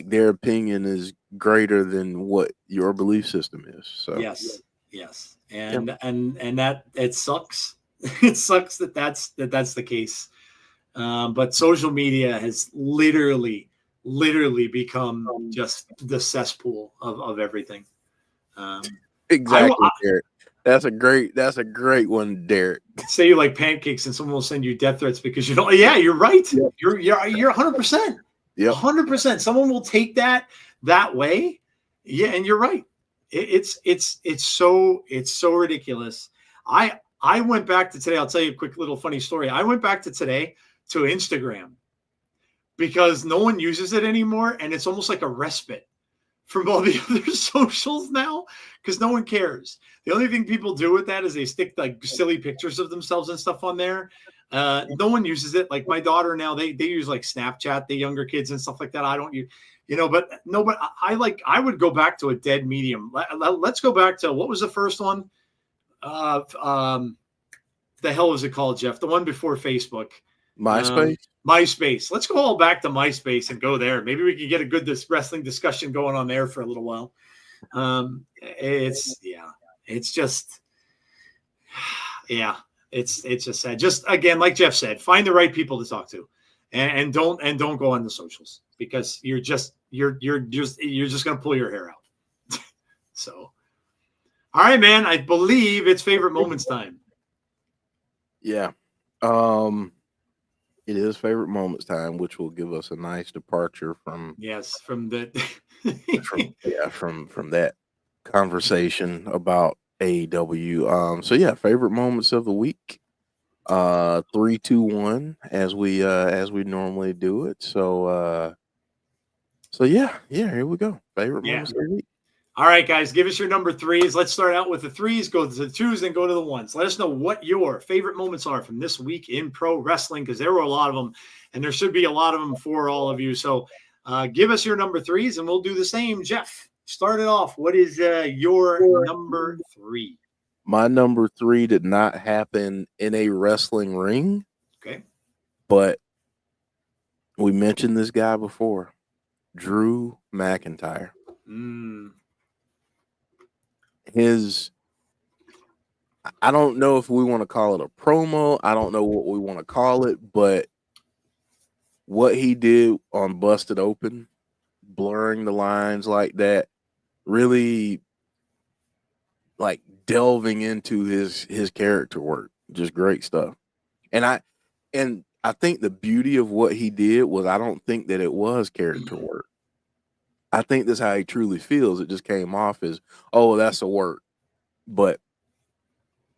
their opinion is greater than what your belief system is. So yes, and that it sucks. It sucks that's the case. But social media has literally become just the cesspool of everything. Exactly, Derek. That's a great one, Derek. Say you like pancakes and someone will send you death threats because you don't. Yeah, you're right. Yep. You're 100%. Yeah, 100%. Someone will take that way. Yeah, and you're right. It's so ridiculous. I went back to today. I'll tell you a quick little funny story. I went back to today to Instagram because no one uses it anymore, and it's almost like a respite from all the other socials now, because no one cares. The only thing people do with that is they stick like silly pictures of themselves and stuff on there. No one uses it. Like my daughter now, they use like Snapchat, the younger kids and stuff like that. I don't use, but no, but I would go back to a dead medium. Let's go back to, what was the first one? The hell was it called, Jeff? The one before Facebook. MySpace. MySpace. Let's go all back to MySpace and go there. Maybe we can get a good wrestling discussion going on there for a little while. It's just sad. Just again, like Jeff said, find the right people to talk to, and don't go on the socials, because you're just going to pull your hair out. So, all right, man. I believe it's favorite moments time. Yeah. It is favorite moments time, which will give us a nice departure from the from that conversation about AEW. So yeah, favorite moments of the week. 3, 2, 1, as we normally do it. So yeah, here we go. Favorite moments of the week. All right, guys, give us your number threes. Let's start out with the threes, go to the twos, and go to the ones. Let us know what your favorite moments are from this week in pro wrestling, because there were a lot of them, and there should be a lot of them for all of you. So give us your number threes, and we'll do the same. Jeff, start it off. What is your number three? My number three did not happen in a wrestling ring. Okay. But we mentioned this guy before, Drew McIntyre. I don't know if we want to call it a promo. I don't know what we want to call it, but what he did on Busted Open, blurring the lines like that, really like delving into his character work, just great stuff. And I think the beauty of what he did was, I don't think that it was character work. I think that's how he truly feels. It just came off as, oh, that's a work, but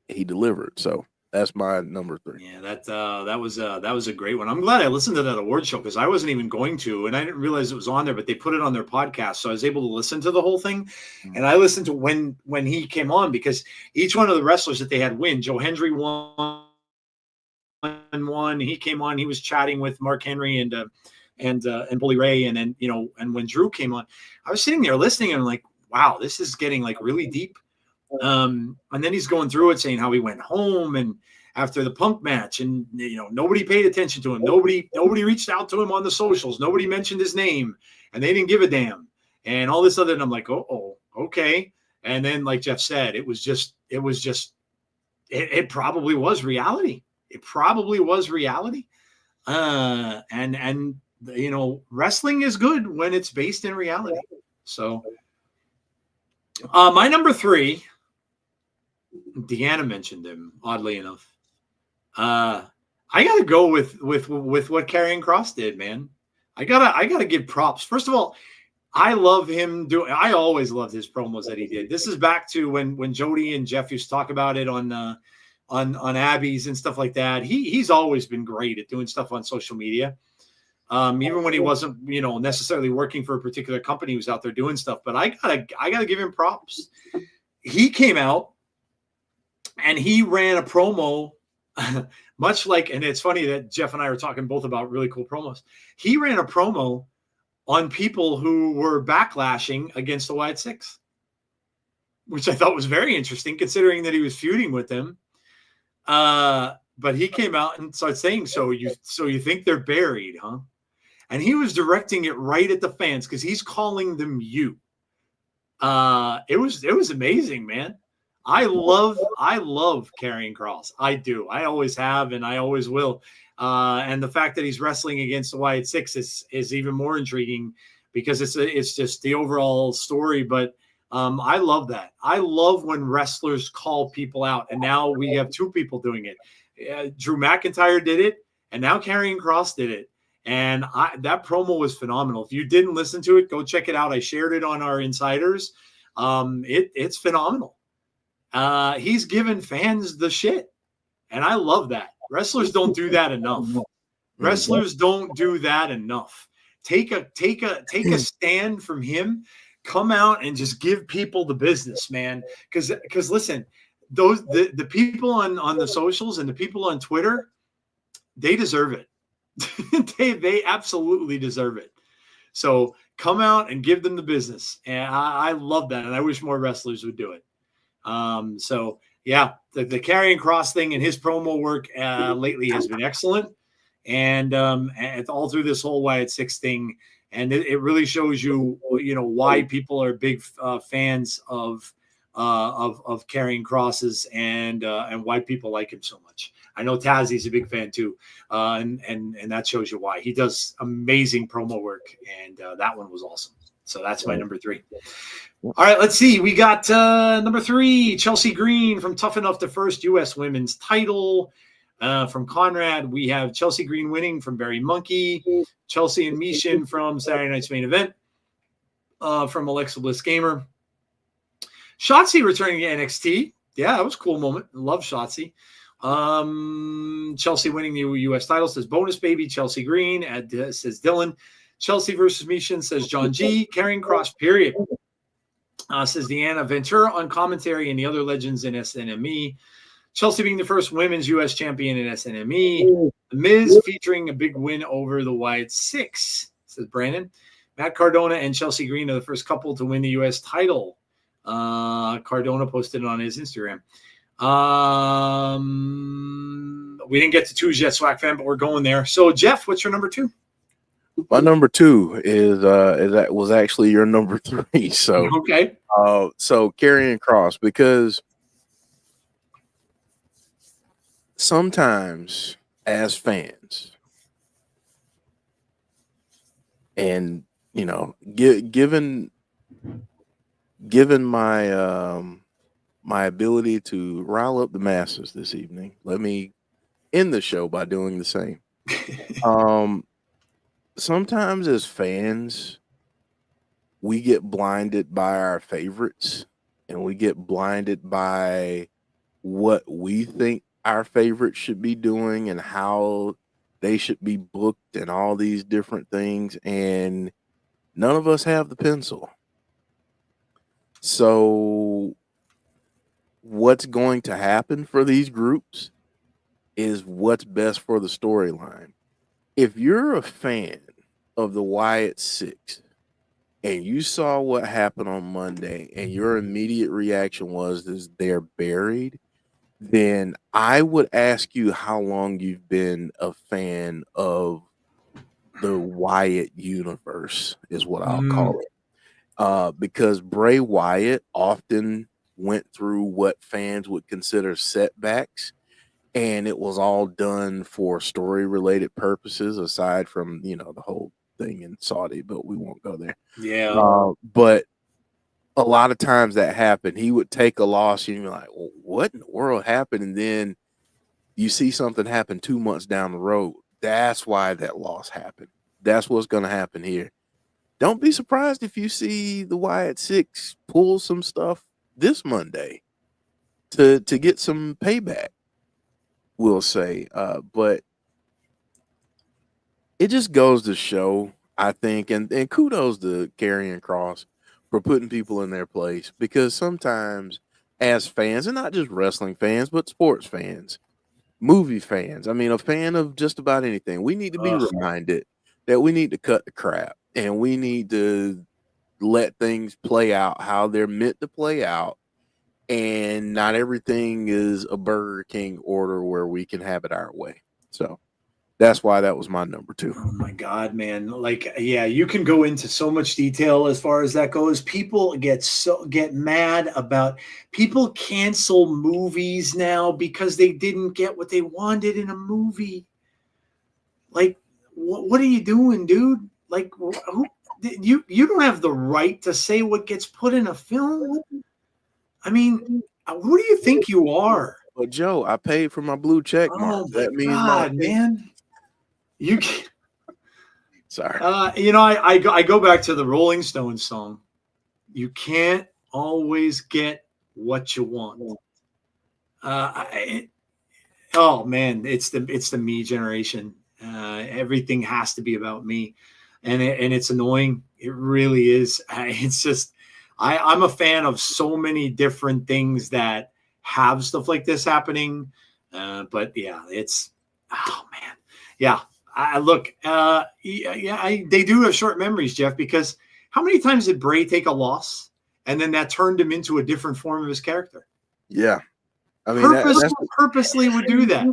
he delivered. So that's my number three. Yeah, that was a great one. I'm glad I listened to that award show, because I wasn't even going to, and I didn't realize it was on there, but they put it on their podcast, so I was able to listen to the whole thing. And I listened to when he came on, because each one of the wrestlers that they had win, Joe Hendry won. He came on, he was chatting with Mark Henry and Bully Ray, and then and when Drew came on, I was sitting there listening, and I'm like, wow, this is getting like really deep. And then he's going through it, saying how he went home and after the Punk match, and nobody paid attention to him. Nobody reached out to him on the socials. Nobody mentioned his name, and they didn't give a damn, and all this other. And I'm like, oh, okay. And then, like Jeff said, it probably was reality. It probably was reality. And wrestling is good when it's based in reality. So, my number three, Deanna mentioned him, oddly enough. I gotta go with what Karrion Kross did, man. I gotta give props. First of all, I love him I always loved his promos that he did. This is back to when Jody and Jeff used to talk about it on Abby's and stuff like that. He's always been great at doing stuff on social media. Even when he wasn't, necessarily working for a particular company, he was out there doing stuff. But I gotta give him props. He came out and he ran a promo, much like, and it's funny that Jeff and I were talking both about really cool promos. He ran a promo on people who were backlashing against the Wyatt Six, which I thought was very interesting, considering that he was feuding with them. But he came out and started saying, so you think they're buried, huh? And he was directing it right at the fans, because he's calling them you. It was amazing, man. I love Karrion Kross. I do. I always have, and I always will. And the fact that he's wrestling against the Wyatt Six is even more intriguing, because it's just the overall story. But I love that. I love when wrestlers call people out, and now we have two people doing it. Drew McIntyre did it, and now Karrion Kross did it. And that promo was phenomenal. If you didn't listen to it, go check it out. I shared it on our Insiders. It's phenomenal. He's given fans the shit, and I love that. Wrestlers don't do that enough. Wrestlers don't do that enough. Take a stand from him. Come out and just give people the business, man. Because listen, the people on the socials and the people on Twitter, they deserve it. They absolutely deserve it. So come out and give them the business. And I love that. And I wish more wrestlers would do it. So yeah, the Karrion Kross thing and his promo work lately has been excellent. And all through this whole Wyatt Six thing. And it really shows you, why people are big fans of Karrion Kross's and why people like him so much. I know Tazzy's a big fan too, and that shows you why. He does amazing promo work, and that one was awesome. So that's my number 3. All right, let's see. We got number 3, Chelsea Green from Tough Enough to First U.S. Women's Title. From Conrad, we have Chelsea Green winning from Barry Monkey, Chelsea and Mishin from Saturday Night's Main Event, from Alexa Bliss Gamer. Shotzi returning to NXT. Yeah, that was a cool moment. Love Shotzi. Chelsea winning the U.S. title, says Bonus Baby. Chelsea Green, says Dylan. Chelsea versus Mishin, says John G. Karrion Kross, period. Says Deanna Ventura on commentary and the other legends in SNME. Chelsea being the first women's U.S. champion in SNME. The Miz featuring a big win over the Wyatt Six, says Brandon. Matt Cardona and Chelsea Green are the first couple to win the U.S. title. Cardona posted it on his Instagram. We didn't get to 2s yet, Swag Fan, but we're going there. So, Jeff, what's your number 2? My number 2 is that was actually your number 3. So okay. So Karrion Kross, because sometimes as fans, and given my my ability to rile up the masses this evening, let me end the show by doing the same. Sometimes as fans, we get blinded by our favorites, and we get blinded by what we think our favorites should be doing and how they should be booked and all these different things. And none of us have the pencil. So what's going to happen for these groups is what's best for the storyline. If you're a fan of the Wyatt Six and you saw what happened on Monday and your immediate reaction was they're buried, then I would ask you how long you've been a fan of the Wyatt universe, is what I'll call it. Because Bray Wyatt often went through what fans would consider setbacks, and it was all done for story-related purposes, aside from, the whole thing in Saudi, but we won't go there. Yeah. But a lot of times that happened. He would take a loss, and you're like, well, what in the world happened? And then you see something happen 2 months down the road. That's why that loss happened. That's what's going to happen here. Don't be surprised if you see the Wyatt Six pull some stuff this Monday to get some payback, we'll say. But it just goes to show, I think, and kudos to Karrion Kross for putting people in their place, because sometimes as fans, and not just wrestling fans, but sports fans, movie fans, I mean, a fan of just about anything, we need to be reminded that we need to cut the crap and we need to let things play out how they're meant to play out. And not everything is a Burger King order where we can have it our way. So that's why that was my number 2. Oh my God, man. Like, yeah, you can go into so much detail as far as that goes. People get mad about, people cancel movies now because they didn't get what they wanted in a movie. Like, what are you doing, dude? Like, you don't have the right to say what gets put in a film. I mean, who do you think you are? Well, Joe, I paid for my blue check mark. Oh my God, man. You can't. Sorry. I go back to the Rolling Stones song. You can't always get what you want. Oh man, it's the me generation. Everything has to be about me, and it's annoying. It really is. It's just I'm a fan of so many different things that have stuff like this happening. But yeah, it's, oh man. Yeah. Look, they do have short memories, Jeff, because how many times did Bray take a loss and then that turned him into a different form of his character? Yeah. I mean, Purposely would do that.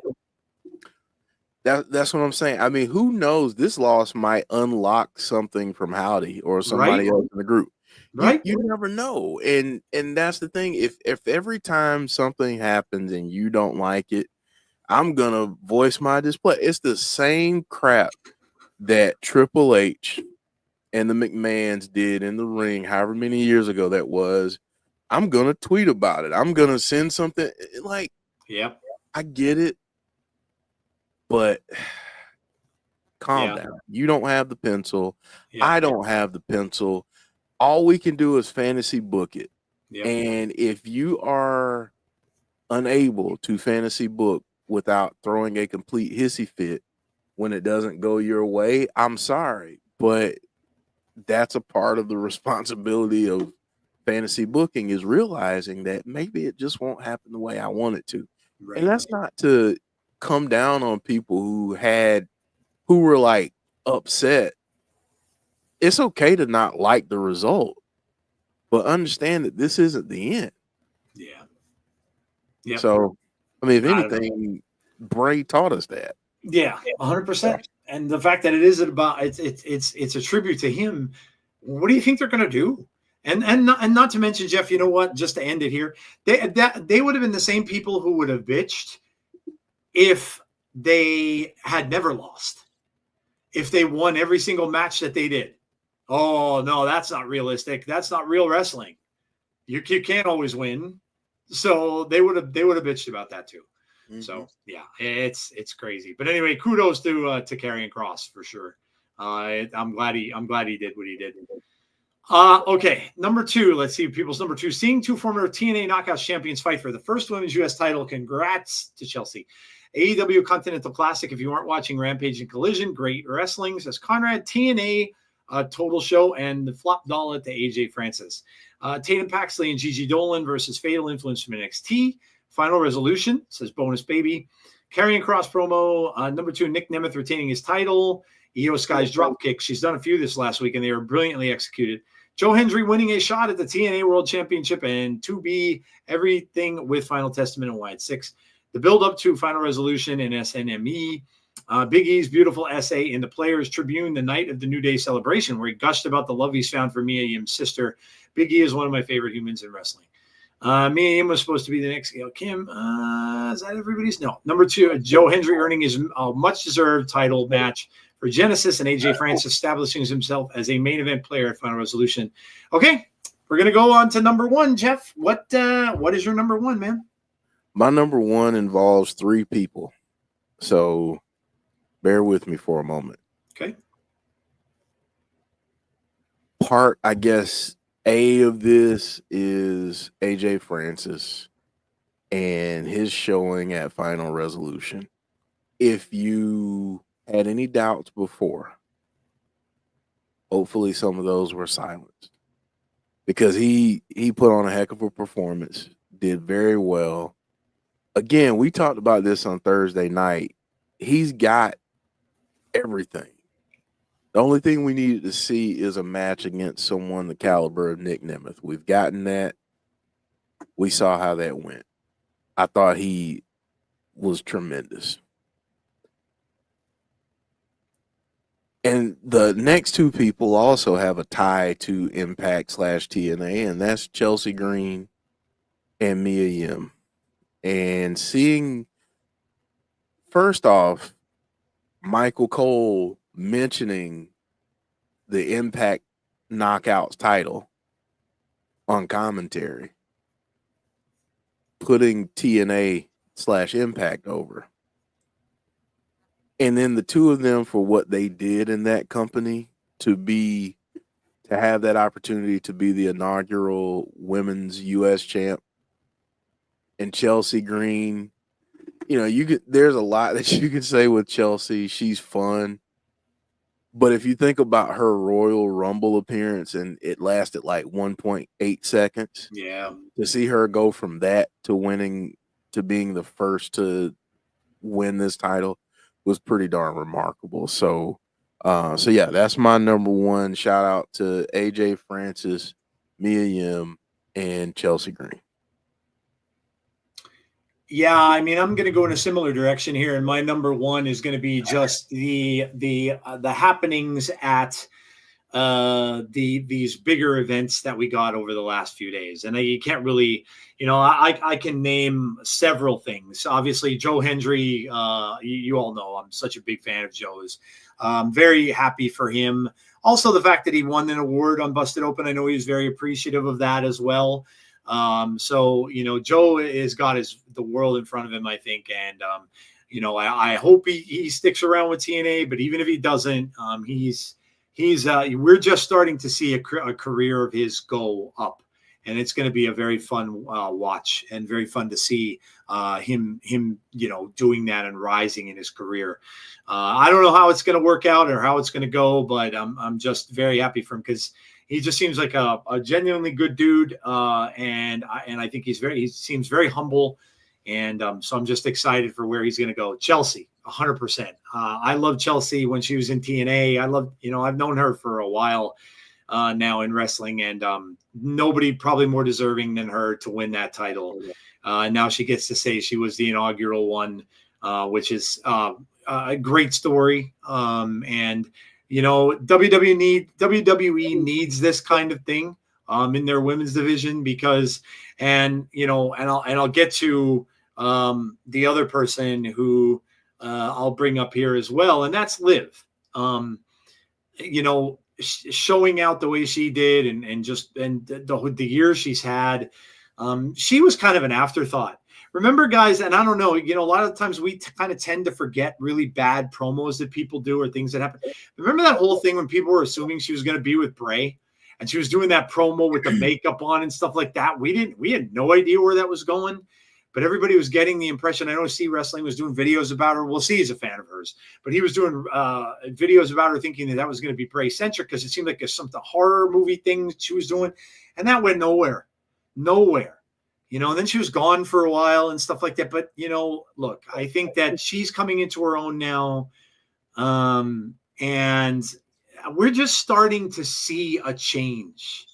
That's what I'm saying. I mean, who knows? This loss might unlock something from Howdy or somebody else in the group. Right? You never know. And that's the thing. If every time something happens and you don't like it, I'm gonna voice my display. It's the same crap that Triple H and the McMahons did in the ring, however many years ago that was. I'm gonna tweet about it. I'm gonna send something like, yep. I get it, but calm down. You don't have the pencil. I don't have the pencil. All we can do is fantasy book it. Yep. And if you are unable to fantasy book without throwing a complete hissy fit when it doesn't go your way, I'm sorry, but that's a part of the responsibility of fantasy booking, is realizing that maybe it just won't happen the way I want it to. Right. And that's not to come down on people who were like upset. It's okay to not like the result, but understand that this isn't the end. Yeah. Yep. So, I mean, if anything, Bray taught us that. Yeah, 100%. And the fact that it isn't about it's a tribute to him. What do you think they're going to do? And not to mention, Jeff, you know what? Just to end it here, they would have been the same people who would have bitched if they had never lost, if they won every single match that they did. Oh no, that's not realistic. That's not real wrestling. You can't always win. So they would have bitched about that too. Mm-hmm. So yeah, it's crazy. But anyway, kudos to Karrion Kross for sure. I'm glad he did what he did. Okay, number 2. Let's see people's number 2. Seeing 2 former TNA Knockouts champions fight for the first women's U.S. title. Congrats to Chelsea. AEW Continental Classic. If you aren't watching Rampage and Collision, great wrestling, says Conrad. TNA Total Show and the flop dollar to AJ Francis. Tatum Paxley and Gigi Dolan versus Fatal Influence from NXT. Final Resolution, says Bonus Baby. Karrion Kross promo. Number 2, Nick Nemeth retaining his title. Io Sky's dropkick. She's done a few this last week, and they were brilliantly executed. Joe Hendry winning a shot at the TNA World Championship, and 2B, everything with Final Testament and Wyatt 6. The build-up to Final Resolution and SNME. Big E's beautiful essay in the Players Tribune the night of the New Day celebration, where he gushed about the love he's found for Mia Yim's sister. Big E is one of my favorite humans in wrestling. Mia Yim was supposed to be the next Gail Kim. Is that everybody's? No. Number 2, Joe Hendry earning his much-deserved title match for Genesis, and AJ Francis establishing himself as a main event player at Final Resolution. Okay, we're going to go on to number 1, Jeff. What is your number 1, man? My number 1 involves 3 people. So bear with me for a moment. Okay. Part, I guess, A of this is AJ Francis and his showing at Final Resolution. If you had any doubts before, hopefully some of those were silenced, because he put on a heck of a performance, did very well. Again, we talked about this on Thursday night. He's got everything. The only thing we needed to see is a match against someone the caliber of Nick Nemeth. We've gotten that. We saw how that went. I thought he was tremendous. And the next 2 people also have a tie to Impact / TNA, and that's Chelsea Green and Mia Yim. And seeing, first off, Michael Cole mentioning the Impact Knockouts title on commentary, putting TNA / Impact over. And then the 2 of them, for what they did in that company, to have that opportunity to be the inaugural women's U.S. champ. And Chelsea Green, there's a lot that you can say with Chelsea. She's fun. But if you think about her Royal Rumble appearance, and it lasted like 1.8 seconds. Yeah. To see her go from that to winning, to being the first to win this title, was pretty darn remarkable. So yeah, that's my number one. Shout out to AJ Francis, Mia Yim, and Chelsea Green. Yeah, I mean, I'm going to go in a similar direction here, and my number one is going to be just the happenings at these bigger events that we got over the last few days. And you can't really, I can name several things. Obviously, Joe Hendry, you all know I'm such a big fan of Joe's. Very happy for him. Also, the fact that he won an award on Busted Open, I know he was very appreciative of that as well. So Joe has got the world in front of him, I think, and I hope he sticks around with TNA. But even if he doesn't, we're just starting to see a career of his go up, and it's going to be a very fun watch and very fun to see him doing that and rising in his career. I don't know how it's going to work out or how it's going to go, but I'm just very happy for him because he just seems like a genuinely good dude, and I think he seems very humble, and so I'm just excited for where he's going to go. Chelsea, 100%. I love Chelsea when she was in TNA. I've known her for a while now in wrestling, and nobody probably more deserving than her to win that title. Now she gets to say she was the inaugural one, which is a great story, and. WWE needs this kind of thing in their women's division because, I'll get to the other person who I'll bring up here as well, and that's Liv. Showing out the way she did, and the years she's had, she was kind of an afterthought. Remember, guys, and I don't know, a lot of times we kind of tend to forget really bad promos that people do or things that happen. Remember that whole thing when people were assuming she was going to be with Bray and she was doing that promo with the makeup on and stuff like that? We had no idea where that was going, but everybody was getting the impression. I know C Wrestling was doing videos about her. Well, C is a fan of hers, but he was doing videos about her thinking that was going to be Bray-centric because it seemed like some horror movie thing she was doing, and that went nowhere. And then she was gone for a while and stuff like that. But, look, I think that she's coming into her own now. And we're just starting to see a change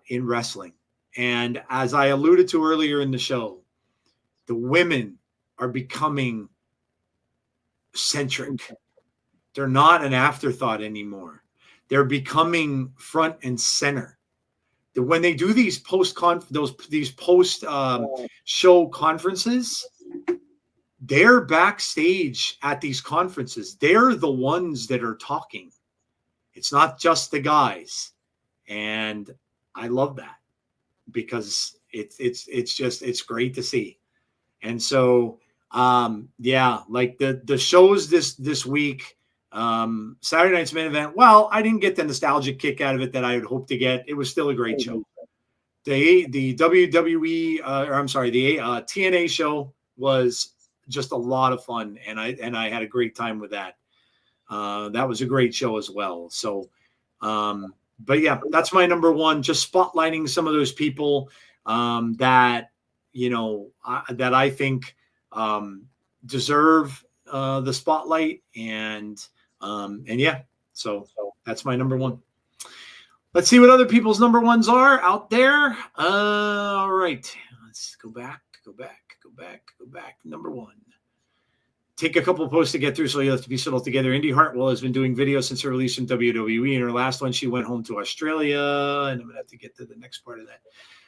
in wrestling. And as I alluded to earlier in the show, the women are becoming centric. They're not an afterthought anymore. They're becoming front and center. When they do these post show conferences, they're backstage at these conferences. They're the ones that are talking. It's not just the guys, and I love that because it's great to see. And so like the shows this week. Saturday night's main event. Well, I didn't get the nostalgic kick out of it that I had hoped to get. It was still a great show. The WWE, the TNA show was just a lot of fun, and I had a great time with that. That was a great show as well. So, but yeah, that's my number one. Just spotlighting some of those people that I think deserve the spotlight, and yeah, so that's my number one. Let's see what other people's number ones are out there. All right, let's go back. Number one. Take a couple of posts to get through, so you have to be settled together. Indy Hartwell has been doing videos since her release from WWE. In her last one, she went home to Australia, and I'm gonna have to get to the next part of that.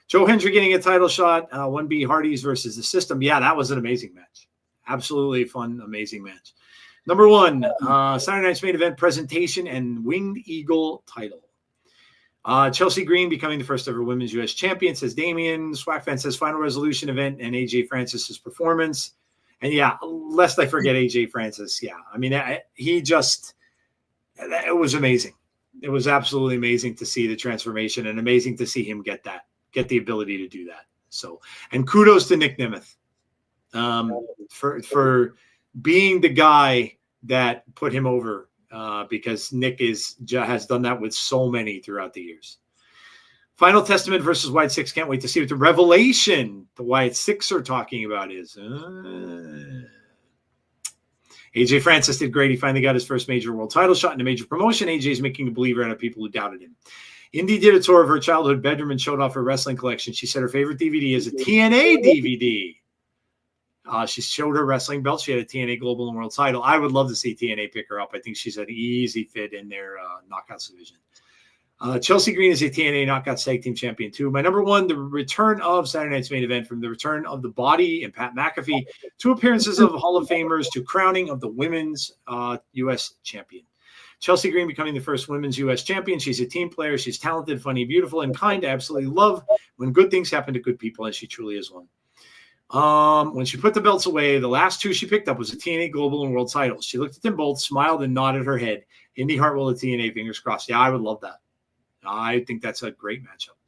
Joe Hendry getting a title shot. 1B Hardys versus the System. Yeah, that was an amazing match. Absolutely fun, amazing match. Number one, Saturday night's main event presentation and Winged Eagle title. Chelsea Green becoming the first ever women's U.S. champion, says Damien. Swagfan says final resolution event and AJ Francis's performance. And yeah, lest I forget AJ Francis. Yeah, I mean, it was amazing. It was absolutely amazing to see the transformation and amazing to see him get the ability to do that. So, and kudos to Nick Nemeth for being the guy that put him over, because Nick has done that with so many throughout the years. Final Testament versus Wyatt Six. Can't wait to see what the revelation the Wyatt Six are talking about is. AJ Francis did great. He finally got his first major world title shot in a major promotion. AJ's making a believer out of people who doubted him. Indy did a tour of her childhood bedroom and showed off her wrestling collection. She said her favorite DVD is a TNA DVD. She showed her wrestling belt. She had a TNA Global and World title. I would love to see TNA pick her up. I think she's an easy fit in their Knockouts division. Chelsea Green is a TNA Knockouts Tag Team Champion too. My number one, the return of Saturday Night's Main Event, from the return of the Body and Pat McAfee to appearances of Hall of Famers to crowning of the Women's U.S. Champion. Chelsea Green becoming the first Women's U.S. Champion. She's a team player. She's talented, funny, beautiful, and kind. I absolutely love when good things happen to good people, and she truly is one. When she put the belts away, the last two she picked up was the TNA Global and World titles. She looked at them both, smiled, and nodded her head. Indy Hartwell at TNA, fingers crossed. Yeah, I would love that. I think that's a great matchup.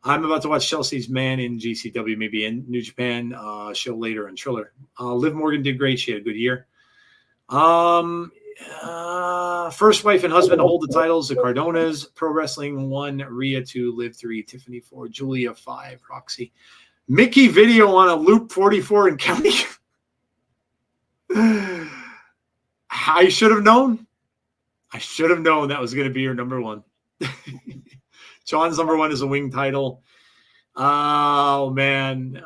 I'm about to watch Chelsea's man in GCW, maybe in New Japan show later in Triller. Liv Morgan did great. She had a good year. First wife and husband to hold the titles, the Cardonas. Pro Wrestling 1, Rhea 2, Liv 3, Tiffany 4, Julia 5, Roxy. Mickey video on a loop 44 in county. I should have known. I should have known that was going to be your number one. John's number one is a wing title. Oh, man.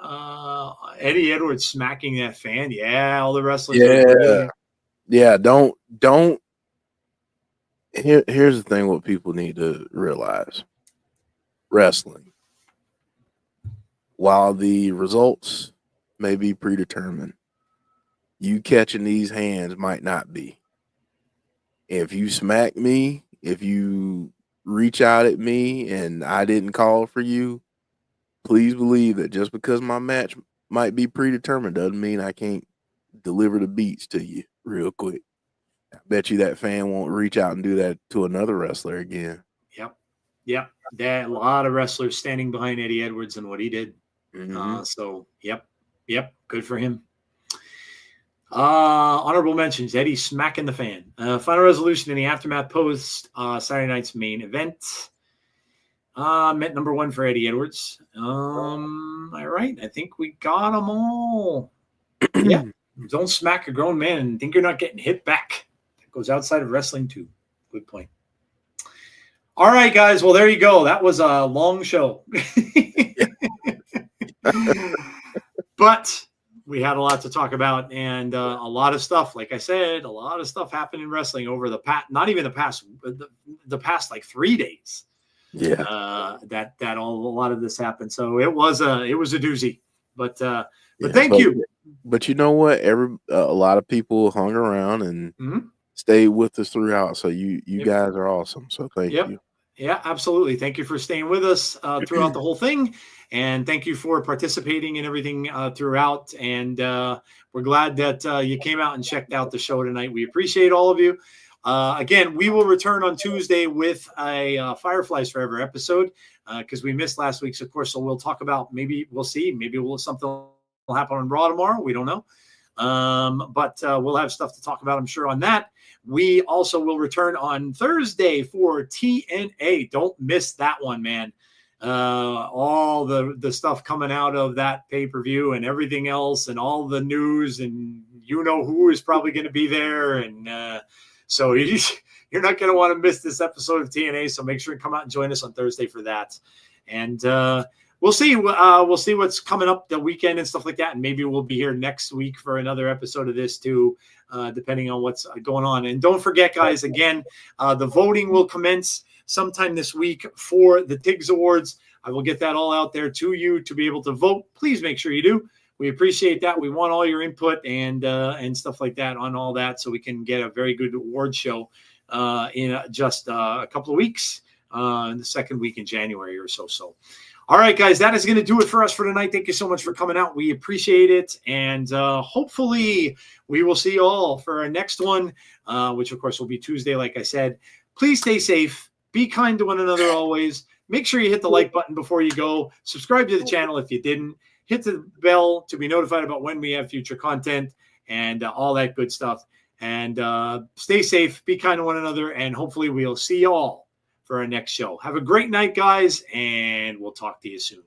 Eddie Edwards smacking that fan. Yeah, all the wrestlers. Yeah, don't. Here's the thing what people need to realize. Wrestling, while the results may be predetermined, you catching these hands might not be. If you smack me, if you reach out at me and I didn't call for you, please believe that just because my match might be predetermined doesn't mean I can't deliver the beats to you real quick. I bet you that fan won't reach out and do that to another wrestler again. Yep. That, a lot of wrestlers standing behind Eddie Edwards and what he did. So, yep. Good for him. Honorable mentions, Eddie smacking the fan. Final resolution in the aftermath post Saturday night's main event. Met number one for Eddie Edwards. All right. I think we got them all. Yeah. Don't smack a grown man and think you're not getting hit back. That goes outside of wrestling too. Good point. All right, guys. Well, there you go. That was a long show. But we had a lot to talk about, and a lot of stuff. Like I said, a lot of stuff happened in wrestling over the past, not even the past like 3 days. Yeah. That a lot of this happened. So it was a doozy. But thank you. But you know what? A lot of people hung around and stayed with us throughout. So you guys are awesome. So thank you. Yeah, absolutely. Thank you for staying with us throughout the whole thing. And thank you for participating in everything throughout. And we're glad that you came out and checked out the show tonight. We appreciate all of you. Again, we will return on Tuesday with a Fireflies Forever episode because we missed last week's, of course. So we'll talk about, maybe we'll see. Maybe something will happen on Raw tomorrow. We don't know. But we'll have stuff to talk about, I'm sure, on that. We also will return on Thursday for TNA. Don't miss that one, man. All the stuff coming out of that pay-per-view and everything else and all the news, and you know who is probably going to be there. And so you're not going to want to miss this episode of TNA. So make sure to come out and join us on Thursday for that. And we'll see. We'll see what's coming up the weekend and stuff like that. And maybe we'll be here next week for another episode of this too, depending on what's going on. And don't forget, guys, again, the voting will commence sometime this week for the TIGS Awards. I will get that all out there to you to be able to vote. Please make sure you do. We appreciate that. We want all your input and stuff like that on all that, so we can get a very good award show in just a couple of weeks, in the second week in January or so. So, all right, guys, that is going to do it for us for tonight. Thank you so much for coming out. We appreciate it, and hopefully we will see you all for our next one, which of course will be Tuesday, like I said. Please stay safe. Be kind to one another always. Make sure you hit the like button before you go. Subscribe to the channel if you didn't. Hit the bell to be notified about when we have future content and all that good stuff. And stay safe. Be kind to one another. And hopefully we'll see you all for our next show. Have a great night, guys. And we'll talk to you soon.